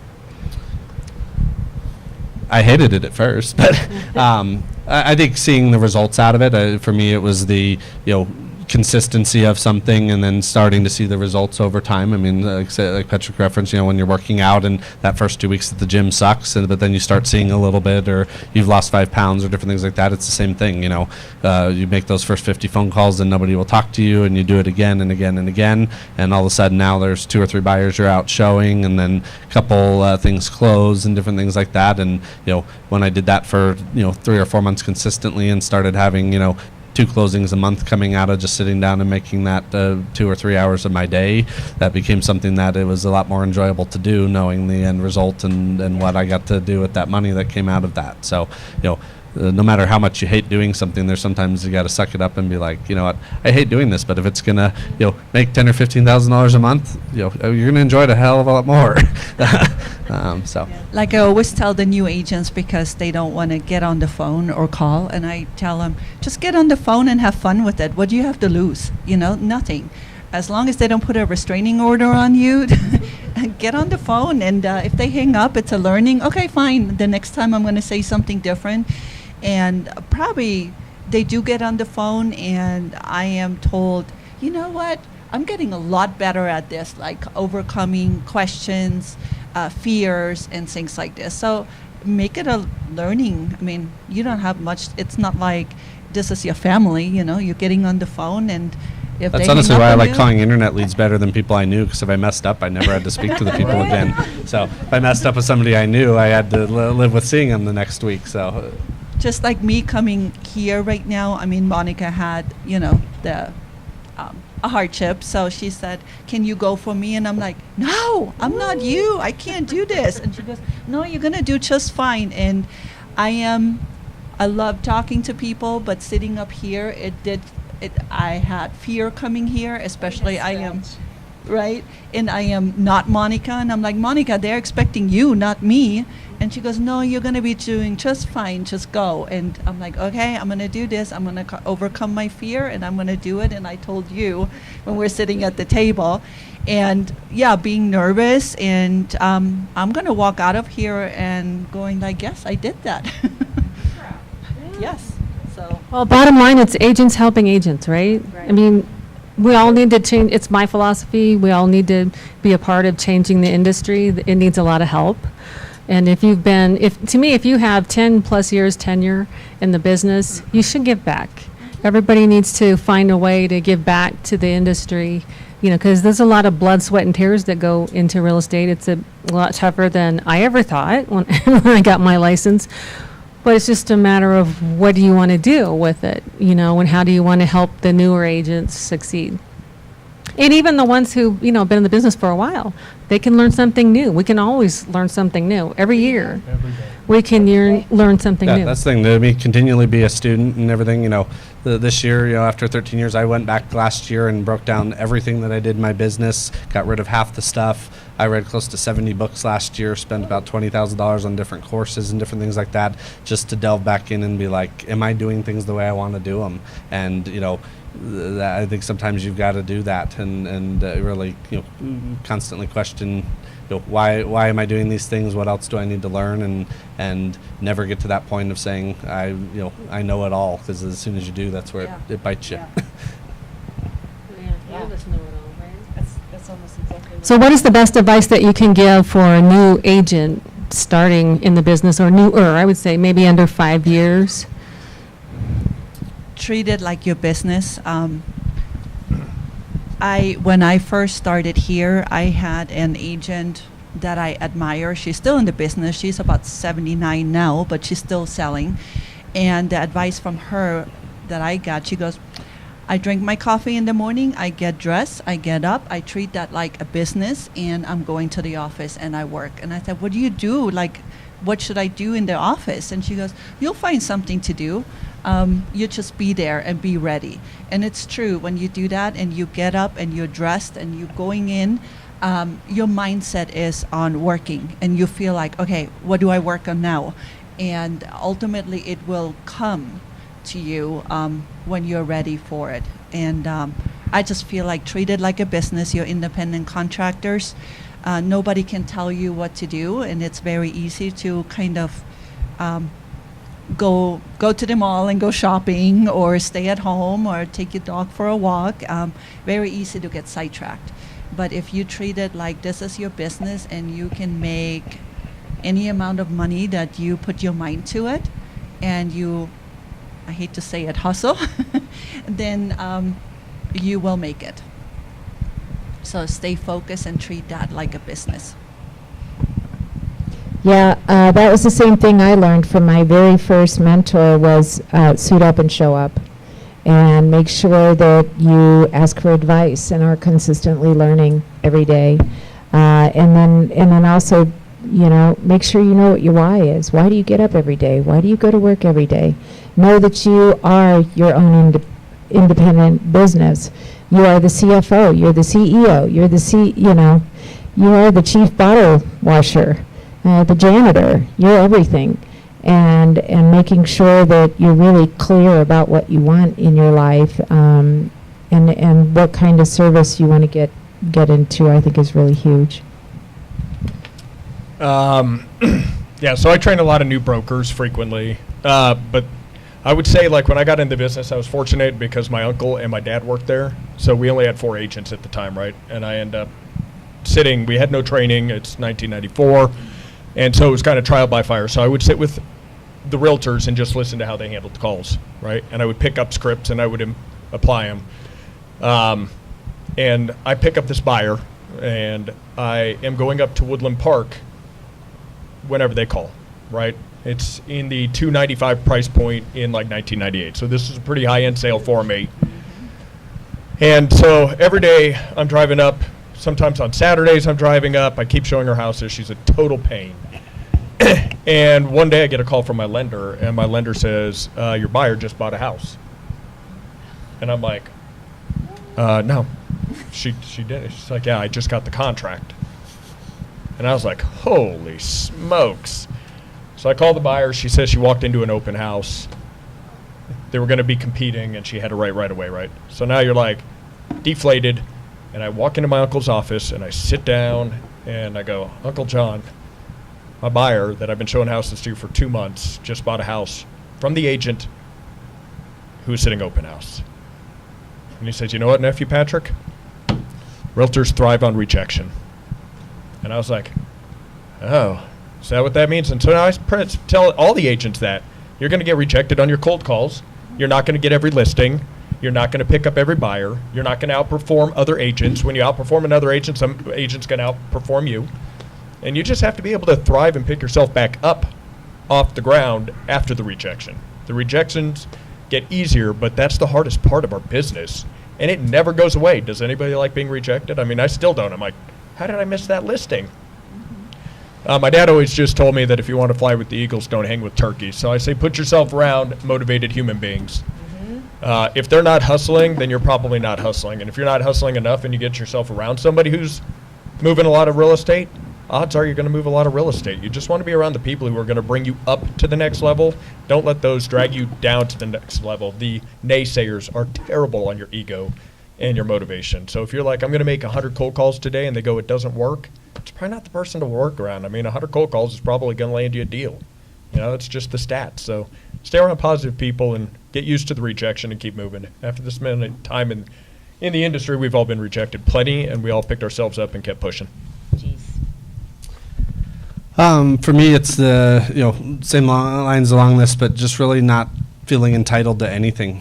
I hated it at first, but I think seeing the results out of it, for me, it was the, consistency of something and then starting to see the results over time. I mean, like Patrick referenced, when you're working out and that first 2 weeks at the gym sucks, but then you start seeing a little bit, or you've lost 5 pounds or different things like that. It's the same thing, you make those first 50 phone calls and nobody will talk to you, and you do it again and again and again, and all of a sudden now there's 2 or 3 buyers you're out showing, and then a couple things close and different things like that. And when I did that for 3 or 4 months consistently and started having 2 closings a month coming out of just sitting down and making that 2 or 3 hours of my day, that became something that it was a lot more enjoyable to do, knowing the end result and what I got to do with that money that came out of that. So, no matter how much you hate doing something, there's sometimes you got to suck it up and be like, what, I hate doing this, but if it's gonna, make $10,000 or $15,000 a month, you're gonna enjoy it a hell of a lot more. So. Like I always tell the new agents, because they don't want to get on the phone or call, and I tell them, just get on the phone and have fun with it. What do you have to lose? Nothing. As long as they don't put a restraining order on you, get on the phone, and if they hang up, it's a learning. Okay, fine. The next time I'm going to say something different. And probably they do get on the phone, and I am told, you know what? I'm getting a lot better at this, like overcoming questions, fears, and things like this. So make it a learning. I mean, you don't have much. It's not like this is your family, you're getting on the phone, and if that's they honestly hang up why I on like you- calling internet leads better than people I knew, because if I messed up, I never had to speak to the people again. So if I messed up with somebody I knew, I had to live with seeing them the next week. So Just like me coming here right now, I mean, Monica had, the a hardship, so she said, can you go for me? And I'm like, no, I'm not you. I can't do this. And she goes, no, you're going to do just fine. And I love talking to people, but sitting up here, I had fear coming here, especially I am, right? And I am not Monica. And I'm like, Monica, they're expecting you, not me. And she goes, no, you're going to be doing just fine. Just go. And I'm like, okay, I'm going to do this. I'm going to overcome my fear, and I'm going to do it. And I told you when we're sitting at the table. And, yeah, being nervous. And I'm going to walk out of here and going like, yes, I did that. Yes. So. Well, bottom line, it's agents helping agents, right? I mean, we all need to change. It's my philosophy. We all need to be a part of changing the industry. It needs a lot of help. And if you have 10 plus years tenure in the business, you should give back. Everybody needs to find a way to give back to the industry, because there's a lot of blood, sweat, and tears that go into real estate. It's a lot tougher than I ever thought when I got my license. But it's just a matter of what do you want to do with it, and how do you want to help the newer agents succeed. And even the ones who, been in the business for a while, they can learn something new. We can always learn something new. Every year, we can learn something new. That's the thing. To me, continually be a student and everything. This year, after 13 years, I went back last year and broke down everything that I did in my business, got rid of half the stuff. I read close to 70 books last year, spent about $20,000 on different courses and different things like that, just to delve back in and be like, am I doing things the way I want to do them? And, I think sometimes you've got to do that and really, constantly question, why am I doing these things? What else do I need to learn? And never get to that point of saying I know it all, because as soon as you do, that's where it bites you. All of us know it all, right? That's That's almost exactly what. So what is the best advice that you can give for a new agent starting in the business, or newer, I would say maybe under 5 years? Treat it like your business. When I first started here, I had an agent that I admire. She's still in the business. She's about 79 now, but she's still selling. And the advice from her that I got, she goes, I drink my coffee in the morning, I get dressed, I get up, I treat that like a business, and I'm going to the office and I work. And I said, what do you do? Like, what should I do in the office? And she goes, you'll find something to do. You just be there and be ready. And it's true, when you do that and you get up and you're dressed and you're going in, your mindset is on working, and you feel like, okay, what do I work on now? And ultimately it will come to you when you're ready for it. And I just feel like treat it like a business. You're independent contractors. Nobody can tell you what to do, and it's very easy to kind of go to the mall and go shopping, or stay at home, or take your dog for a walk. Very easy to get sidetracked. But if you treat it like this is your business and you can make any amount of money that you put your mind to it, and you, I hate to say it, hustle, then you will make it. So stay focused and treat that like a business. Yeah, that was the same thing I learned from my very first mentor, was suit up and show up. And make sure that you ask for advice and are consistently learning every day. And then also, make sure you know what your why is. Why do you get up every day? Why do you go to work every day? Know that you are your own independent business. You are the CFO. You're the CEO. You're the you are the chief bottle washer, the janitor. You're everything. And making sure that you're really clear about what you want in your life, and what kind of service you want to get into, I think is really huge. Yeah, so I train a lot of new brokers frequently, but I would say, like, when I got into business, I was fortunate because my uncle and my dad worked there, so we only had 4 agents at the time, right? And I ended up we had no training. It's 1994, and so it was kind of trial by fire. So I would sit with the realtors and just listen to how they handled calls, right? And I would pick up scripts and I would apply them. And I pick up this buyer, and I am going up to Woodland Park whenever they call, right? It's in the $295 price point in like 1998. So this is a pretty high-end sale for me. And so every day I'm driving up. Sometimes on Saturdays I'm driving up. I keep showing her houses. She's a total pain. And one day I get a call from my lender, and my lender says, your buyer just bought a house. And I'm like, no, she did. She's like, yeah, I just got the contract. And I was like, holy smokes. So I called the buyer. She says she walked into an open house. They were going to be competing, and she had to write right away, right? So now you're like deflated. And I walk into my uncle's office, and I sit down, and I go, Uncle John, my buyer that I've been showing houses to for 2 months just bought a house from the agent who was sitting open house. And he says, you know what, nephew Patrick? Realtors thrive on rejection. And I was like, oh, is that what that means? And so now I tell all the agents that you're going to get rejected on your cold calls. You're not going to get every listing. You're not going to pick up every buyer. You're not going to outperform other agents. When you outperform another agent, some agent's going to outperform you. And you just have to be able to thrive and pick yourself back up off the ground after the rejection. The rejections get easier, but that's the hardest part of our business. And it never goes away. Does anybody like being rejected? I mean, I still don't. I'm like, how did I miss that listing? My dad always just told me that if you want to fly with the eagles, don't hang with turkeys. So I say put yourself around motivated human beings. If they're not hustling, then you're probably not hustling. And if you're not hustling enough and you get yourself around somebody who's moving a lot of real estate, odds are you're going to move a lot of real estate. You just want to be around the people who are going to bring you up to the next level. Don't let those drag you down to the next level. The naysayers are terrible on your ego and your motivation. So if you're like, I'm going to make 100 cold calls today, and they go, it doesn't work, it's probably not the person to work around. I mean, 100 cold calls is probably going to land you a deal. It's just the stats. So stay around positive people and get used to the rejection and keep moving. After this minute time in in the industry, we've all been rejected plenty, and we all picked ourselves up and kept pushing. For me, it's the same lines along this, but just really not feeling entitled to anything.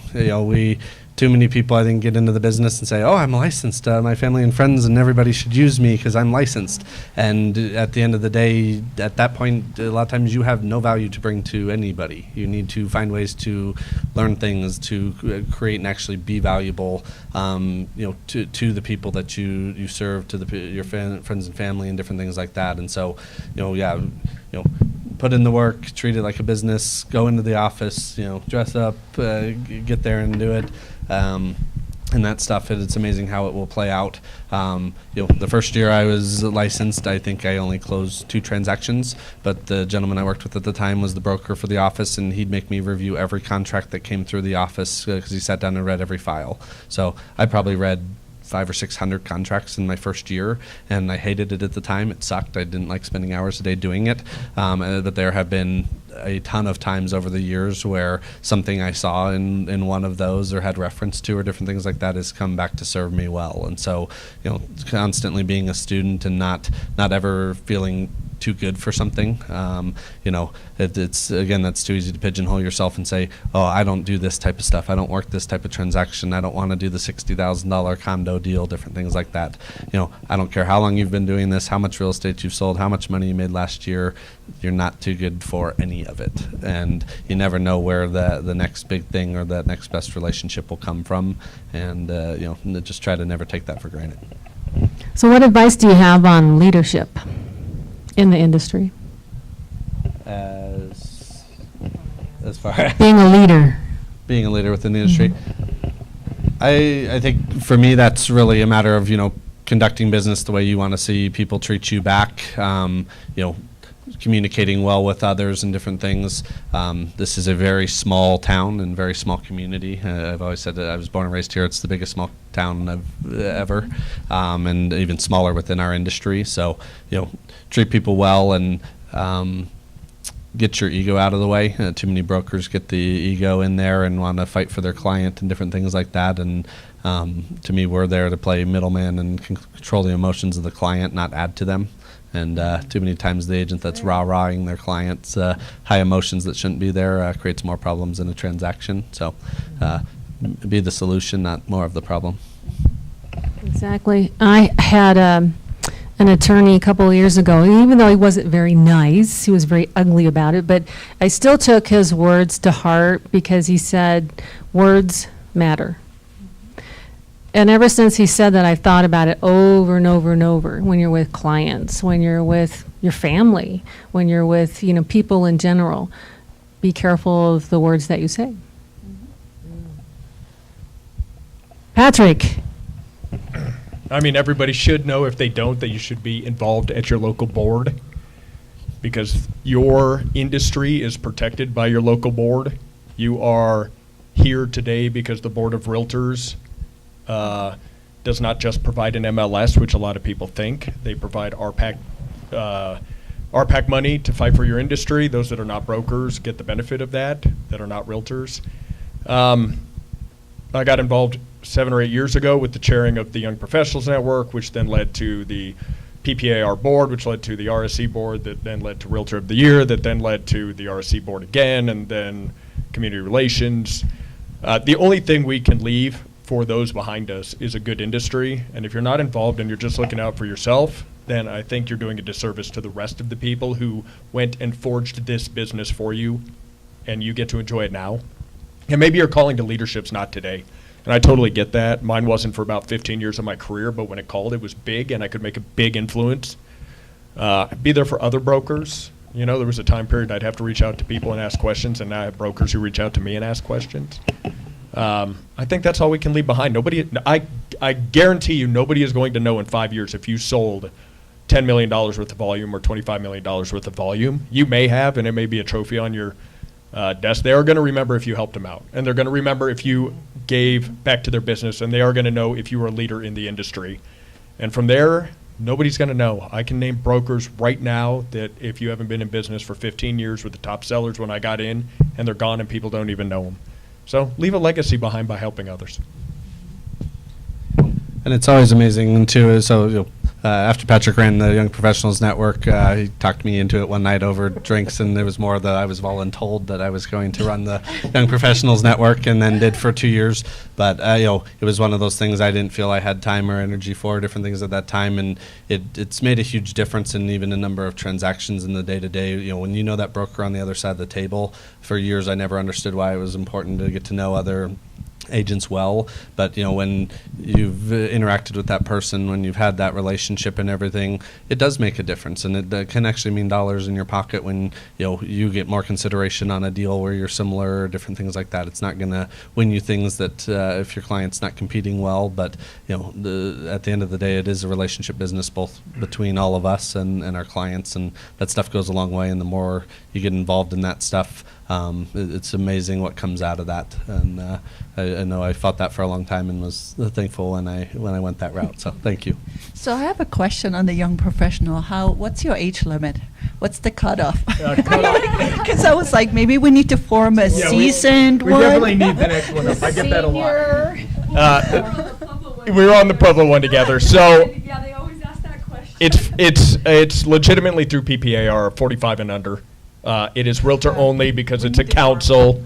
Too many people, I think, get into the business and say, "Oh, I'm licensed. My family and friends and everybody should use me because I'm licensed." And at the end of the day, at that point, a lot of times you have no value to bring to anybody. You need to find ways to learn things, to create and actually be valuable, to the people that you serve, to your friends and family, and different things like that. And so, put in the work, treat it like a business, go into the office, dress up, get there and do it. And that stuff, it's amazing how it will play out. The first year I was licensed, I think I only closed 2 transactions, but the gentleman I worked with at the time was the broker for the office, and he'd make me review every contract that came through the office because he sat down and read every file. So I probably read 500 or 600 contracts in my first year, and I hated it at the time. It sucked. I didn't like spending hours a day doing it. But there have been a ton of times over the years where something I saw in one of those or had reference to or different things like that has come back to serve me well. And so, constantly being a student and not ever feeling too good for something. It's again, that's too easy to pigeonhole yourself and say, "Oh, I don't do this type of stuff. I don't work this type of transaction. I don't want to do the $60,000 condo deal," different things like that. I don't care how long you've been doing this, how much real estate you've sold, how much money you made last year. You're not too good for any of it, and you never know where the next big thing or that next best relationship will come from. And just try to never take that for granted. So what advice do you have on leadership in the industry? As far as Being a leader. being a leader within the industry, I think for me that's really a matter of conducting business the way you want to see people treat you back. Communicating well with others and different things. This is a very small town and very small community. I've always said that I was born and raised here. It's the biggest small town I've ever, and even smaller within our industry. So, treat people well and get your ego out of the way. Too many brokers get the ego in there and want to fight for their client and different things like that. And to me, we're there to play middleman and control the emotions of the client, not add to them. And too many times the agent that's rah-rahing their clients, high emotions that shouldn't be there, creates more problems in a transaction. So be the solution, not more of the problem. Exactly. I had an attorney a couple of years ago, even though he wasn't very nice, he was very ugly about it, but I still took his words to heart because he said, words matter. And ever since he said that, I've thought about it over and over and over. When you're with clients, when you're with your family, when you're with people in general, be careful of the words that you say. Patrick. I mean, everybody should know, if they don't, that you should be involved at your local board, because your industry is protected by your local board. You are here today because the Board of Realtors does not just provide an MLS, which a lot of people think. They provide RPAC money to fight for your industry. Those that are not brokers get the benefit of that are not realtors. I got involved 7 or 8 years ago with the chairing of the Young Professionals Network, which then led to the PPAR board, which led to the RSC board, that then led to Realtor of the Year, that then led to the RSC board again, and then community relations. The only thing we can leave for those behind us is a good industry. And if you're not involved and you're just looking out for yourself, then I think you're doing a disservice to the rest of the people who went and forged this business for you, and you get to enjoy it now. And maybe your calling to leadership's not today. And I totally get that. Mine wasn't for about 15 years of my career, but when it called, it was big, and I could make a big influence. Be there for other brokers. There was a time period I'd have to reach out to people and ask questions, and now I have brokers who reach out to me and ask questions. I think that's all we can leave behind. I guarantee you nobody is going to know in 5 years if you sold $10 million worth of volume or $25 million worth of volume. You may have, and it may be a trophy on your desk. They are going to remember if you helped them out, and they're going to remember if you gave back to their business, and they are going to know if you were a leader in the industry. And from there, nobody's going to know. I can name brokers right now that if you haven't been in business for 15 years were the top sellers when I got in, and they're gone and people don't even know them. So leave a legacy behind by helping others. And it's always amazing too. So after Patrick ran the Young Professionals Network, he talked me into it one night over drinks, and it was more I was voluntold that I was going to run the Young Professionals Network, and then did for 2 years. But it was one of those things I didn't feel I had time or energy for, different things at that time, and it's made a huge difference in even a number of transactions in the day-to-day. When you know that broker on the other side of the table, for years I never understood why it was important to get to know other agents well, but when you've interacted with that person, when you've had that relationship and everything, it does make a difference, and it can actually mean dollars in your pocket when you get more consideration on a deal where you're similar or different things like that. It's not going to win you things that if your client's not competing well, but at the end of the day, it is a relationship business both between all of us and our clients, and that stuff goes a long way, and the more you get involved in that stuff, it's amazing what comes out of that. And I know I fought that for a long time and was thankful when I went that route. So thank you. So I have a question on the young professional. What's your age limit? What's the cutoff? Because I was like, maybe we need to form a seasoned we one. We definitely need the next one up. I get that a lot. We We were on the Pueblo one together. So Yeah, they always ask that question. it's legitimately through PPAR, 45 and under. It is realtor only because it's a council,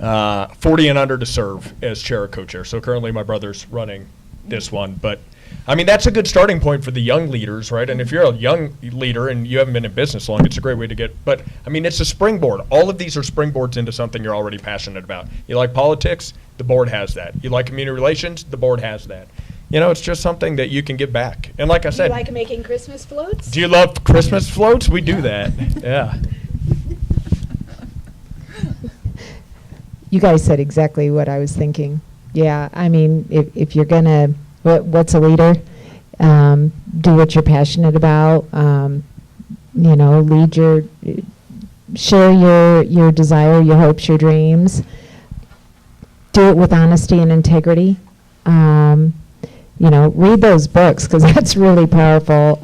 40 and under to serve as chair or co-chair. So currently my brother's running this one. But, I mean, that's a good starting point for the young leaders, right? And if you're a young leader and you haven't been in business long, it's a great way to get. But, I mean, it's a springboard. All of these are springboards into something you're already passionate about. You like politics? The board has that. You like community relations? The board has that. It's just something that you can give back. And like I said. You like making Christmas floats? Do you love Christmas floats? We do that. Yeah. You guys said exactly what I was thinking. Yeah, I mean, if you're gonna, what's a leader? Do what you're passionate about. Share your desire, your hopes, your dreams. Do it with honesty and integrity. Read those books because that's really powerful.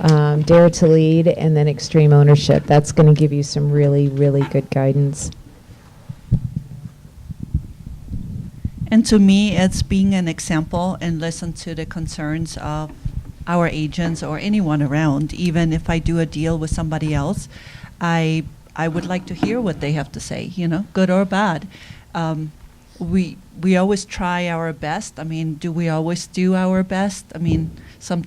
Dare to Lead and then Extreme Ownership. That's going to give you some really, really good guidance. And to me, it's being an example and listen to the concerns of our agents or anyone around. Even if I do a deal with somebody else, I would like to hear what they have to say, good or bad. We always try our best. I mean, do we always do our best? I mean, some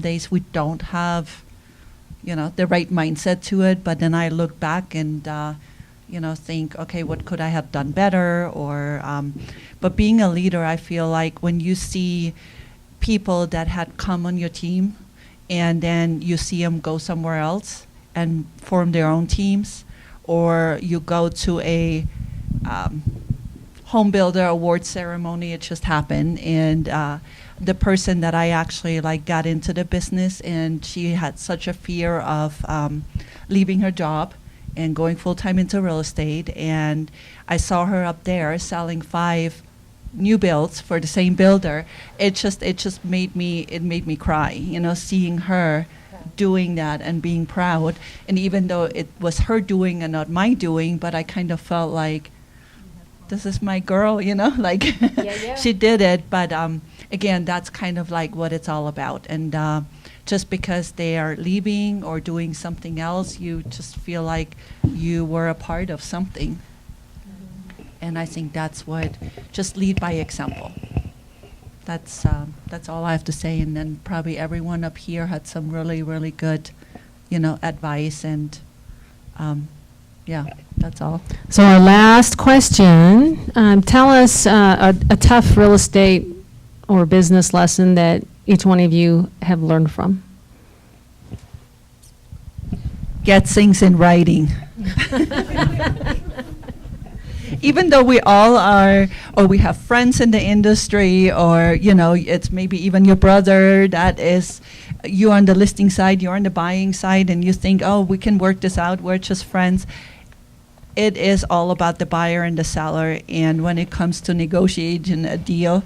days we don't have, the right mindset to it. But then I look back and, think, okay, what could I have done better? Or, but being a leader, I feel like when you see people that had come on your team, and then you see them go somewhere else and form their own teams, or you go to a home builder award ceremony, it just happened, and the person that I actually got into the business, and she had such a fear of leaving her job and going full-time into real estate, and I saw her up there selling 5 new builds for the same builder. It just made me cry, seeing her doing that and being proud. And even though it was her doing and not my doing, but I kind of felt like, this is my girl, Yeah. she did it. But again, that's kind of what it's all about. And just because they are leaving or doing something else, you just feel like you were a part of something. And I think that's what, just lead by example. That's all I have to say. And then probably everyone up here had some really, really good, advice. And yeah, that's all. So our last question, tell us a tough real estate or business lesson that each one of you have learned from. Get things in writing. Even though we all are, or we have friends in the industry, or, it's maybe even your brother that is, you're on the listing side, you're on the buying side, and you think, oh, we can work this out, we're just friends. It is all about the buyer and the seller, and when it comes to negotiating a deal,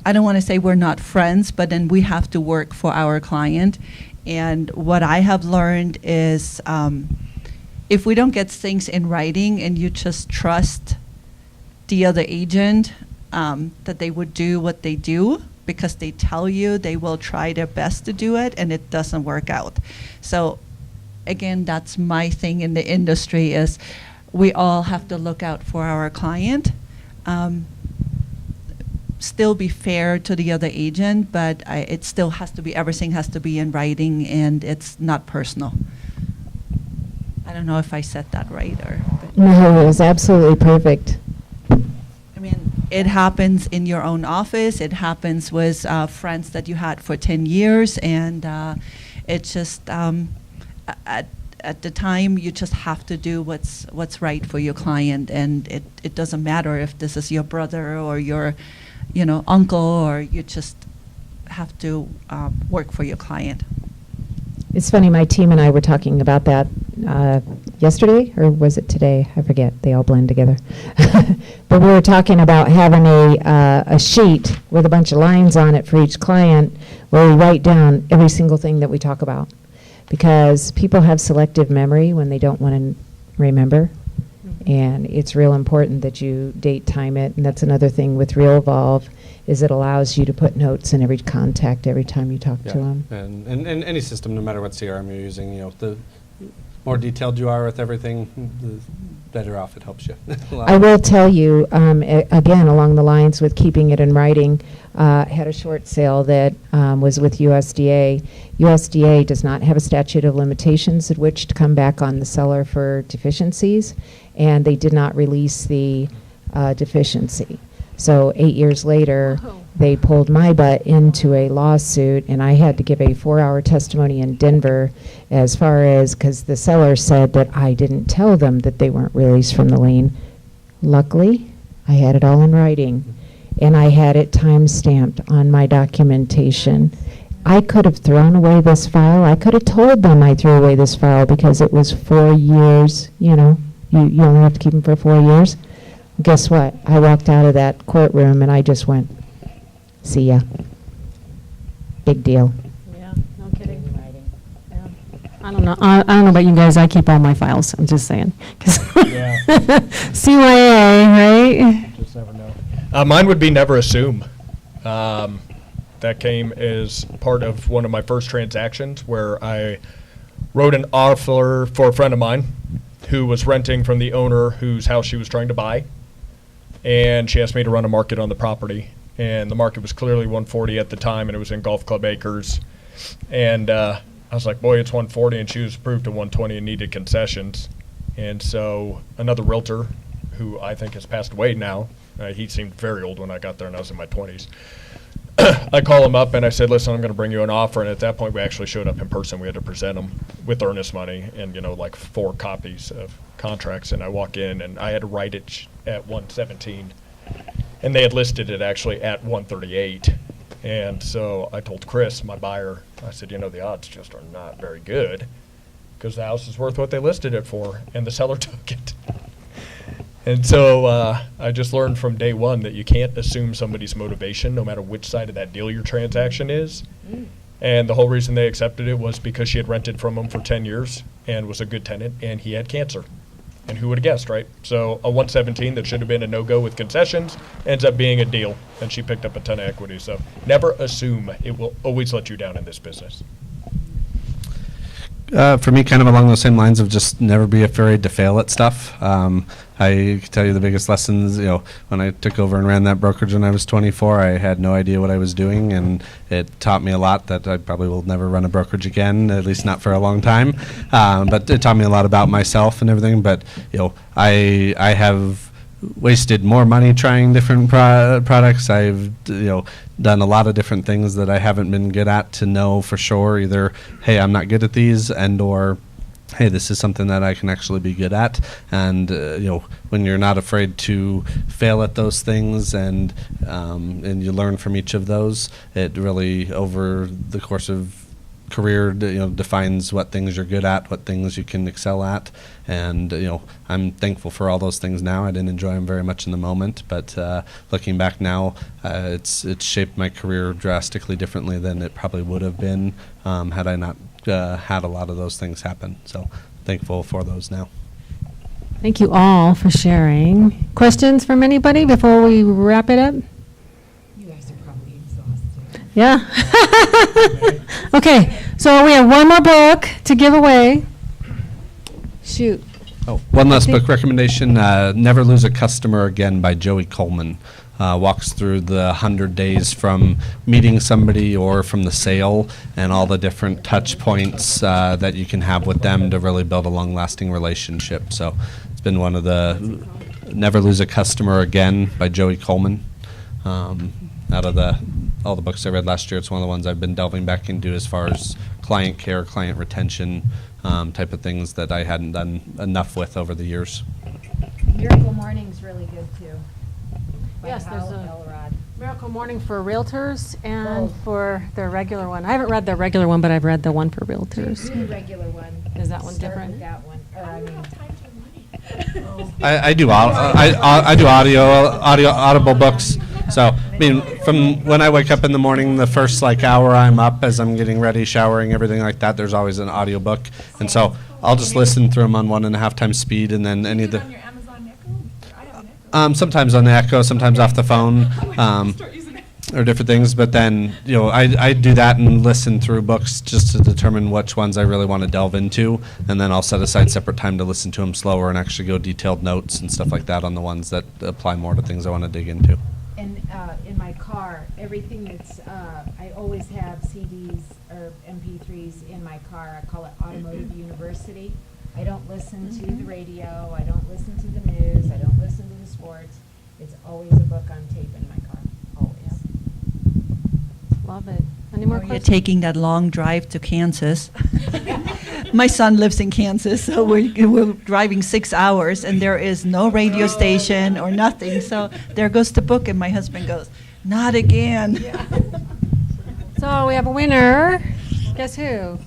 I don't want to say we're not friends, but then we have to work for our client. And what I have learned is, if we don't get things in writing and you just trust the other agent that they would do what they do, because they tell you they will try their best to do it, and it doesn't work out. So again, that's my thing in the industry is we all have to look out for our client. Still be fair to the other agent, but it still has to be, everything has to be in writing, and it's not personal. I don't know if I said that right or. But No, it was absolutely perfect. I mean, it happens in your own office. It happens with friends that you had for 10 years, and it's just at the time you just have to do what's right for your client, and it doesn't matter if this is your brother or your uncle, or you just have to work for your client. It's funny, my team and I were talking about that yesterday, or was it today? I forget. They all blend together. But we were talking about having a sheet with a bunch of lines on it for each client where we write down every single thing that we talk about. Because people have selective memory when they don't want to remember. And it's real important that you date time it. And that's another thing with Realvolve, is it allows you to put notes in every contact every time you talk to them. And any system, no matter what CRM you're using, the more detailed you are with everything, the better off it helps you. I will tell you, again, along the lines with keeping it in writing, had a short sale that was with USDA. USDA does not have a statute of limitations at which to come back on the seller for deficiencies, and they did not release the deficiency. So 8 years later, they pulled my butt into a lawsuit, and I had to give a 4-hour testimony in Denver as far as, because the seller said that I didn't tell them that they weren't released from the lien. Luckily, I had it all in writing, and I had it time-stamped on my documentation. I could have thrown away this file. I could have told them I threw away this file because it was 4 years. You only have to keep them for 4 years. Guess what? I walked out of that courtroom and I just went, see ya. Big deal. Yeah, no kidding. Yeah. I don't know. I don't know about you guys. I keep all my files. I'm just saying. Yeah. CYA, right? Just never know. Mine would be never assume. That came as part of one of my first transactions where I wrote an offer for a friend of mine who was renting from the owner whose house she was trying to buy. And she asked me to run a market on the property. And the market was clearly 140 at the time, and it was in Golf Club Acres. And I was like, boy, it's 140, and she was approved to 120 and needed concessions. And so another realtor, who I think has passed away now, he seemed very old when I got there, and I was in my 20s. I call him up, and I said, listen, I'm going to bring you an offer. And at that point, we actually showed up in person. We had to present them with earnest money and, like 4 copies of contracts. And I walk in, and I had to write it at 117. And they had listed it actually at 138. And so I told Chris, my buyer, I said, the odds just are not very good because the house is worth what they listed it for. And the seller took it. And so I just learned from day one that you can't assume somebody's motivation no matter which side of that deal your transaction is. And the whole reason they accepted it was because she had rented from him for 10 years and was a good tenant, and he had cancer. And who would have guessed, right? So a 117 that should have been a no-go with concessions ends up being a deal, and she picked up a ton of equity. So never assume. It will always let you down in this business. For me, kind of along those same lines of just never be afraid to fail at stuff. I can tell you the biggest lessons, when I took over and ran that brokerage when I was 24, I had no idea what I was doing, and it taught me a lot that I probably will never run a brokerage again, at least not for a long time. But it taught me a lot about myself and everything. But, I have wasted more money trying different products. I've done a lot of different things that I haven't been good at to know for sure either, hey, I'm not good at these, and or hey, this is something that I can actually be good at. And when you're not afraid to fail at those things and you learn from each of those, it really over the course of career defines what things you're good at, what things you can excel at. And I'm thankful for all those things now. I didn't enjoy them very much in the moment, but looking back now, it's shaped my career drastically differently than it probably would have been had I not had a lot of those things happen. So thankful for those now. Thank you all for sharing. Questions from anybody before we wrap it up? You guys are probably exhausted. Yeah. Okay, so we have one more book to give away. Shoot. Oh, one last book recommendation, Never Lose a Customer Again by Joey Coleman. Walks through the 100 days from meeting somebody or from the sale and all the different touch points that you can have with them to really build a long-lasting relationship. So it's been one of the Never Lose a Customer Again by Joey Coleman. Out of all the books I read last year, it's one of the ones I've been delving back into as far as client care, client retention, type of things that I hadn't done enough with over the years. Miracle Morning's really good too. by Yes, there's Hal a Elrod. Miracle Morning for Realtors and Both. for their regular one. I haven't read the regular one, but I've read the one for Realtors. Do the regular one. Is that one Start different? with that one. Or, I mean, I do I do audible books. So I mean, from when I wake up in the morning, the first like hour I'm up as I'm getting ready, showering, everything like that. There's always an audiobook, and so I'll just listen through them on 1.5 times speed, and then any of the. On your Amazon Echo? I have an Echo. Sometimes on the Echo, sometimes off the phone. Start using it. Or different things, but then, I do that and listen through books just to determine which ones I really want to delve into, and then I'll set aside separate time to listen to them slower and actually go detailed notes and stuff like that on the ones that apply more to things I want to dig into. and in my car, everything that's, I always have CDs or MP3s in my car. I call it Automotive University. I don't listen to the radio. I don't listen to the news. I don't listen to the sports. It's always a book on tape in my car, always. Love it. Any more You're questions? taking that long drive to Kansas. My son lives in Kansas, so we're driving 6 hours, and there is no radio station or nothing. So there goes the book, and my husband goes, "Not again." So we have a winner. Guess who?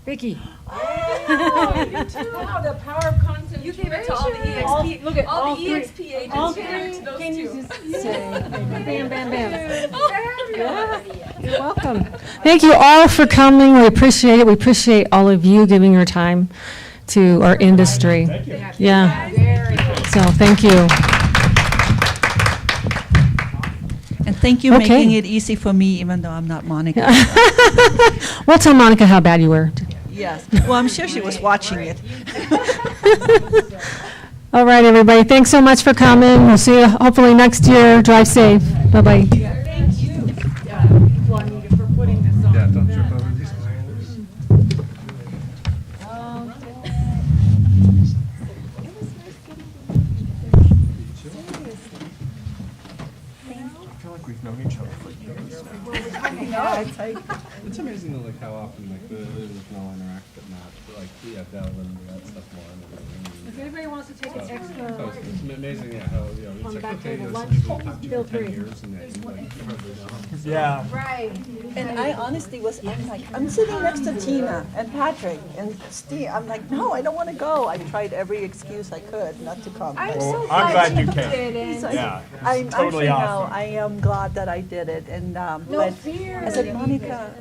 Vicky. Wow, the power of concentration. You gave it to all the EXP. Look at all all the three. EXP agents All here three. to those Can you two. just say, bam, bam, bam. Yeah. You're welcome. Thank you all for coming. We appreciate it. We appreciate all of you giving your time to our industry. Thank you. Yeah. Very good. So thank you. And thank you Okay. making it easy for me, even though I'm not Monica. We'll tell Monica how bad you were. Yes. Well, I'm sure she was watching it. All right, everybody. Thanks so much for coming. We'll see you hopefully next year. Drive safe. Bye-bye. Thank you, Juanita, for putting this on. Yeah, don't trip over these. I feel like we've known each other for years now. It's amazing to how often there's no interact, but not delve into that stuff more. If anybody wants to take an So extra, it's amazing, how On it's the back okay, table, somebody lunch, we've talked to feel for 10 free. years and yet you hardly know. Yeah. Right. And I honestly was, I'm like, I'm sitting next to Tina and Patrick and Steve. I'm like, no, I don't want to go. I tried every excuse I could not to come. I'm but- so I'm glad glad you you came. didn't. So Yeah, I'm it's totally actually now, awesome. I am glad that I did it. And but fear. I said, Monica,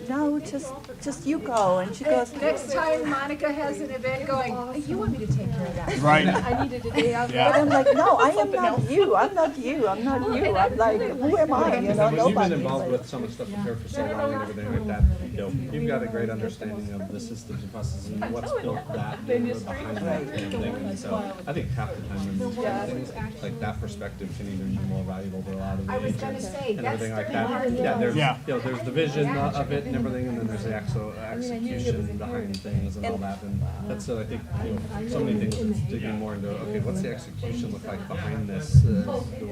no, just you go. And she goes, Next time Monica has an event going, you want me to take care of that? Right. I needed a day off. but Yeah. I'm like, no, I am not you. I'm not you. I'm not you. I'm like, who am I? You know, When you've nobody. been involved Like- with so much stuff here for so long and everything like that, you've got a great understanding of the systems and processes and what's built that behind that kind of thing. And so I think half the time when things like that perspective can even be more valuable to a lot of the I was gonna agents say, and that's everything like the that. hard Yeah, there's Yeah. there's the vision of it and everything, and then there's the actual execution behind things and all that. And that's I think so many things that's digging more into. Okay, what's the execution look like behind this?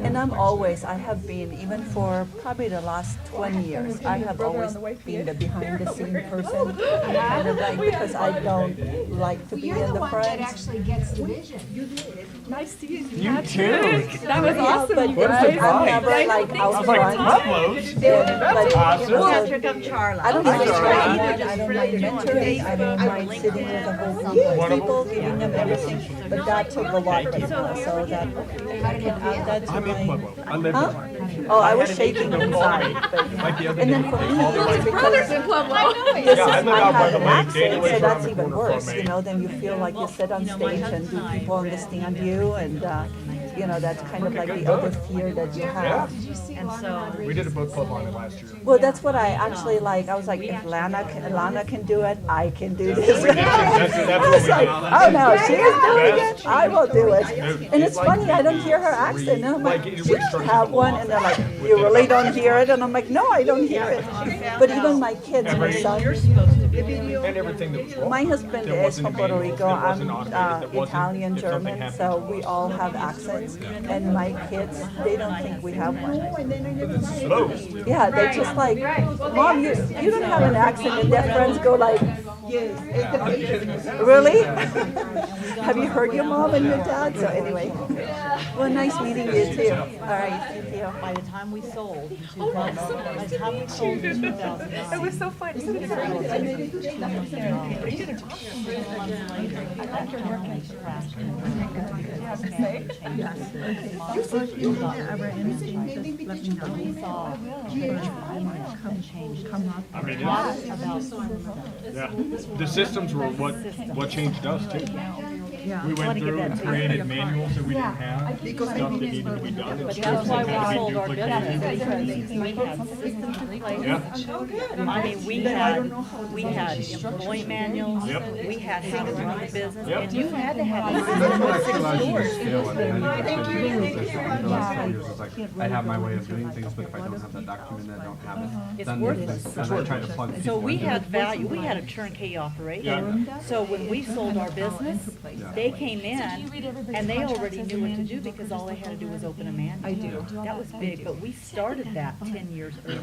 And I'm always, I have been, even for probably the last 20 years, I have always been the behind the scene person, kind of like, because I don't like to be You're in the the one that front. actually gets the vision. Nice seeing you. You too. That was awesome, But you What guys. is it I'm like? never like I out was like, front. uploads. But, Awesome. you know, Patrick, I'm Charla. I don't mind That's all right. training, I don't mind mentoring, I don't mind sitting with a whole group of people, giving them everything, but that took a lot to do, so that, that's I'm in my. Pueblo. I live Huh? there. Oh, I was shaking inside, Like the but, other and day, then for they me, called me like, it's because in Pueblo. this is, Yeah, I live out I by have the an lake. accent, Daniel lives so around that's the even corner from worse, me. you know, then you feel like you sit on stage and do people understand you, and, that's kind of like the other fear that you have. And so, We did a book club on it last year. Well, that's what I actually like. I was like, if Lana can do it, I can do this. That's I what was we like, did. oh no, she is doing it. I will do it. And it's funny, I don't hear her accent. And I'm like, you don't have one. And they're like, you really don't hear it? And I'm like, no, I don't hear it. But even my kids, my son, And everything that was wrong. my husband That is wasn't from Puerto manual, Rico. that wasn't I'm automated, that wasn't- Italian, if something German, happened. so we all have accents. And my kids, they don't think we have one. Yeah, they're just like, Mom, you don't have an accent. And their friends go like, really? Have you heard your mom and your dad? So anyway, well, nice meeting you too. All right, thank you. by the time we sold in 2000, by the time we sold in 2009. It was so fun. I like your work crashed. I mean, yeah, the systems were what changed us too. We went through and created manuals that we didn't have, stuff that needed to be done. And That's why had we to be sold our duplicated. business, because we had systems in place. Yeah. I mean, we had employee manuals, Yep. we had how to run the business, Yep. and you had to have a I have my way of doing things, but if I don't have that document, I don't have it. It's then worthless. then I try to plug So people we into had it. value, we had a turnkey operation. So when we sold our business, they came in and they already knew what to do because all they had to do was open a manual. I do. That was big, but we started that 10 years earlier.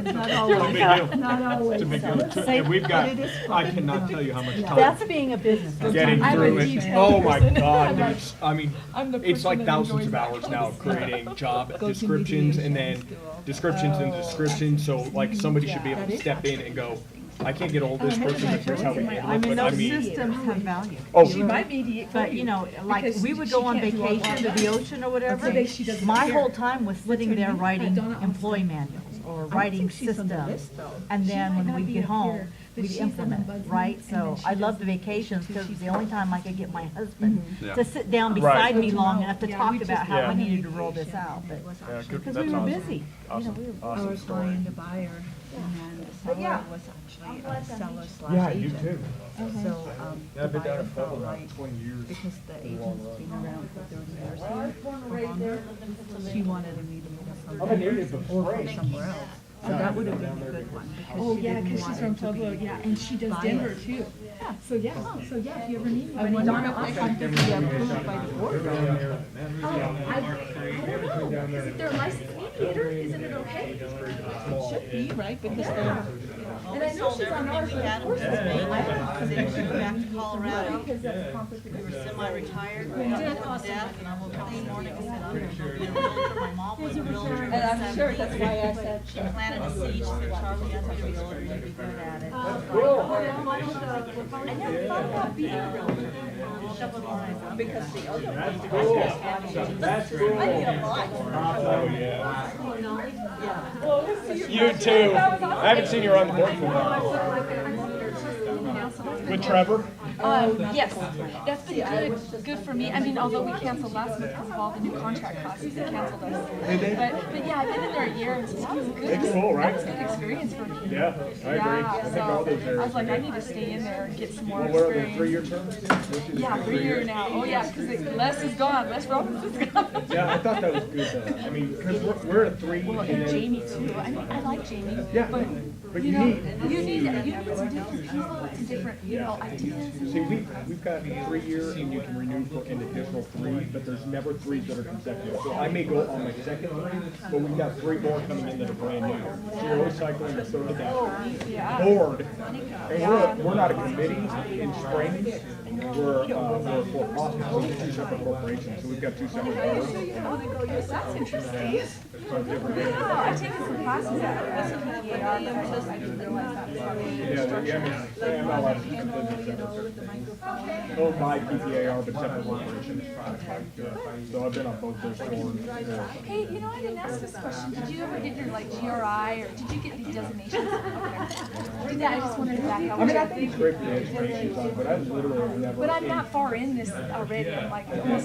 Not always. It's a big deal. And we've got, I cannot tell you how much time. That's being a business. Getting I'm a through it. detailed Oh my person. God, it's, I mean, I'm the it's like person that thousands enjoys of that. hours now creating job descriptions and then descriptions and descriptions. So like somebody should be able to step in and go, I can't get hold of this person, but here's how we handle it. But I mean, systems have value. oh, She might mediate. But, you know, like, Because we would she go on can't do all vacation to that. the ocean or whatever. Okay, she doesn't My care. whole time was sitting there writing employee manuals or writing systems. And then when we get home, we'd implement, right? So I love the vacations because it was the only time I could get my husband Yeah. to sit down Right. beside me long enough to talk about how Yeah. we needed to roll this out. But yeah, good, because that's we were awesome. busy. Awesome, awesome story. Client, the buyer, and then the seller was actually a seller slash Yeah, you agent. too. So, Yeah, the I've been down buyer in Pueblo felt about like, 20 years. because the agent's been around for 30 years here, or longer, she wanted me to move I'm a native of somewhere, Springs. somewhere else. So that would have been a good one, Oh, because she yeah, didn't because want she's it from to Pueblo, be yeah, and she does biased. Denver too. So yeah, if you ever need I anybody, wonder Donna, if I'll I'm come. going to be approved by the board. I don't know, isn't there a licensed mediator, isn't it okay? Should be, right, because they're, And I know she's on ours, but of course it's me. Because then she went back to Colorado. Because that's a conflict of We were interest. semi-retired, we got more debt, and I woke up in the morning and said, I'm gonna go be a realtor. My mom was a realtor in the 70s. I said. She planted a seed, she said, Charlie, I'll be a realtor, you'd be good at it. I never thought about being a realtor. I woke up in the morning, I said, because the other one. That's cool. I need a life. Oh, yeah. You too. I haven't seen you around the board for a while. With Trevor? Yes, that's been good for me. I mean, although we canceled last month because of all the new contract costs, they canceled us. But yeah, I've been in there a year, and that was good. It's cool, right? That's a good experience for me. Yeah, I agree. I think all those I areas. was like, I need to stay in there and get some more Well, what are they, experience. 3-year terms? Yeah, 3 year now. Oh yeah, because Les is gone. Les Robbins is gone. Yeah, I thought that was good though. I mean, because we're at 3 Well, and and then, Jamie too. I mean, I like Jamie. yeah, but you need. You need some different people, some different, ideas. See, we've got 3 years and you can renew for an additional 3, but there's never 3 that are consecutive. So I may go on my second 3, but we've got 3 more coming in that are brand new. So you're always cycling the third of that. Board, and we're not a committee in Springs. We're a for-profit, so we're 2 separate corporations, so we've got 2 separate boards. That's interesting. Yeah, I've taken some classes at PAR, but I didn't realize that was part of the structure. I'm not allowed to keep the business separate. Oh, by PPAR, but separate corporations. So I've been on both those boards. Hey, I didn't ask this question. Did you ever get your GRI or did you get these designations? Yeah, I just wondered if that helped. I mean, I think it's great for the education side, but I literally have But I'm not far in this already. I'm like, Most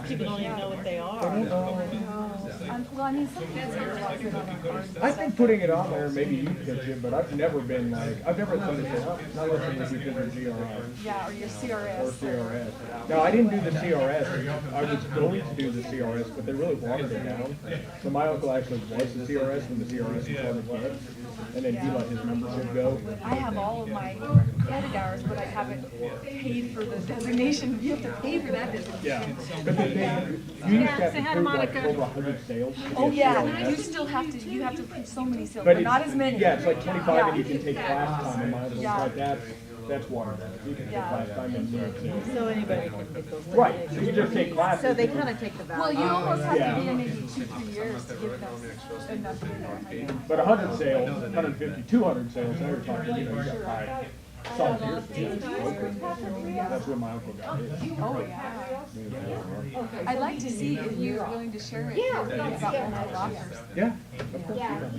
people don't even know what they are. well, I mean, some kids are like good on their cards. I think putting it on there, maybe you can pitch it, but I've never been like, I've never thought it, oh, not listening to you because you're GRI. Yeah, or your CRS. Or CRS. No, I didn't do the CRS. I was going to do the CRS, but they really watered it down. So my uncle actually was the CRS when the CRS was on the kid, and then he let his membership go. I have all of my credit hours, but I haven't paid for the designation. You have to pay for that designation. Yeah. But you used to have say to hi to prove like Monica. over 100 sales. to Oh get yeah, CRS. you still have to. You have to prove so many sales, But but not as many. Yeah, it's like 25 Yeah. and you can take class time, and my uncle's Yeah. like, that's watered down. You can take Yeah. class time and need to. So anybody can get those. Right, so you just take classes. So they kind of take the Well, value. you almost have Yeah. to be in maybe 2-3 years to get those enough to know. But 100 sales, 150, 200 sales, now you're talking, you know, you got 5 solid years. That's when my uncle got his. Oh yeah. I'd like to see if you're willing to share it. Yeah, about multiple offers. Yeah, of course. Yeah,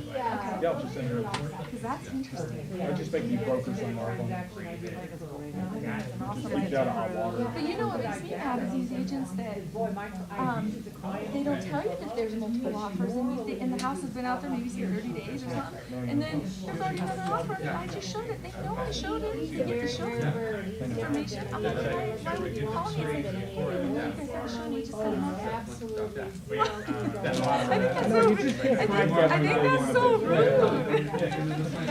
I'll just send her. Because that's interesting. I just make these brokers on our phone. Just reach out of hot water. But you know what makes me mad is these agents that, they don't tell you that there's multiple offers and you think, and the house has been out there maybe say 30 days or something. And then there's already another offer and I just showed it. They know I showed it. You get to show information. I'm like, why would you call me and say, hey, you guys gotta show me, just got an offer. I think that's so rude.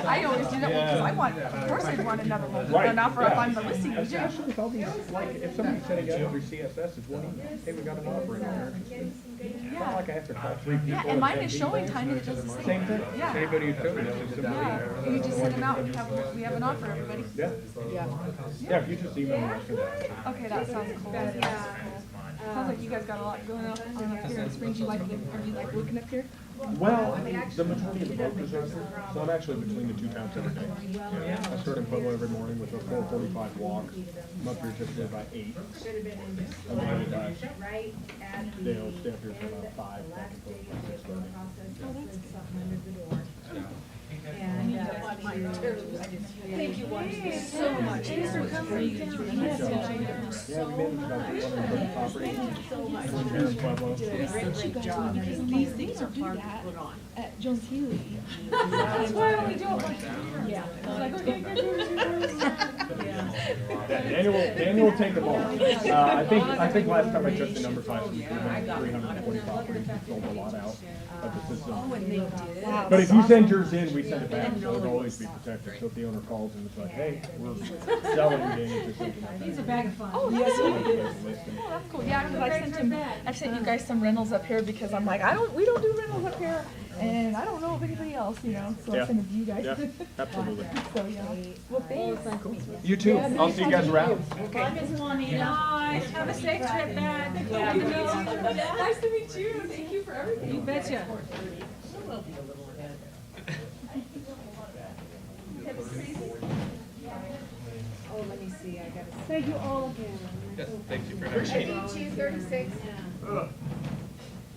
I always do that because I want, of course I'd want another an offer if I'm the listing agent. Especially with all these, like, if somebody's setting up through CSS, it's one email. Hey, we got an offer in there. It's not like I have to call 3 people. Yeah, and mine is showing time and it doesn't say. Same thing. Yeah. Anybody who's doing it, it's somebody. Yeah, you just send them out, we have an offer, everybody. Yeah. Yeah, if you just email me yesterday. Okay, that sounds cool. Sounds like you guys got a lot going on up here in Springs. Are you like working up here? Well, the majority of the brokers are out there, so I'm actually between the two towns every day. I start in Pueblo every morning with a 4:45 walk. I'm up here typically by 8. I'm headed back. They'll stay up here till about 5, back and forth by 6:30. Thank you so much. Thanks for coming down. Yeah, we manage about 200 properties. Between here and Pueblo. Great job. These things are do that at Jones Healy. That's why we do it like here. Yeah. Like, Daniel will take them all. I think last time I checked the numbers last week, we had 320 properties. We sold a lot out of the system. But if you send yours in, we send it back, so it'll always be protected. So if the owner calls and it's like, hey, we're selling Daniel or something. He's a bag of fun. Oh, that's cool. Yeah, because I've sent you guys some rentals up here because I'm like, we don't do rentals up here, and I don't know of anybody else, you know, so I send it to you guys. Yeah, absolutely. So, yeah. Well, thanks. You too. I'll see you guys around. Miss Juanita. Nice. Have a safe trip back. Nice to meet you. Thank you for everything. You betcha. Oh, let me see, I gotta. Thank you all again. Yes, thank you for I beat you 36.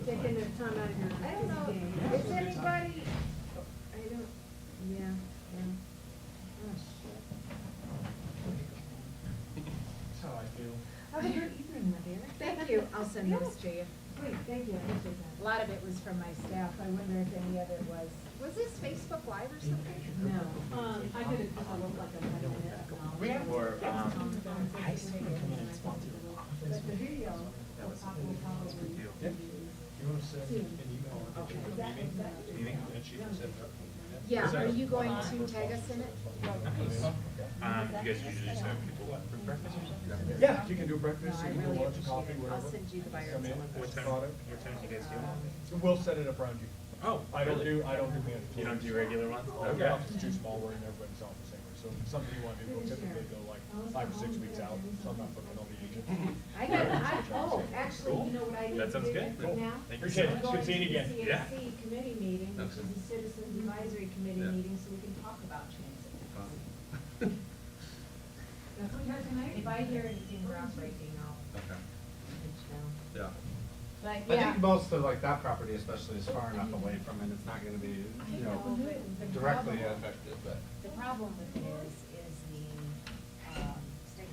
Taking the time out of your. I don't know, is anybody, I don't, yeah. Oh, shit. That's how I feel. Have a good evening, my dear. Thank you, I'll send those to you. Great, thank you. I appreciate that. A lot of it was from my staff, I wonder if any of it was this Facebook Live or something? No, I did it because I look like I'm having it. Or, I see you coming and sponsor the office. But the video, will probably You want to send an email or get you a meeting, and she can set it up. Yeah, are you going to tag us in it? you guys usually just have people for breakfast or something? Yeah, you can do breakfast, you can do lunch, coffee, I'll whatever. send you the buyer's Come in, list. what's the product? What time do you guys do? We'll set it up around you. Oh, I don't do mandatory. You don't do regular ones? Okay, it's too small, we're in everybody's office anyway, so if something you want to do, we'll typically go like 5 or 6 weeks out, so I'm not putting it on the agent. Actually, you know what I need That to sounds do good. right now? Thank you Appreciate so it. much. Good seeing you again. Yeah. CAC committee meeting, which is a citizens advisory committee meeting, so we can talk about transit. That's what you have tonight? If I hear anything groundbreaking, I'll Okay. let you know. Yeah. But I yeah. think most of like that property especially is far enough away from it, it's not gonna be, you know, But the directly problem- affected, but. The problem with it is the, state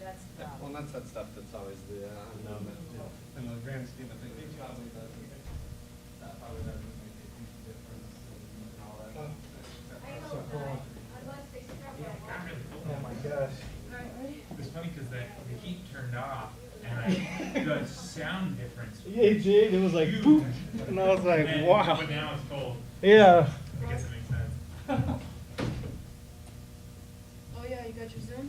that's the Yeah, well, problem. and that's that stuff that's always the unknown that, you know, in the grand scheme of things, probably doesn't make a huge difference and all that. That's so cool. Oh my gosh. It was funny because the heat turned off and the sound difference. Yeah, Jade, it was like, huge. boop. And I was like, And then- wow. But now it's cold. Yeah. I guess it makes sense. Oh yeah, you got your Zoom?